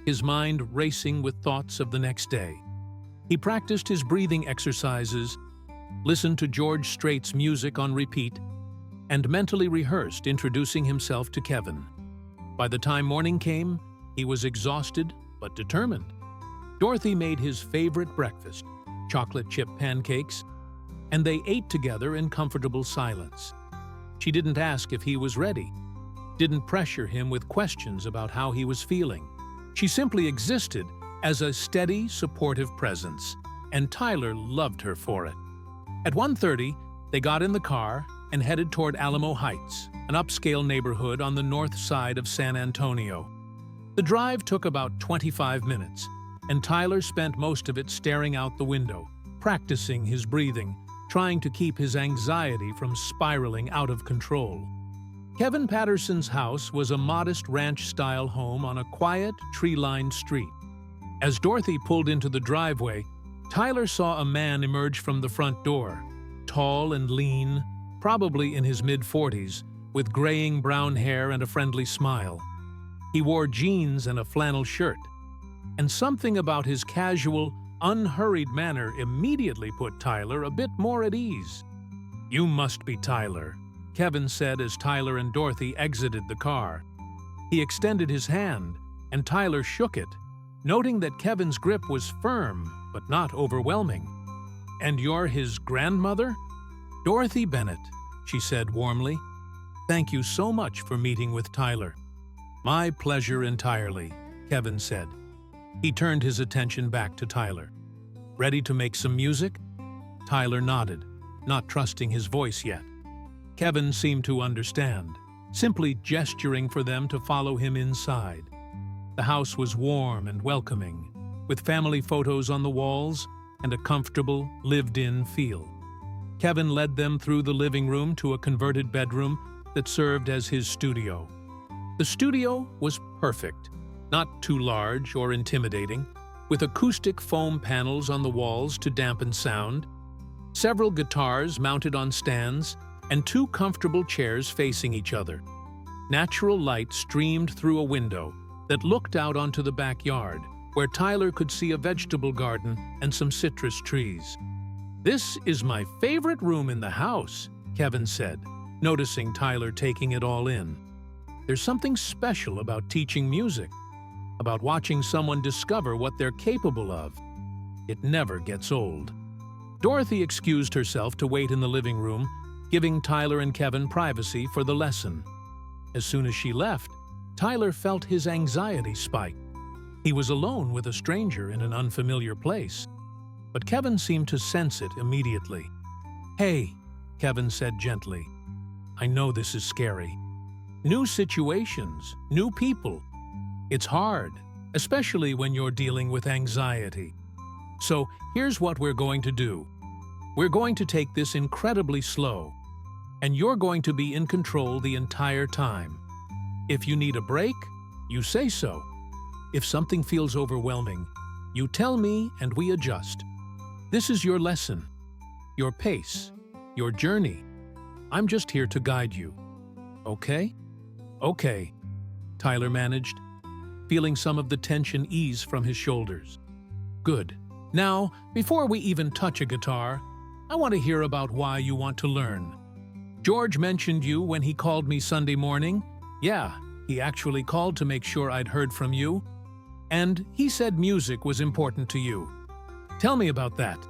his mind racing with thoughts of the next day. He practiced his breathing exercises, listened to George Strait's music on repeat, and mentally rehearsed introducing himself to Kevin. By the time morning came, he was exhausted but determined. Dorothy made his favorite breakfast, chocolate chip pancakes, and they ate together in comfortable silence. She didn't ask if he was ready, didn't pressure him with questions about how he was feeling. She simply existed as a steady, supportive presence, and Tyler loved her for it. At 1:30, they got in the car and headed toward Alamo Heights, an upscale neighborhood on the north side of San Antonio. The drive took about 25 minutes, and Tyler spent most of it staring out the window, practicing his breathing, trying to keep his anxiety from spiraling out of control. Kevin Patterson's house was a modest ranch-style home on a quiet, tree-lined street. As Dorothy pulled into the driveway, Tyler saw a man emerge from the front door, tall and lean, probably in his mid-40s, with graying brown hair and a friendly smile. He wore jeans and a flannel shirt, and something about his casual, unhurried manner immediately put Tyler a bit more at ease. "You must be Tyler," Kevin said as Tyler and Dorothy exited the car. He extended his hand, and Tyler shook it, noting that Kevin's grip was firm but not overwhelming. "And you're his grandmother?" "Dorothy Bennett," she said warmly. "Thank you so much for meeting with Tyler." "My pleasure entirely," Kevin said. He turned his attention back to Tyler. "Ready to make some music?" Tyler nodded, not trusting his voice yet. Kevin seemed to understand. simply gesturing for them to follow him inside. The house was warm and welcoming, with family photos on the walls and a comfortable, lived-in feel. Kevin led them through the living room to a converted bedroom that served as his studio. The studio was perfect, not too large or intimidating, with acoustic foam panels on the walls to dampen sound, several guitars mounted on stands, and two comfortable chairs facing each other. Natural light streamed through a window that looked out onto the backyard, where Tyler could see a vegetable garden and some citrus trees. "This is my favorite room in the house," Kevin said, noticing Tyler taking it all in. "There's something special about teaching music, about watching someone discover what they're capable of. It never gets old." Dorothy excused herself to wait in the living room, giving Tyler and Kevin privacy for the lesson. As soon as she left, Tyler felt his anxiety spike. He was alone with a stranger in an unfamiliar place. But Kevin seemed to sense it immediately. "Hey," Kevin said gently, "I know this is scary. New situations, new people. It's hard, especially when you're dealing with anxiety. So here's what we're going to do. We're going to take this incredibly slow, and you're going to be in control the entire time. If you need a break, you say so. If something feels overwhelming, you tell me and we adjust. This is your lesson, your pace, your journey. I'm just here to guide you. Okay?" "Okay," Tyler managed, feeling some of the tension ease from his shoulders. "Good. Now, before we even touch a guitar, I want to hear about why you want to learn. George mentioned you when he called me Sunday morning. Yeah, he actually called to make sure I'd heard from you. And he said music was important to you. Tell me about that."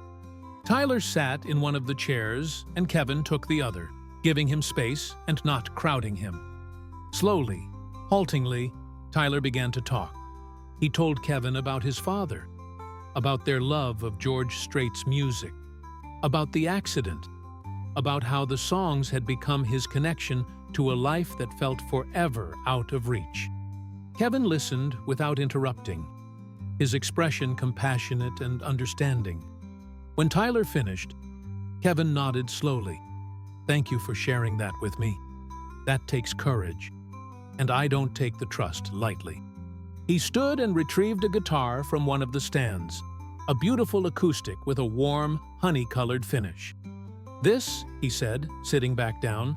Tyler sat in one of the chairs and Kevin took the other, giving him space and not crowding him. Slowly, haltingly, Tyler began to talk. He told Kevin about his father, about their love of George Strait's music, about the accident, about how the songs had become his connection to a life that felt forever out of reach. Kevin listened without interrupting, his expression compassionate and understanding. When Tyler finished, Kevin nodded slowly. "Thank you for sharing that with me. That takes courage, and I don't take the trust lightly." He stood and retrieved a guitar from one of the stands, a beautiful acoustic with a warm, honey-colored finish. "This," he said, sitting back down,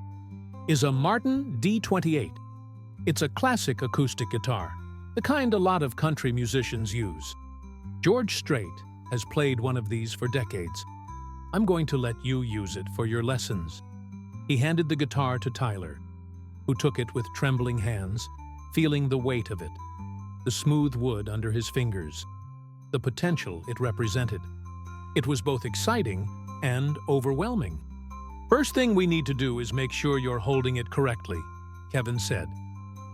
"is a Martin D28. It's a classic acoustic guitar, the kind a lot of country musicians use. George Strait has played one of these for decades. I'm going to let you use it for your lessons." He handed the guitar to Tyler, who took it with trembling hands, feeling the weight of it, the smooth wood under his fingers, the potential it represented. It was both exciting and overwhelming. "First thing we need to do is make sure you're holding it correctly," Kevin said.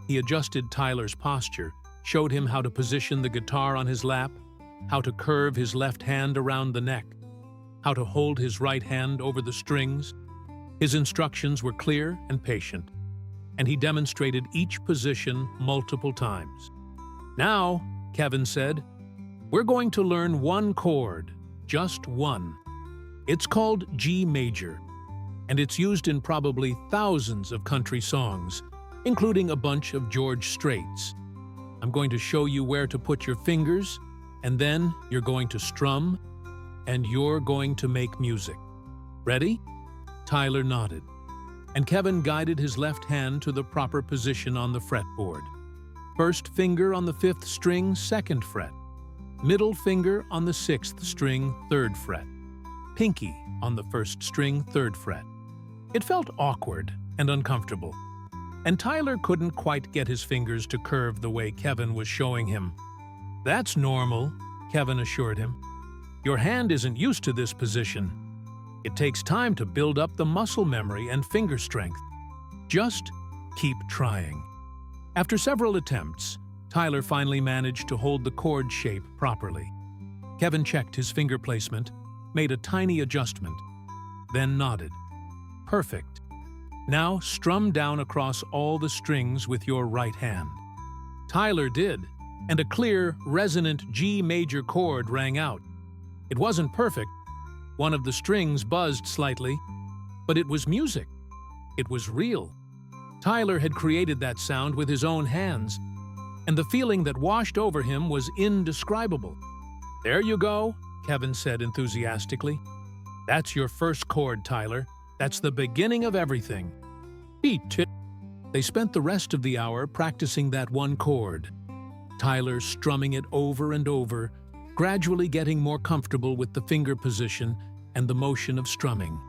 He adjusted Tyler's posture, showed him how to position the guitar on his lap, how to curve his left hand around the neck, how to hold his right hand over the strings. His instructions were clear and patient, and he demonstrated each position multiple times. "Now," Kevin said, "we're going to learn one chord, just one. It's called G major, and it's used in probably thousands of country songs, including a bunch of George Strait's. I'm going to show you where to put your fingers, and then you're going to strum, and you're going to make music. Ready?" Tyler nodded, and Kevin guided his left hand to the proper position on the fretboard. First finger on the 5th string, 2nd fret. Middle finger on the 6th string, 3rd fret. Pinky on the 1st string, 3rd fret. It felt awkward and uncomfortable, and Tyler couldn't quite get his fingers to curve the way Kevin was showing him. "That's normal," Kevin assured him. "Your hand isn't used to this position. It takes time to build up the muscle memory and finger strength. Just keep trying." After several attempts, Tyler finally managed to hold the chord shape properly. Kevin checked his finger placement, made a tiny adjustment, then nodded. "Perfect. Now strum down across all the strings with your right hand." Tyler did, and a clear, resonant G major chord rang out. It wasn't perfect. One of the strings buzzed slightly, but it was music. It was real. Tyler had created that sound with his own hands, and the feeling that washed over him was indescribable. "There you go," Kevin said enthusiastically. "That's your first chord, Tyler. That's the beginning of everything." Beat it. They spent the rest of the hour practicing that one chord. Tyler strumming it over and over, gradually getting more comfortable with the finger position and the motion of strumming.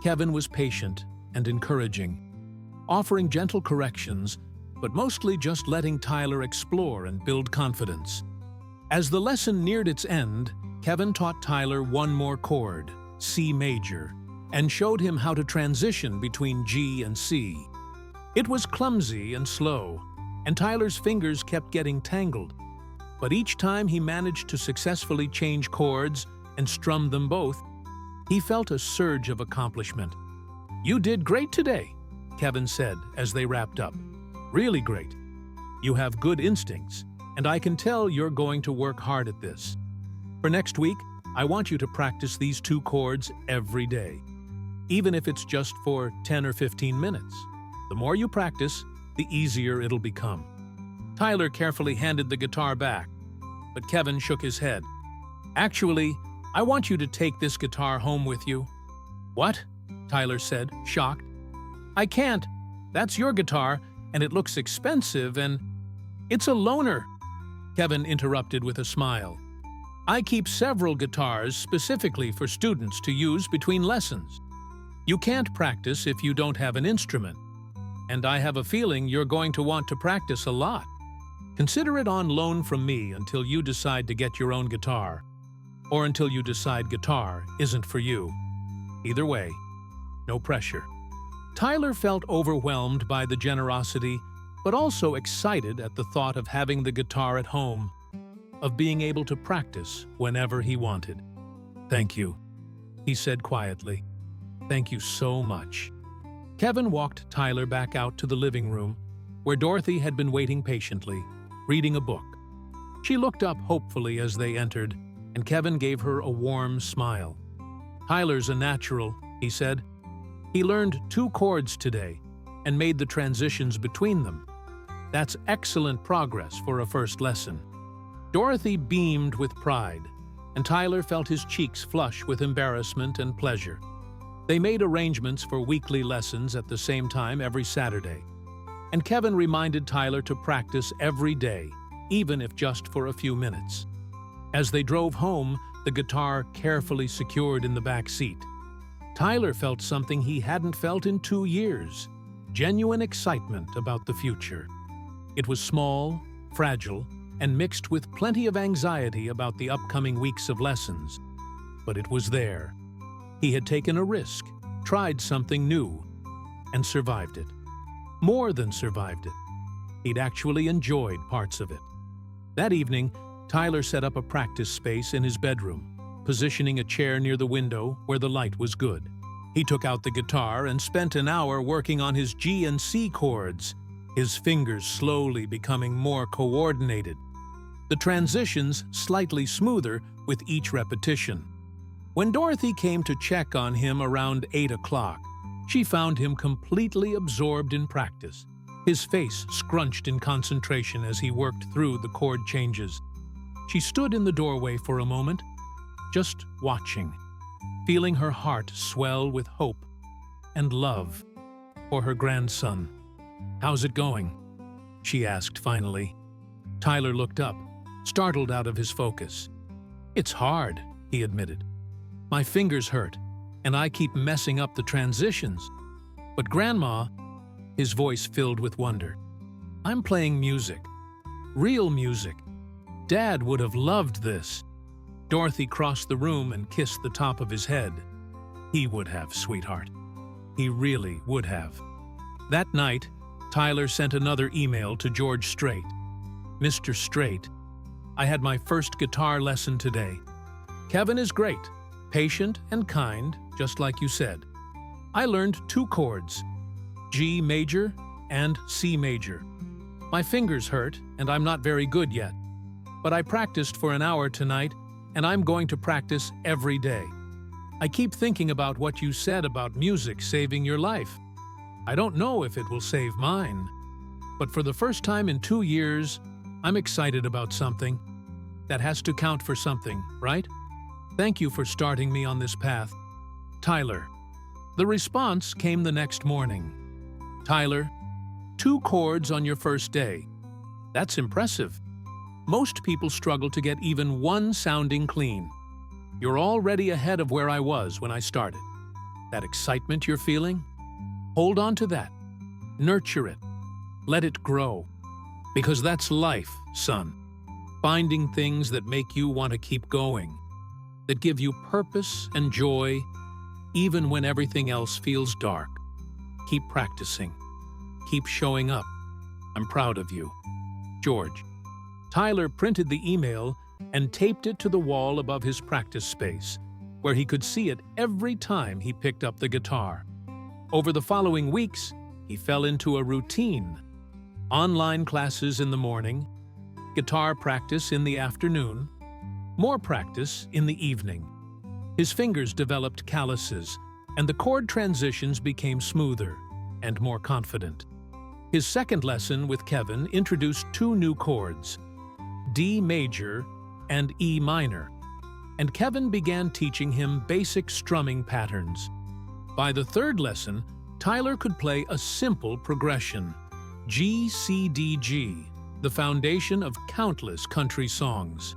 Kevin was patient and encouraging, offering gentle corrections, but mostly just letting Tyler explore and build confidence. As the lesson neared its end, Kevin taught Tyler one more chord, C major, and showed him how to transition between G and C. It was clumsy and slow, and Tyler's fingers kept getting tangled. But each time he managed to successfully change chords and strum them both, he felt a surge of accomplishment. "You did great today," Kevin said as they wrapped up. "Really great. You have good instincts, and I can tell you're going to work hard at this. For next week, I want you to practice these two chords every day, even if it's just for 10 or 15 minutes. The more you practice, the easier it'll become." Tyler carefully handed the guitar back, but Kevin shook his head. "Actually, I want you to take this guitar home with you." "What?" Tyler said, shocked. "I can't. That's your guitar, and it looks expensive, and it's a loaner." Kevin interrupted with a smile. "I keep several guitars specifically for students to use between lessons. You can't practice if you don't have an instrument, and I have a feeling you're going to want to practice a lot. Consider it on loan from me until you decide to get your own guitar, or until you decide guitar isn't for you. Either way, no pressure." Tyler felt overwhelmed by the generosity, but also excited at the thought of having the guitar at home, of being able to practice whenever he wanted. "Thank you," he said quietly. "Thank you so much." Kevin walked Tyler back out to the living room, where Dorothy had been waiting patiently, reading a book. She looked up hopefully as they entered, and Kevin gave her a warm smile. "Tyler's a natural," he said. "He learned 2 chords today and made the transitions between them. That's excellent progress for a first lesson." Dorothy beamed with pride, and Tyler felt his cheeks flush with embarrassment and pleasure. They made arrangements for weekly lessons at the same time every Saturday, and Kevin reminded Tyler to practice every day, even if just for a few minutes. As they drove home, the guitar carefully secured in the back seat, Tyler felt something he hadn't felt in 2 years, genuine excitement about the future. It was small, fragile, and mixed with plenty of anxiety about the upcoming weeks of lessons. But it was there. He had taken a risk, tried something new, and survived it. More than survived it. He'd actually enjoyed parts of it. That evening, Tyler set up a practice space in his bedroom, positioning a chair near the window where the light was good. He took out the guitar and spent an hour working on his G and C chords, his fingers slowly becoming more coordinated, the transitions slightly smoother with each repetition. When Dorothy came to check on him around 8 o'clock, she found him completely absorbed in practice, his face scrunched in concentration as he worked through the chord changes. She stood in the doorway for a moment, just watching, feeling her heart swell with hope and love for her grandson. "How's it going?" she asked finally. Tyler looked up, startled out of his focus. "It's hard," he admitted. "My fingers hurt, and I keep messing up the transitions. But Grandma," his voice filled with wonder, "I'm playing music. Real music. Dad would have loved this." Dorothy crossed the room and kissed the top of his head. "He would have, sweetheart. He really would have." That night, Tyler sent another email to George Strait. "Mr. Strait, I had my first guitar lesson today. Kevin is great, patient and kind, just like you said. I learned 2 chords, G major, and C major. My fingers hurt, and I'm not very good yet. But I practiced for an hour tonight, and I'm going to practice every day. I keep thinking about what you said about music saving your life. I don't know if it will save mine. But for the first time in 2 years, I'm excited about something. That has to count for something, right? Thank you for starting me on this path. Tyler. The response came the next morning. Tyler, 2 chords on your first day. That's impressive. Most people struggle to get even 1 sounding clean. You're already ahead of where I was when I started. That excitement you're feeling? Hold on to that. Nurture it. Let it grow. Because that's life, son. Finding things that make you want to keep going, that give you purpose and joy, even when everything else feels dark. Keep practicing. Keep showing up. I'm proud of you. George. Tyler printed the email and taped it to the wall above his practice space, where he could see it every time he picked up the guitar. Over the following weeks, he fell into a routine. Online classes in the morning, guitar practice in the afternoon, more practice in the evening. His fingers developed calluses, and the chord transitions became smoother and more confident. His second lesson with Kevin introduced 2 new chords, D major and E minor, and Kevin began teaching him basic strumming patterns. By the third lesson, Tyler could play a simple progression, G, C, D, G, the foundation of countless country songs.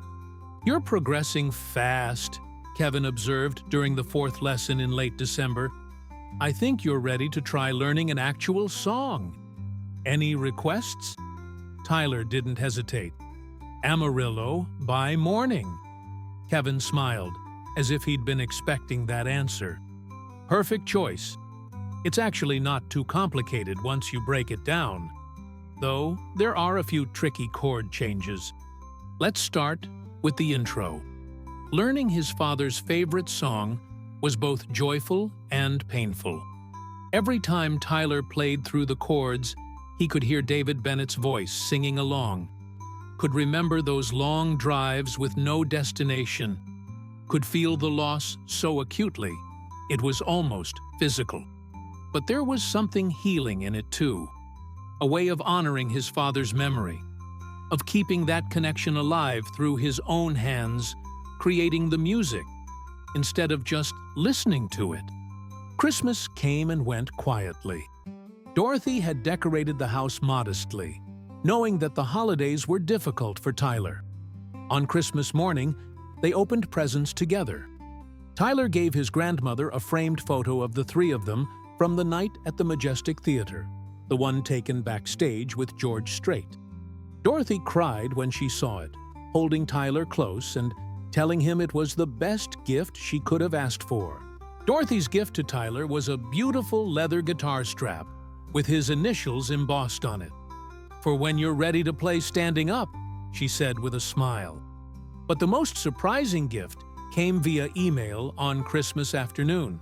You're progressing fast, Kevin observed during the 4th lesson in late December. I think you're ready to try learning an actual song. Any requests? Tyler didn't hesitate. Amarillo by Morning. Kevin smiled, as if he'd been expecting that answer. Perfect choice. It's actually not too complicated once you break it down, though there are a few tricky chord changes. Let's start with the intro. Learning his father's favorite song was both joyful and painful. Every time Tyler played through the chords, he could hear David Bennett's voice singing along, could remember those long drives with no destination, could feel the loss so acutely, it was almost physical. But there was something healing in it too, a way of honoring his father's memory, of keeping that connection alive through his own hands, creating the music, instead of just listening to it. Christmas came and went quietly. Dorothy had decorated the house modestly, knowing that the holidays were difficult for Tyler. On Christmas morning, they opened presents together. Tyler gave his grandmother a framed photo of the 3 of them from the night at the Majestic Theater, the one taken backstage with George Strait. Dorothy cried when she saw it, holding Tyler close and telling him it was the best gift she could have asked for. Dorothy's gift to Tyler was a beautiful leather guitar strap with his initials embossed on it. "For when you're ready to play standing up," she said with a smile. But the most surprising gift came via email on Christmas afternoon.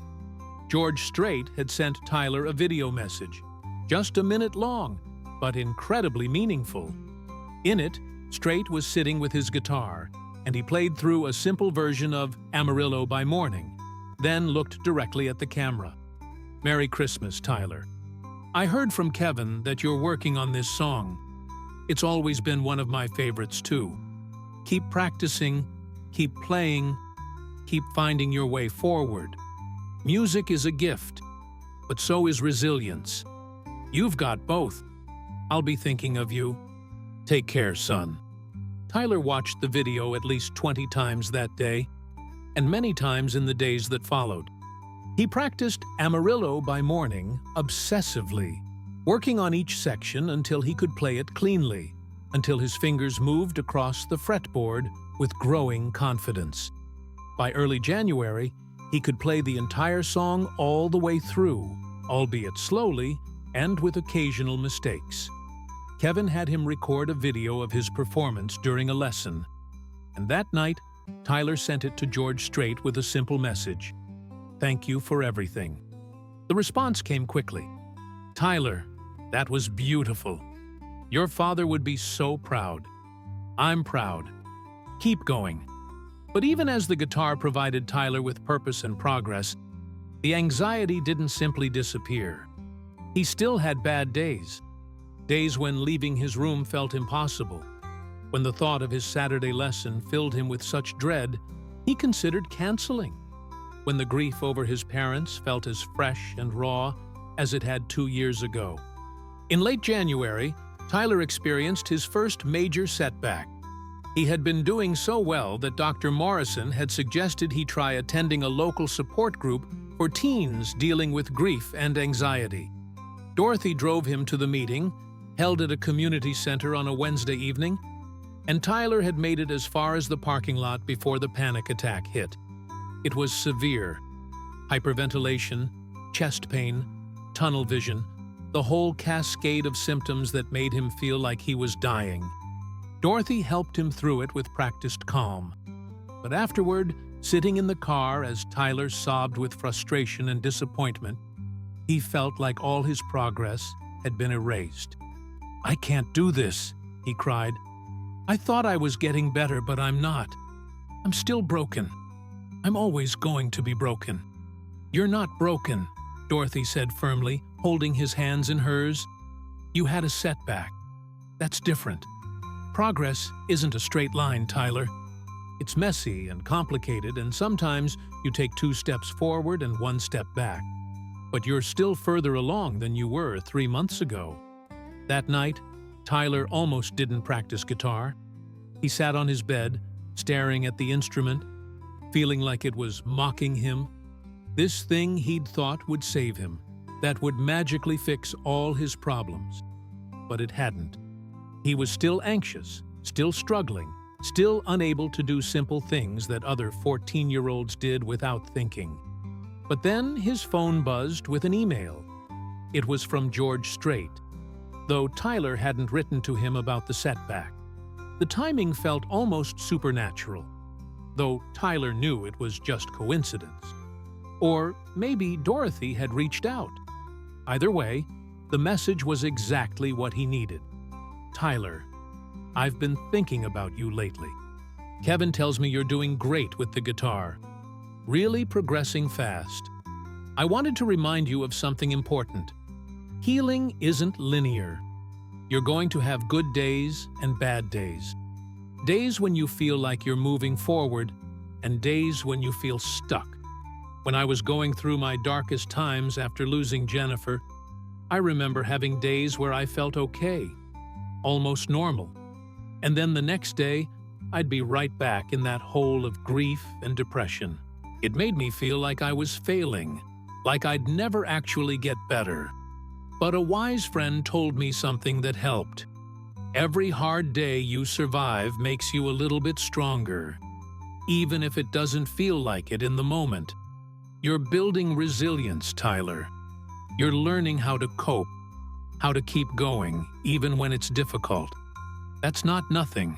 George Strait had sent Tyler a video message, just a minute long, but incredibly meaningful. In it, Strait was sitting with his guitar, and he played through a simple version of Amarillo by Morning, then looked directly at the camera. "Merry Christmas, Tyler. I heard from Kevin that you're working on this song. It's always been one of my favorites too. Keep practicing, keep playing, keep finding your way forward. Music is a gift, but so is resilience. You've got both. I'll be thinking of you. Take care, son." Tyler watched the video at least 20 times that day, and many times in the days that followed. He practiced Amarillo by Morning obsessively, working on each section until he could play it cleanly, until his fingers moved across the fretboard with growing confidence. By early January, he could play the entire song all the way through, albeit slowly and with occasional mistakes. Kevin had him record a video of his performance during a lesson, and that night, Tyler sent it to George Strait with a simple message: "Thank you for everything." The response came quickly. "Tyler, that was beautiful. Your father would be so proud. I'm proud. Keep going." But even as the guitar provided Tyler with purpose and progress, the anxiety didn't simply disappear. He still had bad days. Days when leaving his room felt impossible. When the thought of his Saturday lesson filled him with such dread, he considered canceling. When the grief over his parents felt as fresh and raw as it had 2 years ago. In late January, Tyler experienced his first major setback. He had been doing so well that Dr. Morrison had suggested he try attending a local support group for teens dealing with grief and anxiety. Dorothy drove him to the meeting, held at a community center on a Wednesday evening, and Tyler had made it as far as the parking lot before the panic attack hit. It was severe. Hyperventilation, chest pain, tunnel vision, the whole cascade of symptoms that made him feel like he was dying. Dorothy helped him through it with practiced calm. But afterward, sitting in the car as Tyler sobbed with frustration and disappointment, he felt like all his progress had been erased. "I can't do this," he cried. "I thought I was getting better, but I'm not. I'm still broken. I'm always going to be broken." "You're not broken," Dorothy said firmly, holding his hands in hers. "You had a setback. That's different. Progress isn't a straight line, Tyler. It's messy and complicated, and sometimes you take 2 steps forward and 1 step back. But you're still further along than you were 3 months ago." That night, Tyler almost didn't practice guitar. He sat on his bed, staring at the instrument, feeling like it was mocking him. This thing he'd thought would save him, that would magically fix all his problems. But it hadn't. He was still anxious, still struggling, still unable to do simple things that other 14-year-olds did without thinking. But then his phone buzzed with an email. It was from George Strait, though Tyler hadn't written to him about the setback. The timing felt almost supernatural, though Tyler knew it was just coincidence. Or maybe Dorothy had reached out. Either way, the message was exactly what he needed. "Tyler, I've been thinking about you lately. Kevin tells me you're doing great with the guitar, really progressing fast. I wanted to remind you of something important. Healing isn't linear. You're going to have good days and bad days. Days when you feel like you're moving forward, and days when you feel stuck. When I was going through my darkest times after losing Jennifer, I remember having days where I felt okay, almost normal. And then the next day, I'd be right back in that hole of grief and depression. It made me feel like I was failing, like I'd never actually get better. But a wise friend told me something that helped. Every hard day you survive makes you a little bit stronger, even if it doesn't feel like it in the moment. You're building resilience, Tyler. You're learning how to cope, how to keep going, even when it's difficult. That's not nothing.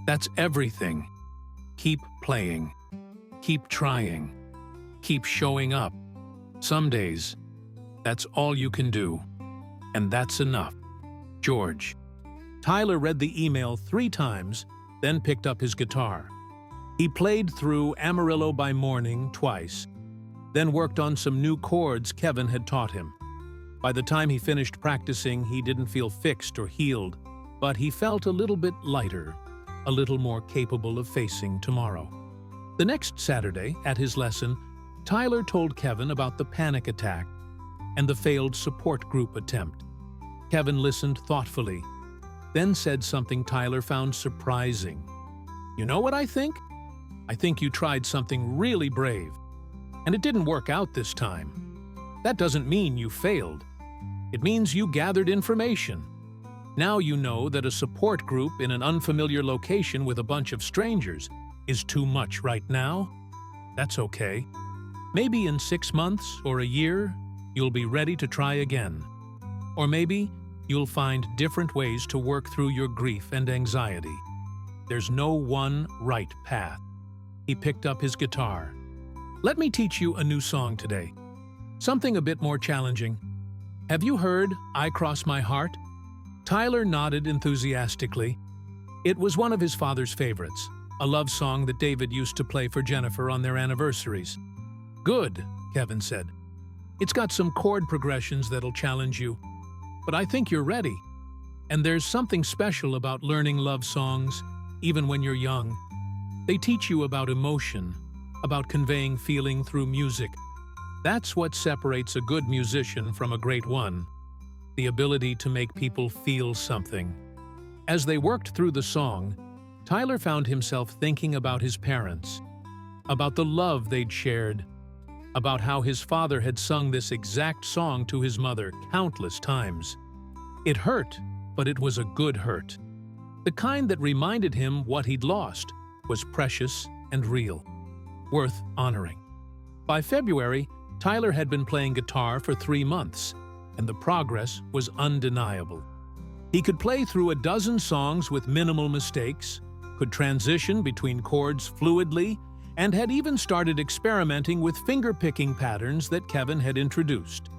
That's everything. Keep playing. Keep trying. Keep showing up. Some days, that's all you can do. And that's enough. George. Tyler read the email 3 times, then picked up his guitar. He played through Amarillo by Morning twice, then worked on some new chords Kevin had taught him. By the time he finished practicing, he didn't feel fixed or healed, but he felt a little bit lighter, a little more capable of facing tomorrow. The next Saturday, at his lesson, Tyler told Kevin about the panic attack and the failed support group attempt. Kevin listened thoughtfully, then said something Tyler found surprising. "You know what I think? I think you tried something really brave, and it didn't work out this time. That doesn't mean you failed. It means you gathered information. Now you know that a support group in an unfamiliar location with a bunch of strangers is too much right now. That's okay. Maybe in 6 months or a year, you'll be ready to try again. Or maybe you'll find different ways to work through your grief and anxiety. There's no one right path." He picked up his guitar. "Let me teach you a new song today. Something a bit more challenging. Have you heard I Cross My Heart? Tyler nodded enthusiastically. It was one of his father's favorites, a love song that David used to play for Jennifer on their anniversaries. Good, Kevin said. It's got some chord progressions that'll challenge you, but I think you're ready. And there's something special about learning love songs, even when you're young. They teach you about emotion, about conveying feeling through music. That's what separates a good musician from a great one, the ability to make people feel something. As they worked through the song, Tyler found himself thinking about his parents, about the love they'd shared, about how his father had sung this exact song to his mother countless times. It hurt, but it was a good hurt. The kind that reminded him what he'd lost was precious and real, worth honoring. By February, Tyler had been playing guitar for 3 months, and the progress was undeniable. He could play through a dozen songs with minimal mistakes, could transition between chords fluidly, and had even started experimenting with finger-picking patterns that Kevin had introduced.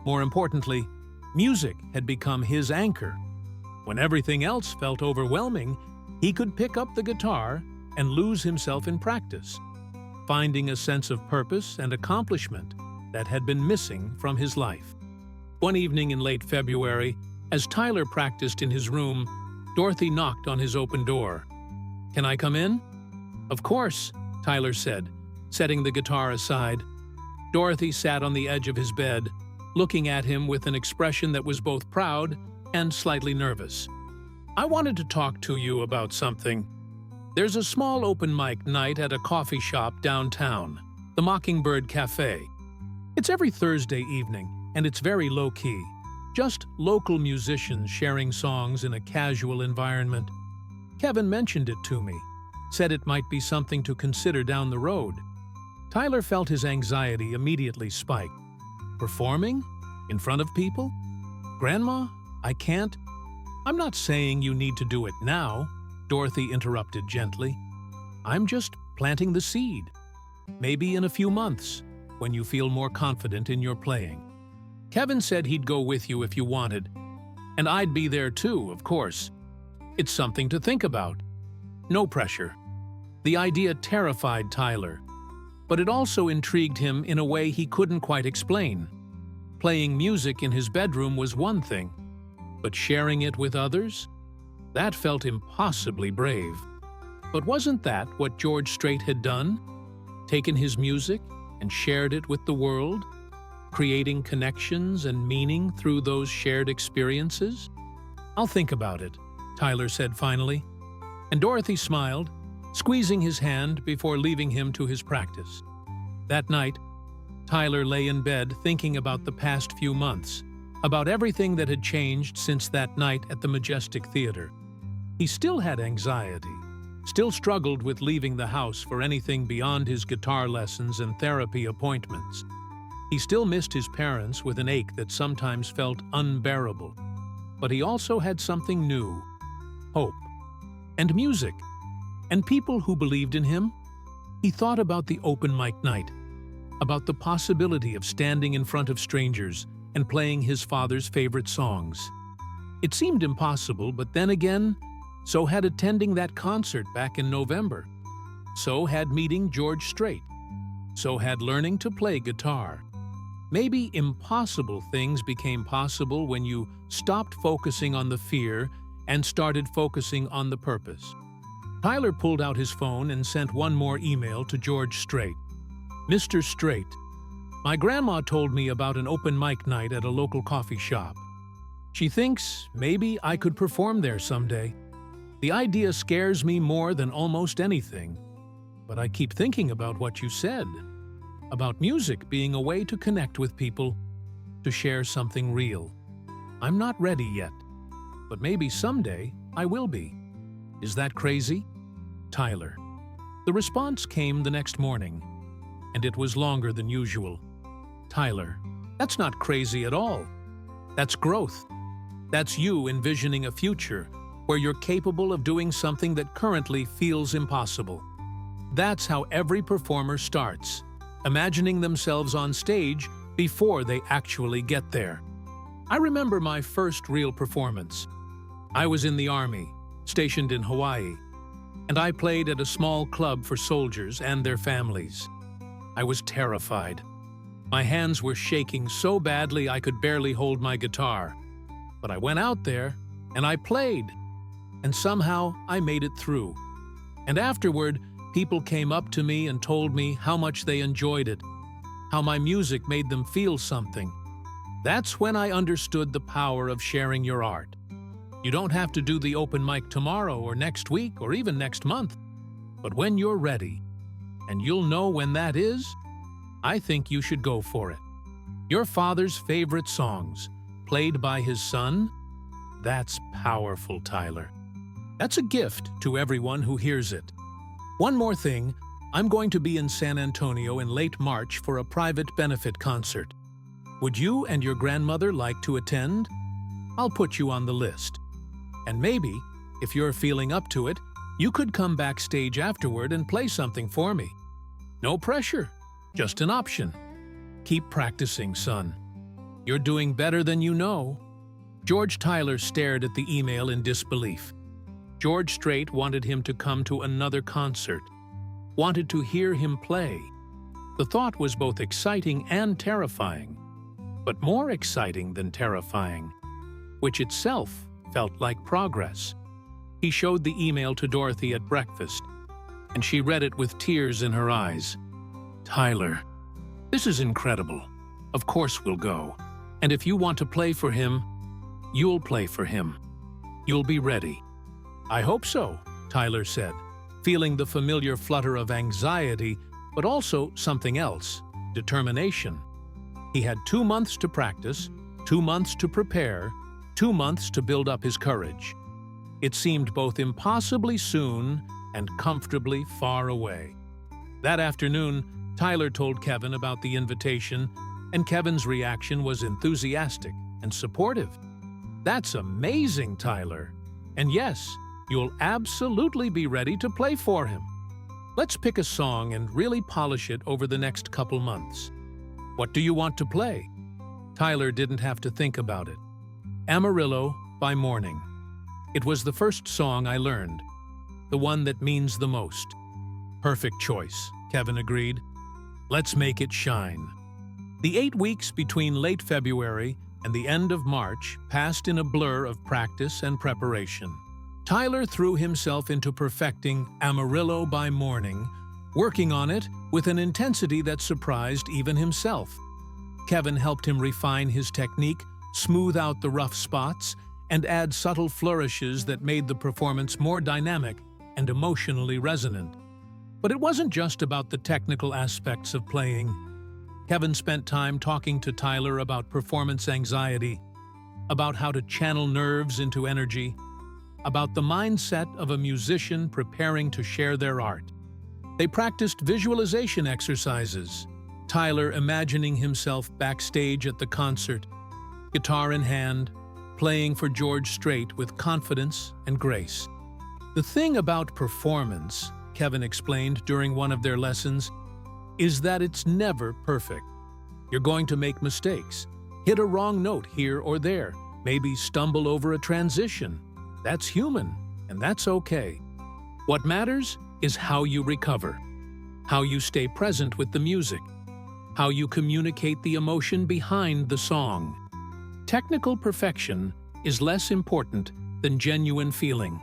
More importantly, music had become his anchor. When everything else felt overwhelming, he could pick up the guitar and lose himself in practice, finding a sense of purpose and accomplishment that had been missing from his life. One evening in late February, as Tyler practiced in his room, Dorothy knocked on his open door. "Can I come in?" "Of course," Tyler said, setting the guitar aside. Dorothy sat on the edge of his bed, looking at him with an expression that was both proud and slightly nervous. "I wanted to talk to you about something. There's a small open mic night at a coffee shop downtown, the Mockingbird Cafe. It's every Thursday evening, and it's very low-key. Just local musicians sharing songs in a casual environment. Kevin mentioned it to me, said it might be something to consider down the road." Tyler felt his anxiety immediately spike. Performing? In front of people? "Grandma, I can't." "I'm not saying you need to do it now," Dorothy interrupted gently. "I'm just planting the seed. Maybe in a few months, when you feel more confident in your playing. Kevin said he'd go with you if you wanted, and I'd be there too, of course. It's something to think about. No pressure." The idea terrified Tyler, but it also intrigued him in a way he couldn't quite explain. Playing music in his bedroom was one thing, but sharing it with others? That felt impossibly brave. But wasn't that what George Strait had done? Taken his music and shared it with the world, creating connections and meaning through those shared experiences? "I'll think about it," Tyler said finally. And Dorothy smiled, squeezing his hand before leaving him to his practice. That night, Tyler lay in bed thinking about the past few months, about everything that had changed since that night at the Majestic Theater. He still had anxiety, still struggled with leaving the house for anything beyond his guitar lessons and therapy appointments. He still missed his parents with an ache that sometimes felt unbearable. But he also had something new: hope. And music. And people who believed in him. He thought about the open mic night, about the possibility of standing in front of strangers and playing his father's favorite songs. It seemed impossible, but then again, so had attending that concert back in November. So had meeting George Strait. So had learning to play guitar. Maybe impossible things became possible when you stopped focusing on the fear and started focusing on the purpose. Tyler pulled out his phone and sent one more email to George Strait. "Mr. Strait, my grandma told me about an open mic night at a local coffee shop. She thinks maybe I could perform there someday. The idea scares me more than almost anything, but I keep thinking about what you said, about music being a way to connect with people, to share something real. I'm not ready yet, but maybe someday I will be. Is that crazy? Tyler." The response came the next morning, and it was longer than usual. "Tyler, that's not crazy at all. That's growth. That's you envisioning a future where you're capable of doing something that currently feels impossible. That's how every performer starts, imagining themselves on stage before they actually get there. I remember my first real performance. I was in the Army, stationed in Hawaii, and I played at a small club for soldiers and their families. I was terrified. My hands were shaking so badly I could barely hold my guitar. But I went out there, and I played, and somehow I made it through. And afterward, people came up to me and told me how much they enjoyed it, how my music made them feel something. That's when I understood the power of sharing your art. You don't have to do the open mic tomorrow or next week or even next month. But when you're ready, and you'll know when that is, I think you should go for it. Your father's favorite songs, played by his son? That's powerful, Tyler. That's a gift to everyone who hears it. One more thing, I'm going to be in San Antonio in late March for a private benefit concert. Would you and your grandmother like to attend? I'll put you on the list. And maybe, if you're feeling up to it, you could come backstage afterward and play something for me. No pressure, just an option. Keep practicing, son. You're doing better than you know. George Tyler stared at the email in disbelief. George Strait wanted him to come to another concert, wanted to hear him play. The thought was both exciting and terrifying, but more exciting than terrifying, which itself felt like progress. He showed the email to Dorothy at breakfast, and she read it with tears in her eyes. Tyler, this is incredible. Of course we'll go. And if you want to play for him, you'll play for him. You'll be ready. I hope so, Tyler said, feeling the familiar flutter of anxiety, but also something else, determination. He had 2 months to practice, 2 months to prepare, 2 months to build up his courage. It seemed both impossibly soon and comfortably far away. That afternoon, Tyler told Kevin about the invitation, and Kevin's reaction was enthusiastic and supportive. That's amazing, Tyler. And yes, you'll absolutely be ready to play for him. Let's pick a song and really polish it over the next couple months. What do you want to play? Tyler didn't have to think about it. Amarillo by Morning. It was the first song I learned, the one that means the most. Perfect choice, Kevin agreed. Let's make it shine. The 8 weeks between late February and the end of March passed in a blur of practice and preparation. Tyler threw himself into perfecting Amarillo by Morning, working on it with an intensity that surprised even himself. Kevin helped him refine his technique, smooth out the rough spots, and add subtle flourishes that made the performance more dynamic and emotionally resonant. But it wasn't just about the technical aspects of playing. Kevin spent time talking to Tyler about performance anxiety, about how to channel nerves into energy, about the mindset of a musician preparing to share their art. They practiced visualization exercises, Tyler imagining himself backstage at the concert, guitar in hand, playing for George Strait with confidence and grace. The thing about performance, Kevin explained during one of their lessons, is that it's never perfect. You're going to make mistakes, hit a wrong note here or there, maybe stumble over a transition. That's human, and that's okay. What matters is how you recover, how you stay present with the music, how you communicate the emotion behind the song. Technical perfection is less important than genuine feeling.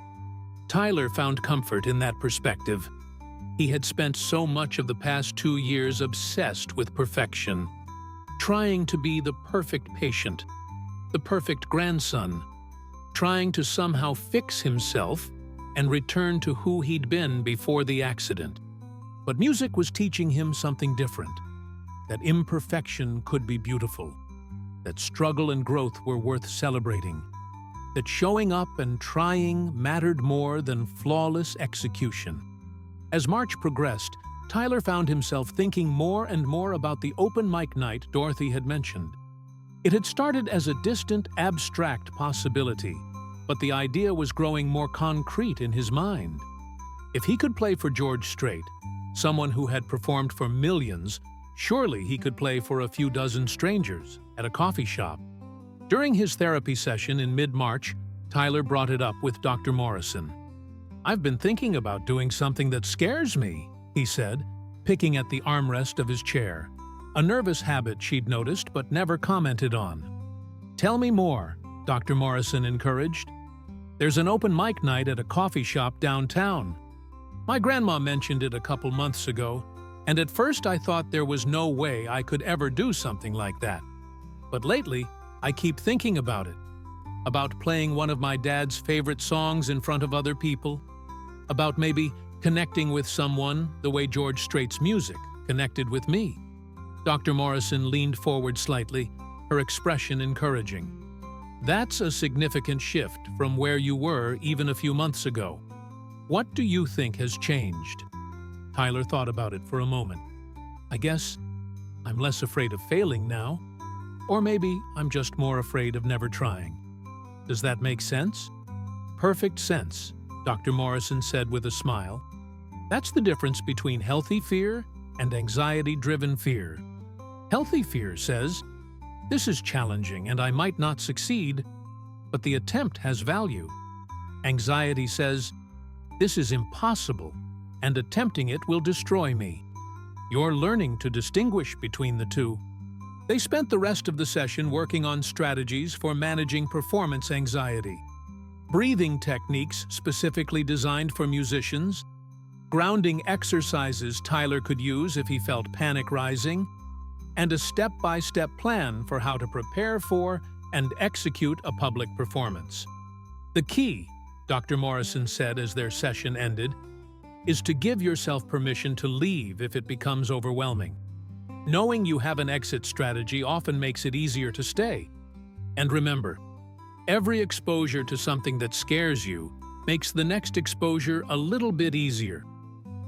Tyler found comfort in that perspective. He had spent so much of the past 2 years obsessed with perfection, trying to be the perfect patient, the perfect grandson, trying to somehow fix himself and return to who he'd been before the accident. But music was teaching him something different, that imperfection could be beautiful, that struggle and growth were worth celebrating, that showing up and trying mattered more than flawless execution. As March progressed, Tyler found himself thinking more and more about the open mic night Dorothy had mentioned. It had started as a distant, abstract possibility, but the idea was growing more concrete in his mind. If he could play for George Strait, someone who had performed for millions, surely he could play for a few dozen strangers at a coffee shop. During his therapy session in mid-March, Tyler brought it up with Dr. Morrison. "I've been thinking about doing something that scares me," he said, picking at the armrest of his chair, a nervous habit she'd noticed but never commented on. "Tell me more," Dr. Morrison encouraged. "There's an open mic night at a coffee shop downtown. My grandma mentioned it a couple months ago, and at first I thought there was no way I could ever do something like that. But lately, I keep thinking about it. About playing one of my dad's favorite songs in front of other people. About maybe connecting with someone the way George Strait's music connected with me." Dr. Morrison leaned forward slightly, her expression encouraging. "That's a significant shift from where you were even a few months ago. What do you think has changed?" Tyler thought about it for a moment. "I guess I'm less afraid of failing now. Or maybe I'm just more afraid of never trying. Does that make sense?" "Perfect sense," Dr. Morrison said with a smile. "That's the difference between healthy fear and anxiety-driven fear. Healthy fear says, 'This is challenging and I might not succeed, but the attempt has value.' Anxiety says, 'This is impossible, and attempting it will destroy me.' You're learning to distinguish between the two." They spent the rest of the session working on strategies for managing performance anxiety. Breathing techniques specifically designed for musicians, grounding exercises Tyler could use if he felt panic rising, and a step-by-step plan for how to prepare for and execute a public performance. "The key," Dr. Morrison said as their session ended, "is to give yourself permission to leave if it becomes overwhelming. Knowing you have an exit strategy often makes it easier to stay. And remember, every exposure to something that scares you makes the next exposure a little bit easier.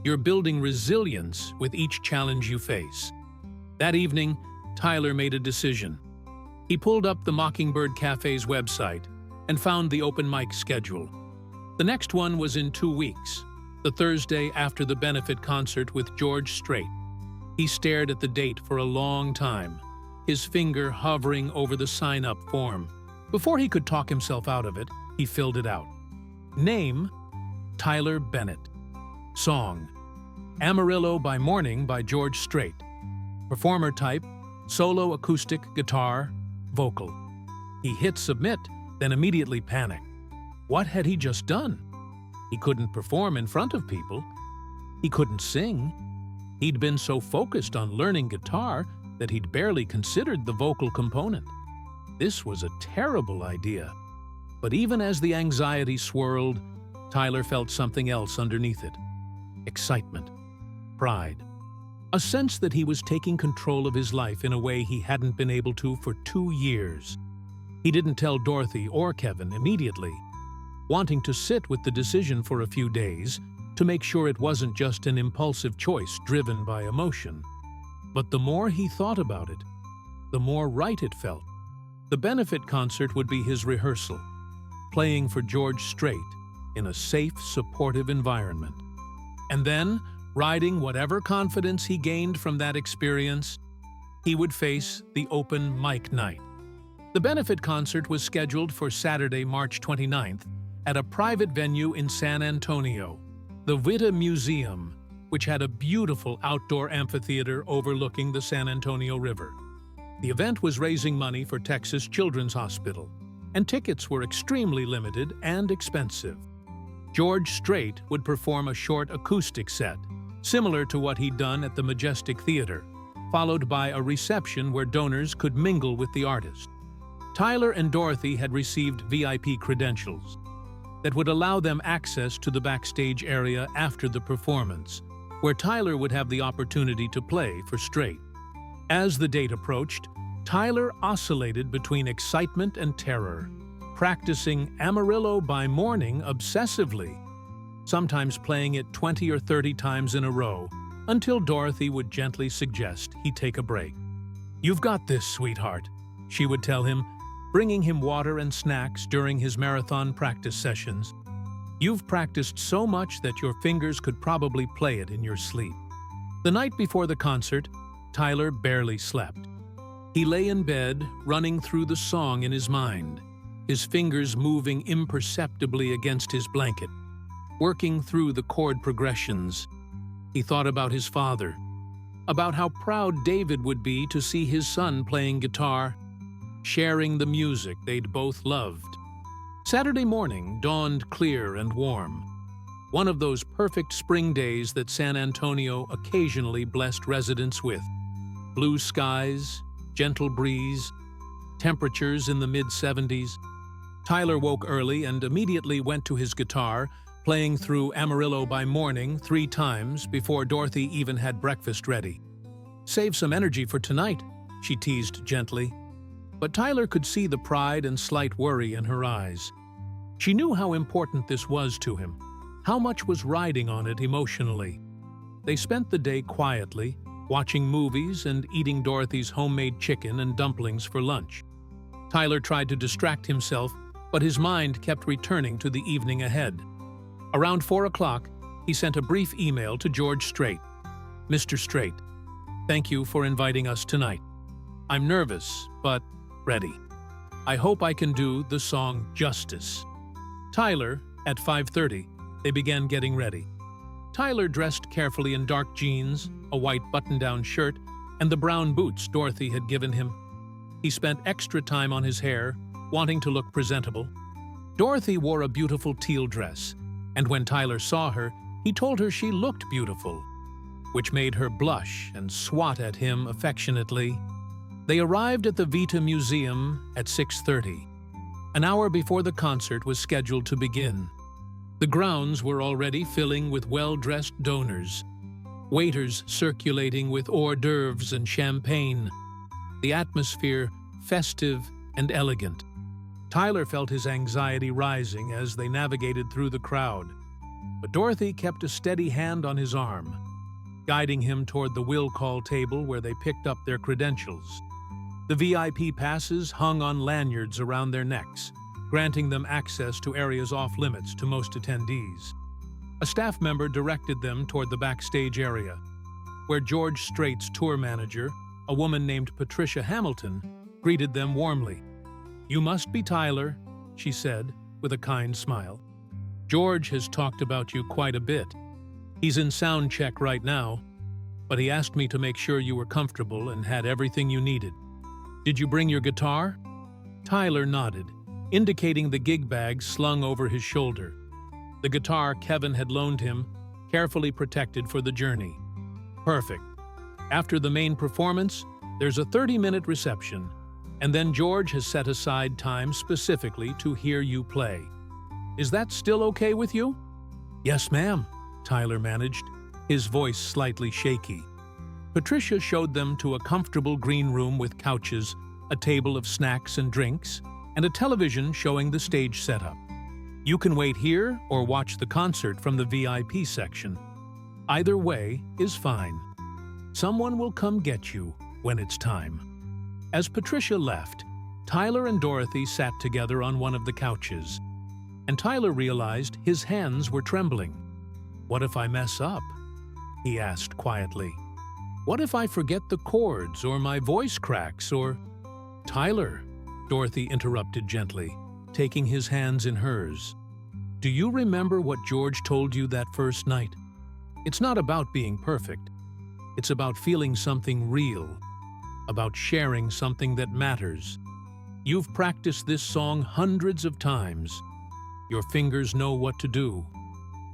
You're building resilience with each challenge you face." That evening, Tyler made a decision. He pulled up the Mockingbird Cafe's website and found the open mic schedule. The next one was in 2 weeks, the Thursday after the benefit concert with George Strait. He stared at the date for a long time, his finger hovering over the sign-up form. Before he could talk himself out of it, he filled it out. Name: Tyler Bennett. Song: Amarillo by Morning by George Strait. Performer type: solo acoustic guitar, vocal. He hit submit, then immediately panicked. What had he just done? He couldn't perform in front of people. He couldn't sing. He'd been so focused on learning guitar that he'd barely considered the vocal component. This was a terrible idea. But even as the anxiety swirled, Tyler felt something else underneath it. Excitement. Pride. A sense that he was taking control of his life in a way he hadn't been able to for 2 years. He didn't tell Dorothy or Kevin immediately, wanting to sit with the decision for a few days to make sure it wasn't just an impulsive choice driven by emotion. But the more he thought about it, the more right it felt. The benefit concert would be his rehearsal, playing for George Strait in a safe, supportive environment. And then, riding whatever confidence he gained from that experience, he would face the open mic night. The benefit concert was scheduled for Saturday, March 29th, at a private venue in San Antonio, the Vita Museum, which had a beautiful outdoor amphitheater overlooking the San Antonio River. The event was raising money for Texas Children's Hospital, and tickets were extremely limited and expensive. George Strait would perform a short acoustic set, similar to what he'd done at the Majestic Theater, followed by a reception where donors could mingle with the artist. Tyler and Dorothy had received VIP credentials that would allow them access to the backstage area after the performance, where Tyler would have the opportunity to play for Strait. As the date approached, Tyler oscillated between excitement and terror, practicing Amarillo by Morning obsessively, sometimes playing it 20 or 30 times in a row, until Dorothy would gently suggest he take a break. "You've got this, sweetheart," she would tell him, bringing him water and snacks during his marathon practice sessions. "You've practiced so much that your fingers could probably play it in your sleep." The night before the concert, Tyler barely slept. He lay in bed, running through the song in his mind, his fingers moving imperceptibly against his blanket, working through the chord progressions. He thought about his father, about how proud David would be to see his son playing guitar, sharing the music they'd both loved. Saturday morning dawned clear and warm, one of those perfect spring days that San Antonio occasionally blessed residents with. Blue skies, gentle breeze, temperatures in the mid-70s. Tyler woke early and immediately went to his guitar, playing through Amarillo by Morning 3 times before Dorothy even had breakfast ready. "Save some energy for tonight," she teased gently. But Tyler could see the pride and slight worry in her eyes. She knew how important this was to him, how much was riding on it emotionally. They spent the day quietly, watching movies and eating Dorothy's homemade chicken and dumplings for lunch. Tyler tried to distract himself, but his mind kept returning to the evening ahead. Around 4 o'clock, he sent a brief email to George Strait. "Mr. Strait, thank you for inviting us tonight. I'm nervous, but ready. I hope I can do the song justice." Tyler, at 5:30, they began getting ready. Tyler dressed carefully in dark jeans, a white button-down shirt, and the brown boots Dorothy had given him. He spent extra time on his hair, wanting to look presentable. Dorothy wore a beautiful teal dress, and when Tyler saw her, he told her she looked beautiful, which made her blush and swat at him affectionately. They arrived at the Vita Museum at 6:30, an hour before the concert was scheduled to begin. The grounds were already filling with well-dressed donors, waiters circulating with hors d'oeuvres and champagne, the atmosphere festive and elegant. Tyler felt his anxiety rising as they navigated through the crowd, but Dorothy kept a steady hand on his arm, guiding him toward the will call table where they picked up their credentials. The VIP passes hung on lanyards around their necks, granting them access to areas off-limits to most attendees. A staff member directed them toward the backstage area, where George Strait's tour manager, a woman named Patricia Hamilton, greeted them warmly. "You must be Tyler," she said, with a kind smile. "George has talked about you quite a bit. He's in sound check right now, but he asked me to make sure you were comfortable and had everything you needed. Did you bring your guitar?" Tyler nodded, indicating the gig bag slung over his shoulder. The guitar Kevin had loaned him, carefully protected for the journey. "Perfect. After the main performance, there's a 30-minute reception, and then George has set aside time specifically to hear you play. Is that still okay with you?" "Yes, ma'am," Tyler managed, his voice slightly shaky. Patricia showed them to a comfortable green room with couches, a table of snacks and drinks, and a television showing the stage setup. "You can wait here or watch the concert from the VIP section. Either way is fine. Someone will come get you when it's time." As Patricia left, Tyler and Dorothy sat together on one of the couches, and Tyler realized his hands were trembling. "What if I mess up?" he asked quietly. "What if I forget the chords or my voice cracks or—" "Tyler," Dorothy interrupted gently, taking his hands in hers. "Do you remember what George told you that first night? It's not about being perfect. It's about feeling something real, about sharing something that matters. You've practiced this song hundreds of times. Your fingers know what to do.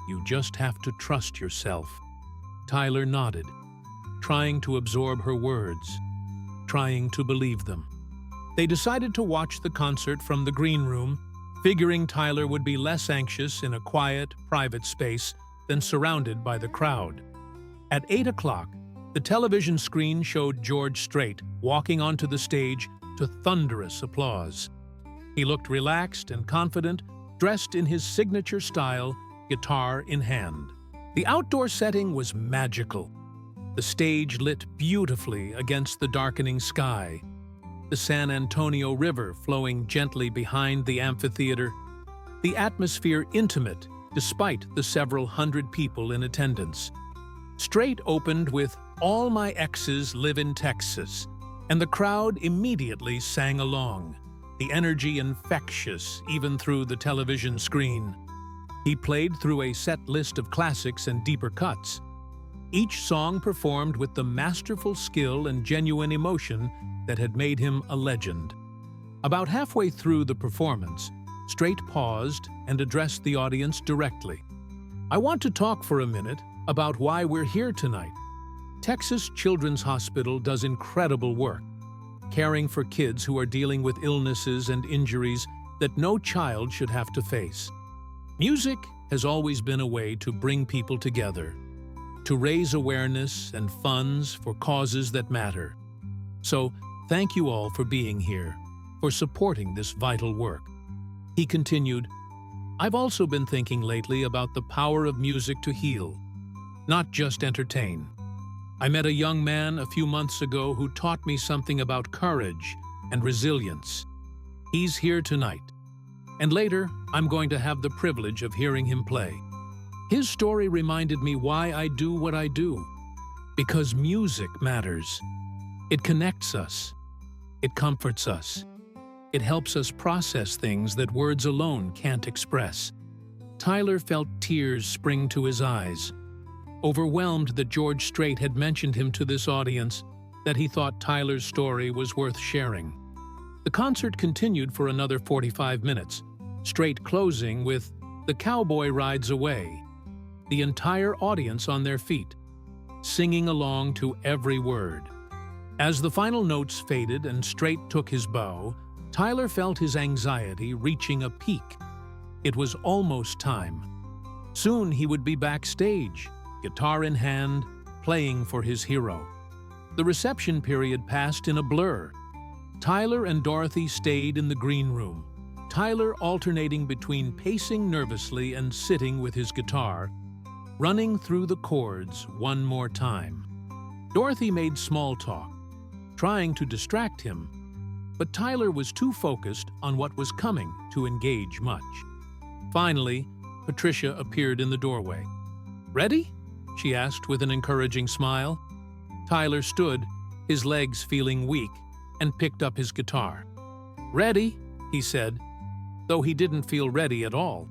You just have to trust yourself." Tyler nodded, trying to absorb her words, trying to believe them. They decided to watch the concert from the green room, figuring Tyler would be less anxious in a quiet, private space than surrounded by the crowd. At 8 o'clock, the television screen showed George Strait walking onto the stage to thunderous applause. He looked relaxed and confident, dressed in his signature style, guitar in hand. The outdoor setting was magical. The stage lit beautifully against the darkening sky, the San Antonio River flowing gently behind the amphitheater, the atmosphere intimate despite the several hundred people in attendance. Strait opened with "All My Exes Live in Texas," and the crowd immediately sang along, the energy infectious even through the television screen. He played through a set list of classics and deeper cuts, each song performed with the masterful skill and genuine emotion that had made him a legend. About halfway through the performance, Strait paused and addressed the audience directly. "I want to talk for a minute about why we're here tonight. Texas Children's Hospital does incredible work, caring for kids who are dealing with illnesses and injuries that no child should have to face. Music has always been a way to bring people together, to raise awareness and funds for causes that matter. So, thank you all for being here, for supporting this vital work." He continued, "I've also been thinking lately about the power of music to heal, not just entertain. I met a young man a few months ago who taught me something about courage and resilience. He's here tonight, and later I'm going to have the privilege of hearing him play. His story reminded me why I do what I do. Because music matters. It connects us. It comforts us. It helps us process things that words alone can't express." Tyler felt tears spring to his eyes, overwhelmed that George Strait had mentioned him to this audience, that he thought Tyler's story was worth sharing. The concert continued for another 45 minutes, Strait closing with "The Cowboy Rides Away," the entire audience on their feet, singing along to every word. As the final notes faded and Strait took his bow, Tyler felt his anxiety reaching a peak. It was almost time. Soon he would be backstage, guitar in hand, playing for his hero. The reception period passed in a blur. Tyler and Dorothy stayed in the green room, Tyler alternating between pacing nervously and sitting with his guitar, running through the chords one more time. Dorothy made small talk, trying to distract him, but Tyler was too focused on what was coming to engage much. Finally, Patricia appeared in the doorway. "Ready?" she asked with an encouraging smile. Tyler stood, his legs feeling weak, and picked up his guitar. "Ready," he said, though he didn't feel ready at all.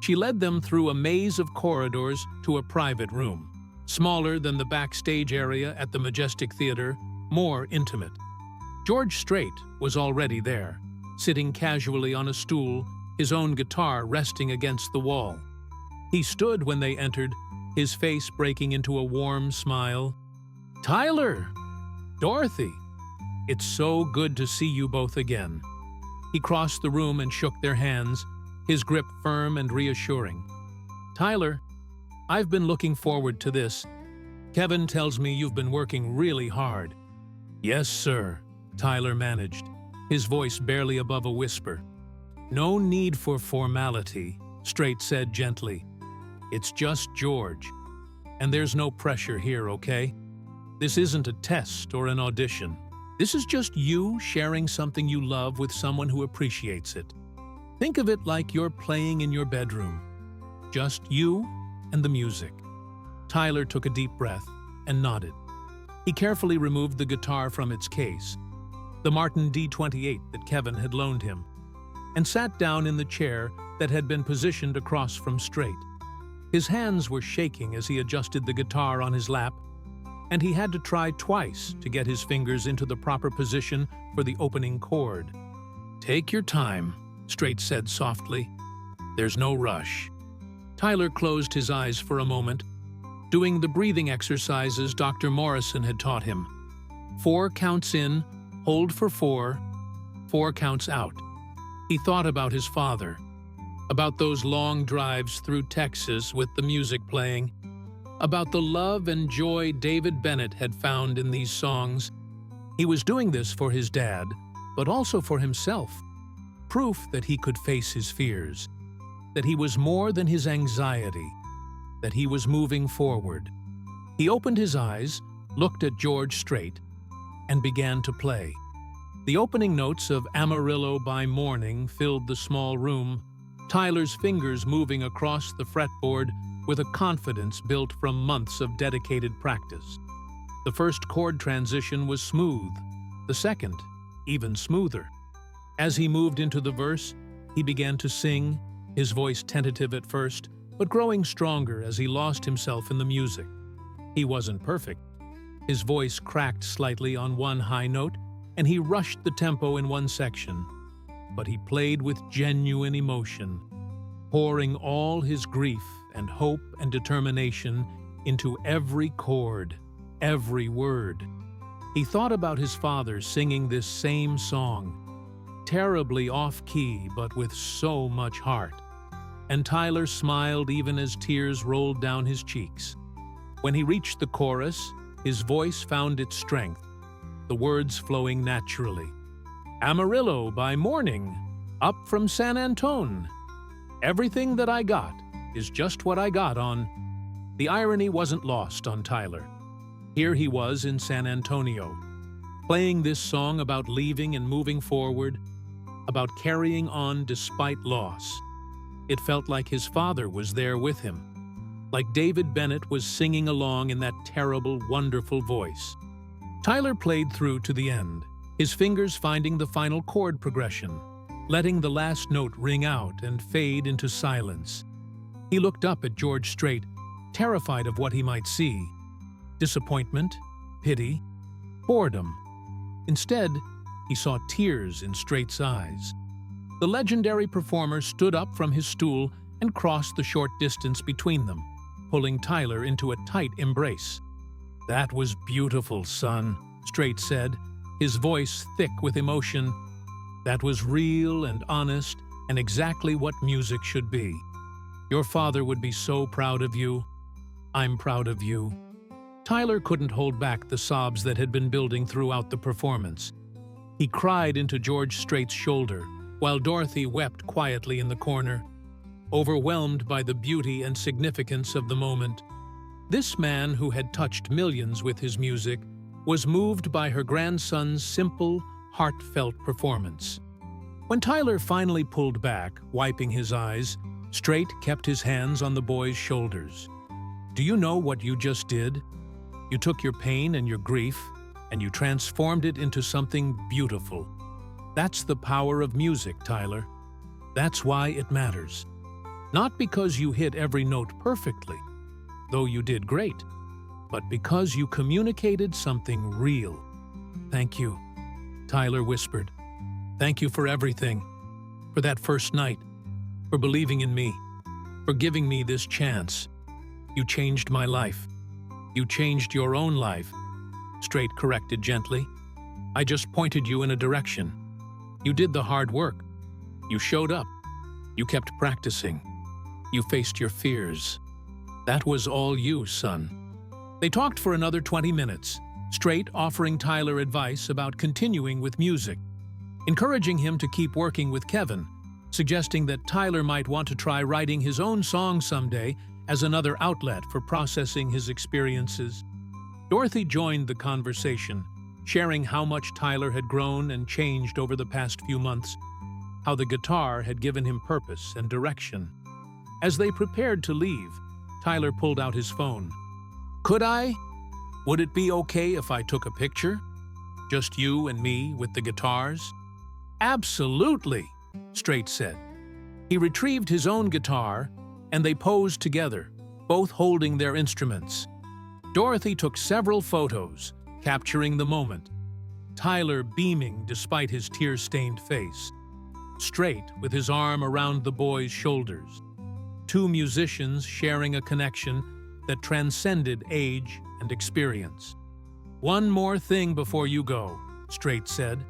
She led them through a maze of corridors to a private room, smaller than the backstage area at the Majestic Theater, more intimate. George Strait was already there, sitting casually on a stool, his own guitar resting against the wall. He stood when they entered, his face breaking into a warm smile. "Tyler! Dorothy! It's so good to see you both again." He crossed the room and shook their hands, his grip firm and reassuring. "Tyler, I've been looking forward to this. Kevin tells me you've been working really hard." "Yes, sir," Tyler managed, his voice barely above a whisper. "No need for formality," Strait said gently. "It's just George. And there's no pressure here, okay? This isn't a test or an audition. This is just you sharing something you love with someone who appreciates it. Think of it like you're playing in your bedroom. Just you and the music." Tyler took a deep breath and nodded. He carefully removed the guitar from its case, the Martin D28 that Kevin had loaned him, and sat down in the chair that had been positioned across from Strait. His hands were shaking as he adjusted the guitar on his lap, and he had to try twice to get his fingers into the proper position for the opening chord. "Take your time," Strait said softly. "There's no rush." Tyler closed his eyes for a moment, doing the breathing exercises Dr. Morrison had taught him. 4 counts in, hold for 4, 4 counts out. He thought about his father, about those long drives through Texas with the music playing, about the love and joy David Bennett had found in these songs. He was doing this for his dad, but also for himself. Proof that he could face his fears, that he was more than his anxiety, that he was moving forward. He opened his eyes, looked at George Strait, and began to play. The opening notes of Amarillo by Morning filled the small room, Tyler's fingers moving across the fretboard with a confidence built from months of dedicated practice. The first chord transition was smooth, The second, even smoother. As he moved into the verse, he began to sing, his voice tentative at first, but growing stronger as he lost himself in the music. He wasn't perfect. His voice cracked slightly on one high note, and he rushed the tempo in one section. But he played with genuine emotion, pouring all his grief and hope and determination into every chord, every word. He thought about his father singing this same song, terribly off-key but with so much heart. And Tyler smiled even as tears rolled down his cheeks. When he reached the chorus, his voice found its strength, the words flowing naturally. Amarillo by morning, up from San Antone. Everything that I got is just what I got on. The irony wasn't lost on Tyler. Here he was in San Antonio, playing this song about leaving and moving forward, about carrying on despite loss. It felt like his father was there with him, like David Bennett was singing along in that terrible, wonderful voice. Tyler played through to the end, his fingers finding the final chord progression, letting the last note ring out and fade into silence. He looked up at George Strait, terrified of what he might see. Disappointment, pity, boredom. Instead, he saw tears in Strait's eyes. The legendary performer stood up from his stool and crossed the short distance between them, pulling Tyler into a tight embrace. "That was beautiful, son," Strait said, his voice thick with emotion. "That was real and honest and exactly what music should be. Your father would be so proud of you. I'm proud of you." Tyler couldn't hold back the sobs that had been building throughout the performance. He cried into George Strait's shoulder, while Dorothy wept quietly in the corner, overwhelmed by the beauty and significance of the moment. This man, who had touched millions with his music, was moved by her grandson's simple, heartfelt performance. When Tyler finally pulled back, wiping his eyes, Strait kept his hands on the boy's shoulders. "Do you know what you just did? You took your pain and your grief, and you transformed it into something beautiful. That's the power of music, Tyler. That's why it matters. Not because you hit every note perfectly, though you did great, but because you communicated something real." "Thank you," Tyler whispered. "Thank you for everything, for that first night, for believing in me, for giving me this chance. You changed my life. You changed your own life," Strait corrected gently. "I just pointed you in a direction. You did the hard work. You showed up. You kept practicing. You faced your fears. That was all you, son." They talked for another 20 minutes, Strait offering Tyler advice about continuing with music, encouraging him to keep working with Kevin, suggesting that Tyler might want to try writing his own song someday as another outlet for processing his experiences. Dorothy joined the conversation, sharing how much Tyler had grown and changed over the past few months, how the guitar had given him purpose and direction. As they prepared to leave, Tyler pulled out his phone. "Could I? Would it be okay if I took a picture? Just you and me with the guitars?" "Absolutely," Strait said. He retrieved his own guitar, and they posed together, both holding their instruments. Dorothy took several photos, capturing the moment, Tyler beaming despite his tear-stained face, Strait with his arm around the boy's shoulders. Two musicians sharing a connection that transcended age and experience. "One more thing before you go," Strait said.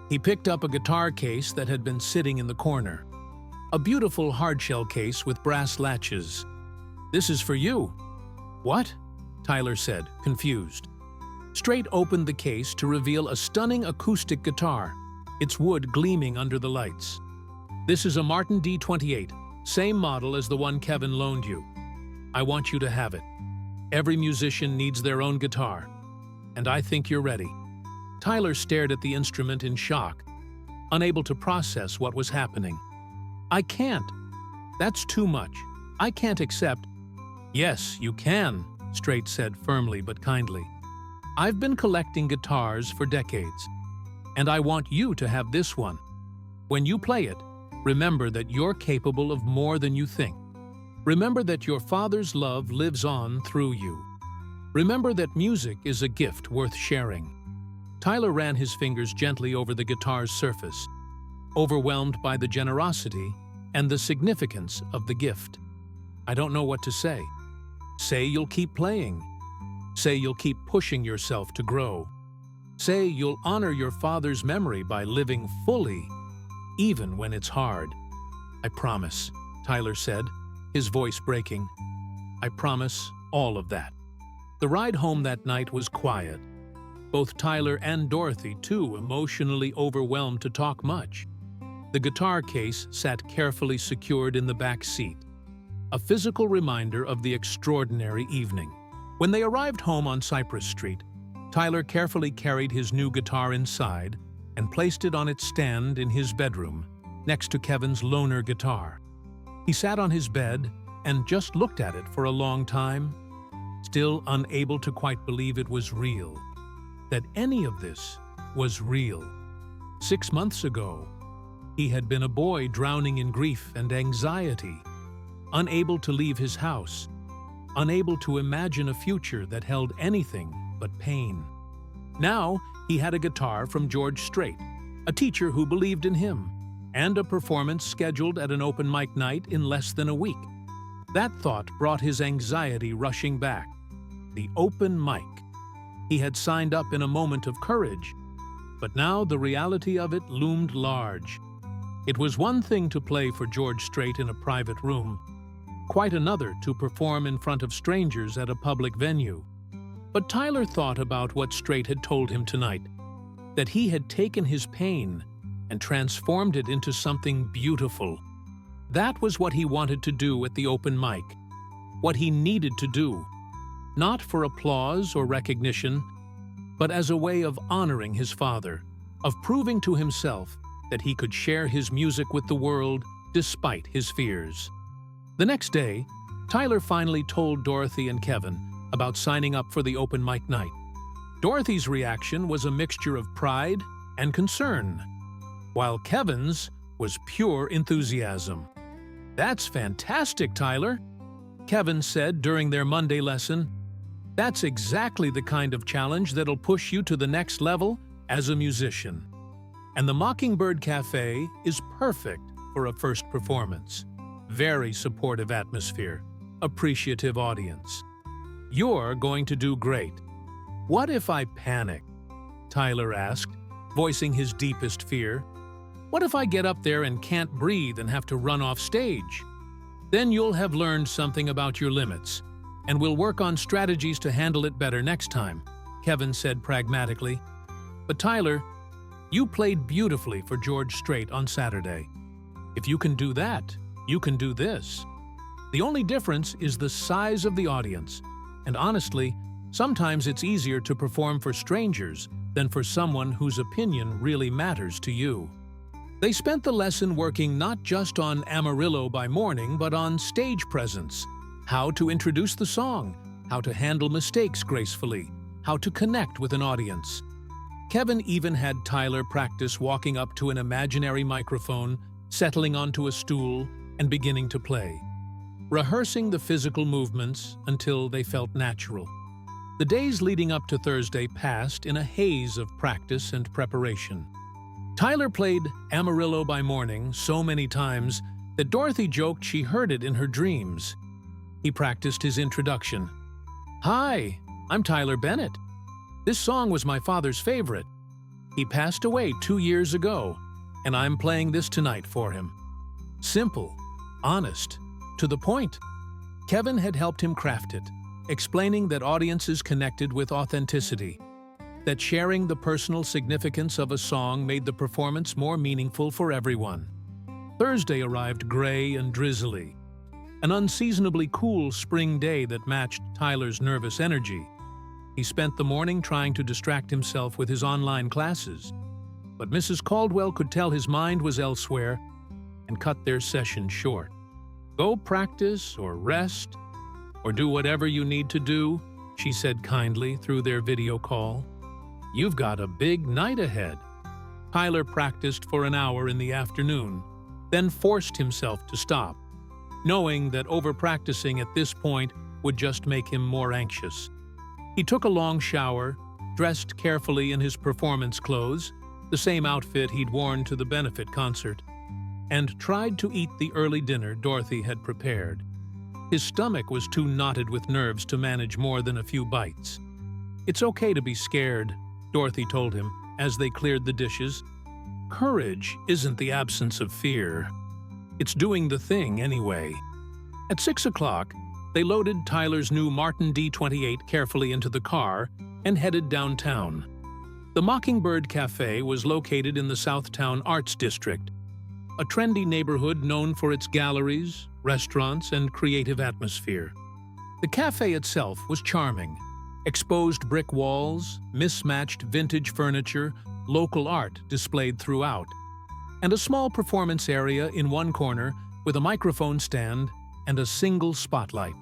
He picked up a guitar case that had been sitting in the corner. A beautiful hardshell case with brass latches. "This is for you." "What?" Tyler said, confused. Strait opened the case to reveal a stunning acoustic guitar, its wood gleaming under the lights. "This is a Martin D28, same model as the one Kevin loaned you. I want you to have it. Every musician needs their own guitar, and I think you're ready." Tyler stared at the instrument in shock, unable to process what was happening. "I can't. That's too much. I can't accept." "Yes, you can," Strait said firmly but kindly. "I've been collecting guitars for decades. And I want you to have this one. When you play it, remember that you're capable of more than you think. Remember that your Father's love lives on through you. Remember that music is a gift worth sharing. Tyler ran his fingers gently over the guitar's surface, overwhelmed by the generosity and the significance of the gift. I don't know what to say. Say you'll keep playing. Say you'll keep pushing yourself to grow. Say you'll honor your father's memory by living fully, even when it's hard. I promise, Tyler said, his voice breaking. I promise all of that. The ride home that night was quiet. Both Tyler and Dorothy, too emotionally overwhelmed to talk much. The guitar case sat carefully secured in the back seat, a physical reminder of the extraordinary evening. When they arrived home on Cypress Street, Tyler carefully carried his new guitar inside and placed it on its stand in his bedroom, next to Kevin's loaner guitar. He sat on his bed and just looked at it for a long time, still unable to quite believe it was real, that any of this was real. 6 months ago, he had been a boy drowning in grief and anxiety, unable to leave his house, unable to imagine a future that held anything but pain. Now, he had a guitar from George Strait, a teacher who believed in him, and a performance scheduled at an open mic night in less than a week. That thought brought his anxiety rushing back. The open mic. He had signed up in a moment of courage, but now the reality of it loomed large. It was one thing to play for George Strait in a private room, quite another to perform in front of strangers at a public venue. But Tyler thought about what Strait had told him tonight, that he had taken his pain and transformed it into something beautiful. That was what he wanted to do at the open mic, what he needed to do, not for applause or recognition, but as a way of honoring his father, of proving to himself that he could share his music with the world despite his fears. The next day, Tyler finally told Dorothy and Kevin about signing up for the open mic night. Dorothy's reaction was a mixture of pride and concern, while Kevin's was pure enthusiasm. "That's fantastic, Tyler," Kevin said during their Monday lesson. "That's exactly the kind of challenge that'll push you to the next level as a musician. And the Mockingbird Cafe is perfect for a first performance. Very supportive atmosphere, appreciative audience. You're going to do great." "What if I panic?" Tyler asked, voicing his deepest fear. "What if I get up there and can't breathe and have to run off stage?" "Then you'll have learned something about your limits, and we'll work on strategies to handle it better next time," Kevin said pragmatically. "But Tyler, you played beautifully for George Strait on Saturday. If you can do that, you can do this. The only difference is the size of the audience, and honestly, sometimes it's easier to perform for strangers than for someone whose opinion really matters to you." They spent the lesson working not just on Amarillo by Morning, but on stage presence, how to introduce the song, how to handle mistakes gracefully, how to connect with an audience. Kevin even had Tyler practice walking up to an imaginary microphone, settling onto a stool, and beginning to play, rehearsing the physical movements until they felt natural. The days leading up to Thursday passed in a haze of practice and preparation. Tyler played Amarillo by Morning so many times that Dorothy joked she heard it in her dreams. He practiced his introduction. "Hi, I'm Tyler Bennett. This song was my father's favorite. He passed away 2 years ago, and I'm playing this tonight for him." Simple, honest, to the point. Kevin had helped him craft it, explaining that audiences connected with authenticity, that sharing the personal significance of a song made the performance more meaningful for everyone. Thursday arrived gray and drizzly, an unseasonably cool spring day that matched Tyler's nervous energy. He spent the morning trying to distract himself with his online classes, but Mrs. Caldwell could tell his mind was elsewhere and cut their session short. "Go practice or rest or do whatever you need to do," she said kindly through their video call. "You've got a big night ahead." Tyler practiced for an hour in the afternoon, then forced himself to stop, knowing that over-practicing at this point would just make him more anxious. He took a long shower, dressed carefully in his performance clothes, the same outfit he'd worn to the benefit concert, and tried to eat the early dinner Dorothy had prepared. His stomach was too knotted with nerves to manage more than a few bites. "It's okay to be scared," Dorothy told him as they cleared the dishes. "Courage isn't the absence of fear. It's doing the thing anyway." At 6 o'clock, they loaded Tyler's new Martin D28 carefully into the car and headed downtown. The Mockingbird Cafe was located in the Southtown Arts District, a trendy neighborhood known for its galleries, restaurants, and creative atmosphere. The cafe itself was charming. Exposed brick walls, mismatched vintage furniture, local art displayed throughout, and a small performance area in one corner with a microphone stand and a single spotlight.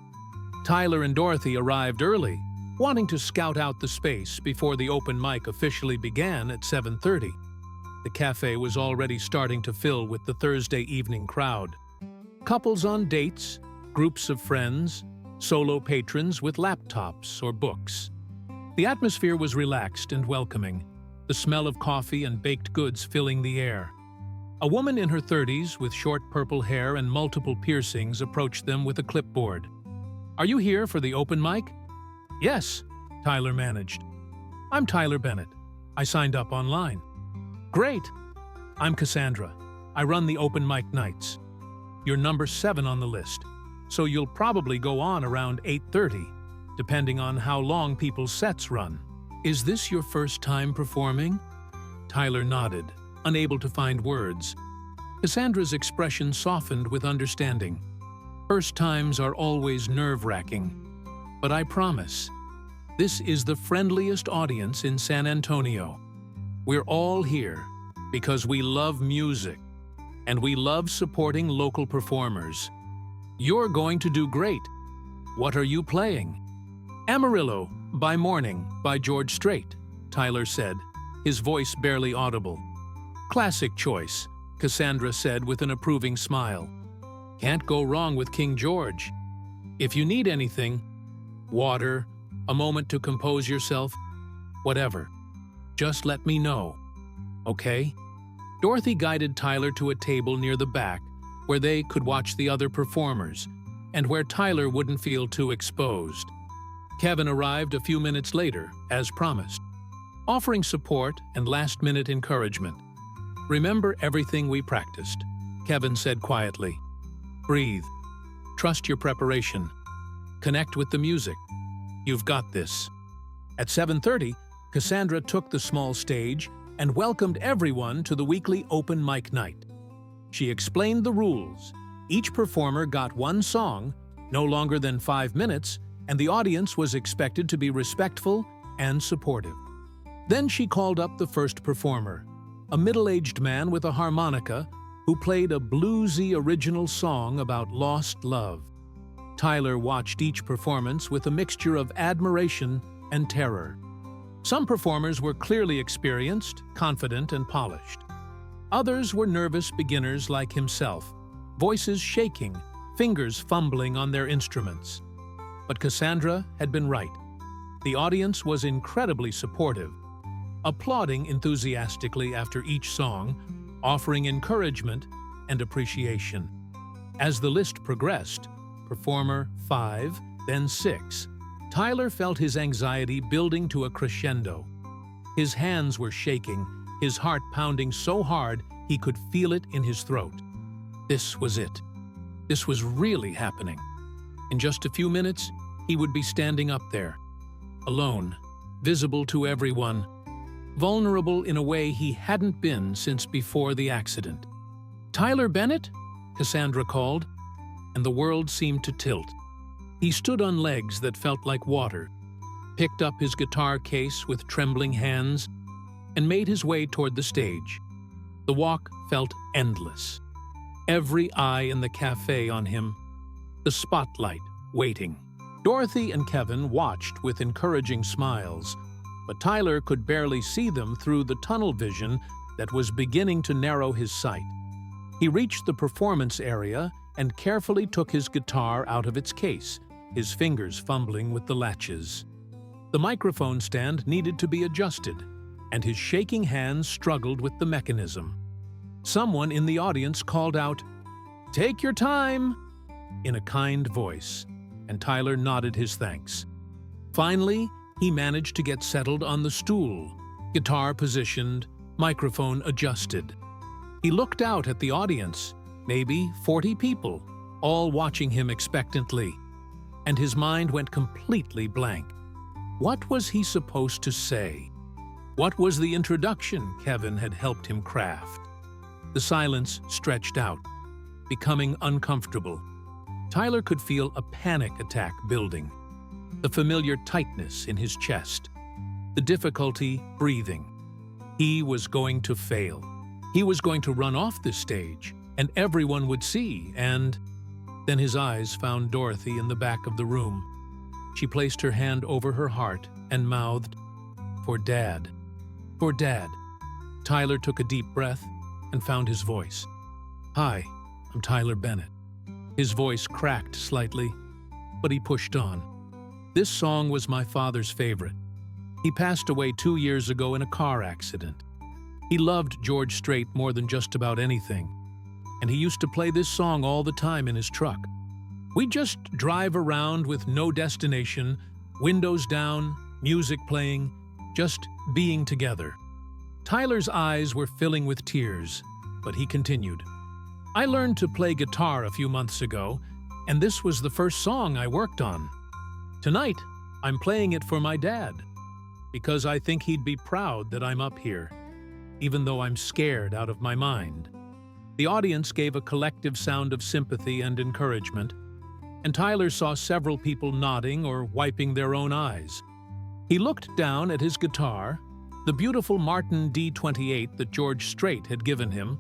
Tyler and Dorothy arrived early, wanting to scout out the space before the open mic officially began at 7:30. The cafe was already starting to fill with the Thursday evening crowd. Couples on dates, groups of friends, solo patrons with laptops or books. The atmosphere was relaxed and welcoming, the smell of coffee and baked goods filling the air. A woman in her 30s with short purple hair and multiple piercings approached them with a clipboard. "Are you here for the open mic?" "Yes," Tyler managed. "I'm Tyler Bennett. I signed up online." "Great. I'm Cassandra. I run the open mic nights. You're number 7 on the list, so you'll probably go on around 8:30, depending on how long people's sets run." "Is this your first time performing?" Tyler nodded, unable to find words. Cassandra's expression softened with understanding. "First times are always nerve-wracking, but I promise, this is the friendliest audience in San Antonio. We're all here because we love music, and we love supporting local performers. You're going to do great. What are you playing?" "Amarillo, by Morning, by George Strait," Tyler said, his voice barely audible. "Classic choice," Cassandra said with an approving smile. "Can't go wrong with King George. If you need anything, water, a moment to compose yourself, whatever, just let me know, okay?" Dorothy guided Tyler to a table near the back where they could watch the other performers and where Tyler wouldn't feel too exposed. Kevin arrived a few minutes later, as promised, offering support and last-minute encouragement. "Remember everything we practiced," Kevin said quietly. "Breathe. Trust your preparation. Connect with the music. You've got this." At 7:30, Cassandra took the small stage and welcomed everyone to the weekly open mic night. She explained the rules. Each performer got one song, no longer than 5 minutes, and the audience was expected to be respectful and supportive. Then she called up the first performer, a middle-aged man with a harmonica who played a bluesy original song about lost love. Tyler watched each performance with a mixture of admiration and terror. Some performers were clearly experienced, confident, and polished. Others were nervous beginners like himself, voices shaking, fingers fumbling on their instruments. But Cassandra had been right. The audience was incredibly supportive, applauding enthusiastically after each song, offering encouragement and appreciation. As the list progressed, performer 5, then 6, Tyler felt his anxiety building to a crescendo. His hands were shaking, his heart pounding so hard he could feel it in his throat. This was it. This was really happening. In just a few minutes, he would be standing up there, alone, visible to everyone, vulnerable in a way he hadn't been since before the accident. "Tyler Bennett?" Cassandra called, and the world seemed to tilt. He stood on legs that felt like water, picked up his guitar case with trembling hands, and made his way toward the stage. The walk felt endless. Every eye in the cafe on him, the spotlight waiting. Dorothy and Kevin watched with encouraging smiles, but Tyler could barely see them through the tunnel vision that was beginning to narrow his sight. He reached the performance area and carefully took his guitar out of its case, his fingers fumbling with the latches. The microphone stand needed to be adjusted, and his shaking hands struggled with the mechanism. Someone in the audience called out, "Take your time," in a kind voice, and Tyler nodded his thanks. Finally, he managed to get settled on the stool, guitar positioned, microphone adjusted. He looked out at the audience, maybe 40 people, all watching him expectantly, and his mind went completely blank. What was he supposed to say? What was the introduction Kevin had helped him craft? The silence stretched out, becoming uncomfortable. Tyler could feel a panic attack building, the familiar tightness in his chest, the difficulty breathing. He was going to fail. He was going to run off this stage, and everyone would see, and then his eyes found Dorothy in the back of the room. She placed her hand over her heart and mouthed, "For Dad. For Dad." Tyler took a deep breath and found his voice. "Hi, I'm Tyler Bennett." His voice cracked slightly, but he pushed on. "This song was my father's favorite. He passed away 2 years ago in a car accident. He loved George Strait more than just about anything, and he used to play this song all the time in his truck. We'd just drive around with no destination, windows down, music playing, just being together." Tyler's eyes were filling with tears, but he continued. "I learned to play guitar a few months ago, and this was the first song I worked on. Tonight, I'm playing it for my dad, because I think he'd be proud that I'm up here, even though I'm scared out of my mind." The audience gave a collective sound of sympathy and encouragement, and Tyler saw several people nodding or wiping their own eyes. He looked down at his guitar, the beautiful Martin D28 that George Strait had given him,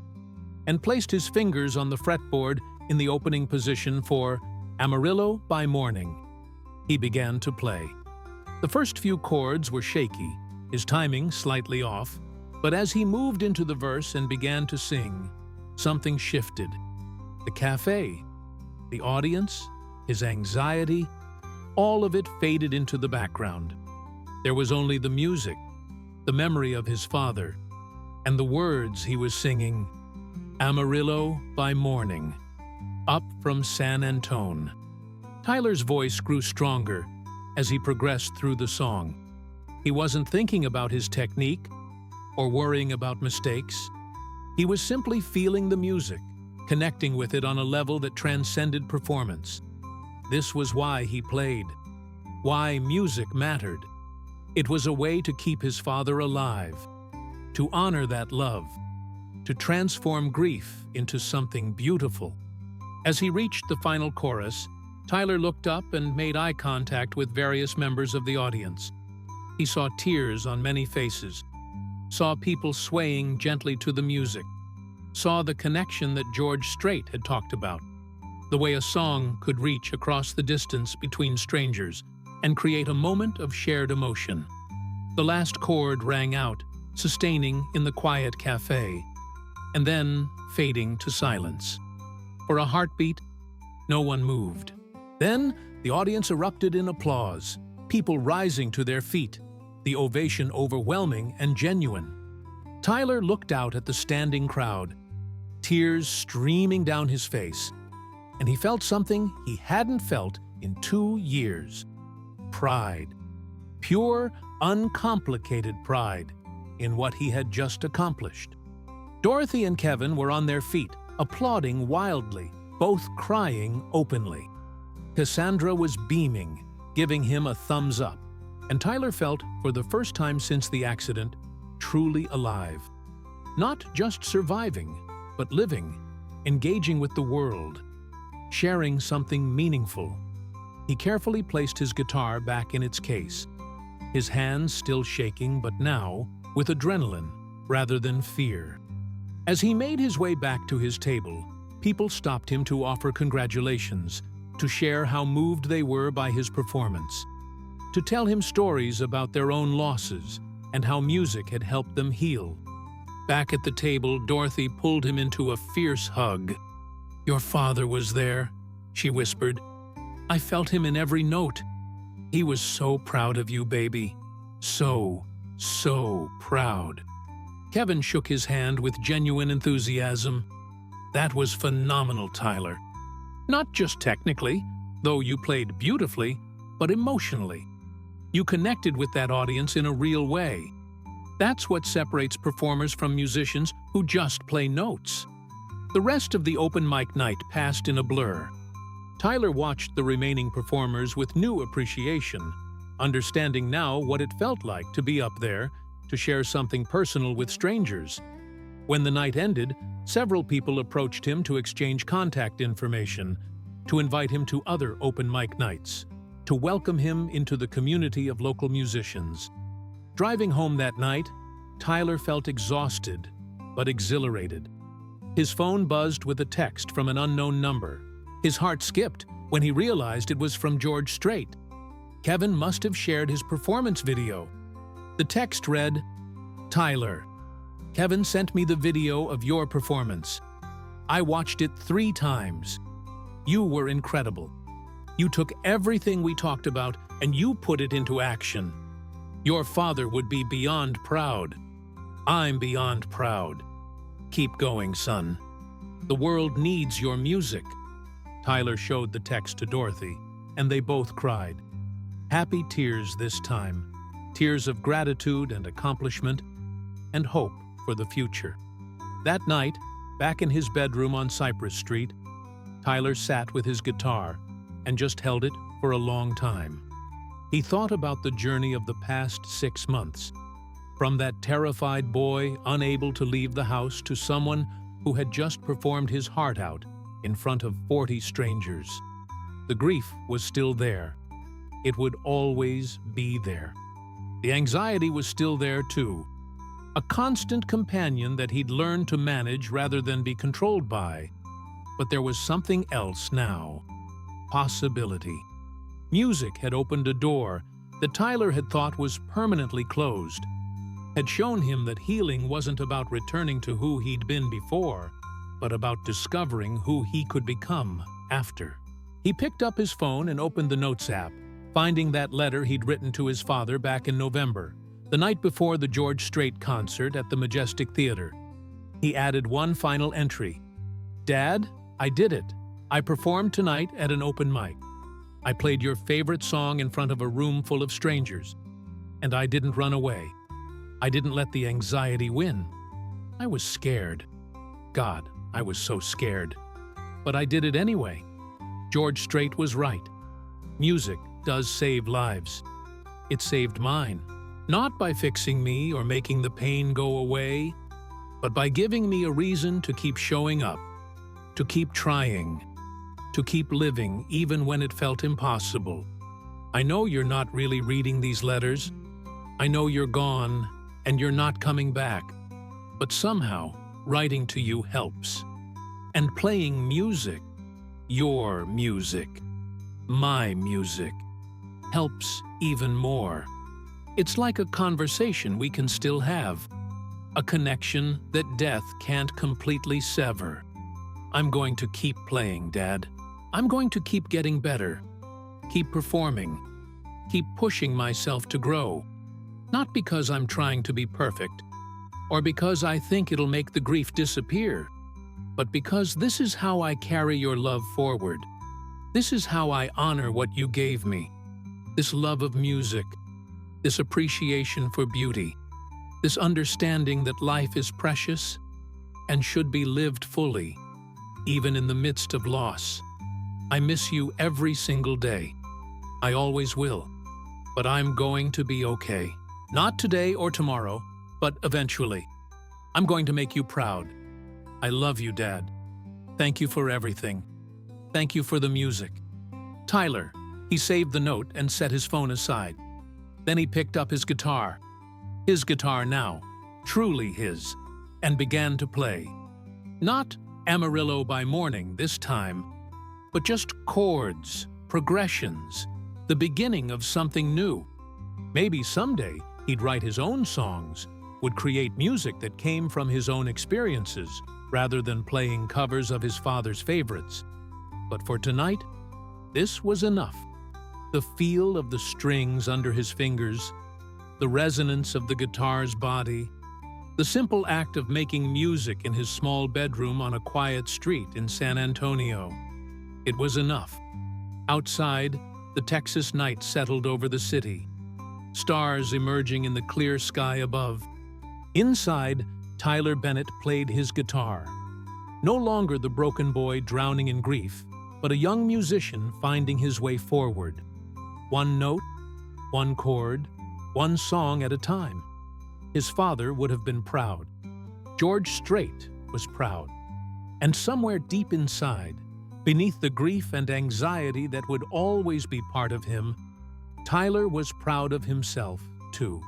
and placed his fingers on the fretboard in the opening position for Amarillo by Morning. He began to play. The first few chords were shaky, his timing slightly off, but as he moved into the verse and began to sing, something shifted. The cafe, the audience, his anxiety, all of it faded into the background. There was only the music, the memory of his father, and the words he was singing, Amarillo by Morning, up from San Antone. Tyler's voice grew stronger as he progressed through the song. He wasn't thinking about his technique or worrying about mistakes. He was simply feeling the music, connecting with it on a level that transcended performance. This was why he played, why music mattered. It was a way to keep his father alive, to honor that love, to transform grief into something beautiful. As he reached the final chorus, Tyler looked up and made eye contact with various members of the audience. He saw tears on many faces, saw people swaying gently to the music, saw the connection that George Strait had talked about, the way a song could reach across the distance between strangers and create a moment of shared emotion. The last chord rang out, sustaining in the quiet cafe, and then fading to silence. For a heartbeat, no one moved. Then, the audience erupted in applause, people rising to their feet, the ovation overwhelming and genuine. Tyler looked out at the standing crowd, tears streaming down his face, and he felt something he hadn't felt in 2 years. Pride. Pure, uncomplicated pride in what he had just accomplished. Dorothy and Kevin were on their feet, applauding wildly, both crying openly. Cassandra was beaming, giving him a thumbs up, and Tyler felt, for the first time since the accident, truly alive. Not just surviving, but living, engaging with the world, sharing something meaningful. He carefully placed his guitar back in its case, his hands still shaking, but now with adrenaline rather than fear. As he made his way back to his table, people stopped him to offer congratulations, to share how moved they were by his performance, to tell him stories about their own losses and how music had helped them heal. Back at the table, Dorothy pulled him into a fierce hug. "Your father was there," she whispered. "I felt him in every note. He was so proud of you, baby. So proud." Kevin shook his hand with genuine enthusiasm. "That was phenomenal, Tyler. Not just technically, though you played beautifully, but emotionally. You connected with that audience in a real way. That's what separates performers from musicians who just play notes." The rest of the open mic night passed in a blur. Tyler watched the remaining performers with new appreciation, understanding now what it felt like to be up there, to share something personal with strangers. When the night ended, several people approached him to exchange contact information, to invite him to other open mic nights, to welcome him into the community of local musicians. Driving home that night, Tyler felt exhausted, but exhilarated. His phone buzzed with a text from an unknown number. His heart skipped when he realized it was from George Strait. Kevin must have shared his performance video. The text read, "Tyler, Kevin sent me the video of your performance. I watched it 3 times. You were incredible. You took everything we talked about and you put it into action. Your father would be beyond proud. I'm beyond proud. Keep going, son. The world needs your music." Tyler showed the text to Dorothy, and they both cried. Happy tears this time, tears of gratitude and accomplishment, and hope for the future. That night, back in his bedroom on Cypress Street, Tyler sat with his guitar and just held it for a long time. He thought about the journey of the past 6 months, from that terrified boy unable to leave the house to someone who had just performed his heart out in front of 40 strangers. The grief was still there. It would always be there. The anxiety was still there too, a constant companion that he'd learned to manage rather than be controlled by. But there was something else now. Possibility. Music had opened a door that Tyler had thought was permanently closed, had shown him that healing wasn't about returning to who he'd been before, but about discovering who he could become after. He picked up his phone and opened the Notes app, finding that letter he'd written to his father back in November, the night before the George Strait concert at the Majestic Theater. He added one final entry. "Dad, I did it. I performed tonight at an open mic. I played your favorite song in front of a room full of strangers. And I didn't run away. I didn't let the anxiety win. I was scared. God, I was so scared. But I did it anyway. George Strait was right. Music does save lives. It saved mine, not by fixing me or making the pain go away, but by giving me a reason to keep showing up, to keep trying, to keep living even when it felt impossible. I know you're not really reading these letters. I know you're gone and you're not coming back. But somehow, writing to you helps. And playing music, your music, my music, helps even more. It's like a conversation we can still have, a connection that death can't completely sever. I'm going to keep playing, Dad. I'm going to keep getting better, keep performing, keep pushing myself to grow. Not because I'm trying to be perfect, or because I think it'll make the grief disappear, but because this is how I carry your love forward. This is how I honor what you gave me. This love of music, this appreciation for beauty, this understanding that life is precious and should be lived fully, even in the midst of loss. I miss you every single day. I always will. But I'm going to be okay. Not today or tomorrow, but eventually. I'm going to make you proud. I love you, Dad. Thank you for everything. Thank you for the music. Tyler. He saved the note and set his phone aside. Then he picked up his guitar now, truly his, and began to play. Not Amarillo by Morning this time, but just chords, progressions, the beginning of something new. Maybe someday he'd write his own songs, would create music that came from his own experiences rather than playing covers of his father's favorites. But for tonight, this was enough. The feel of the strings under his fingers, the resonance of the guitar's body, the simple act of making music in his small bedroom on a quiet street in San Antonio. It was enough. Outside, the Texas night settled over the city, stars emerging in the clear sky above. Inside, Tyler Bennett played his guitar. No longer the broken boy drowning in grief, but a young musician finding his way forward. One note, one chord, one song at a time. His father would have been proud. George Strait was proud. And somewhere deep inside, beneath the grief and anxiety that would always be part of him, Tyler was proud of himself, too.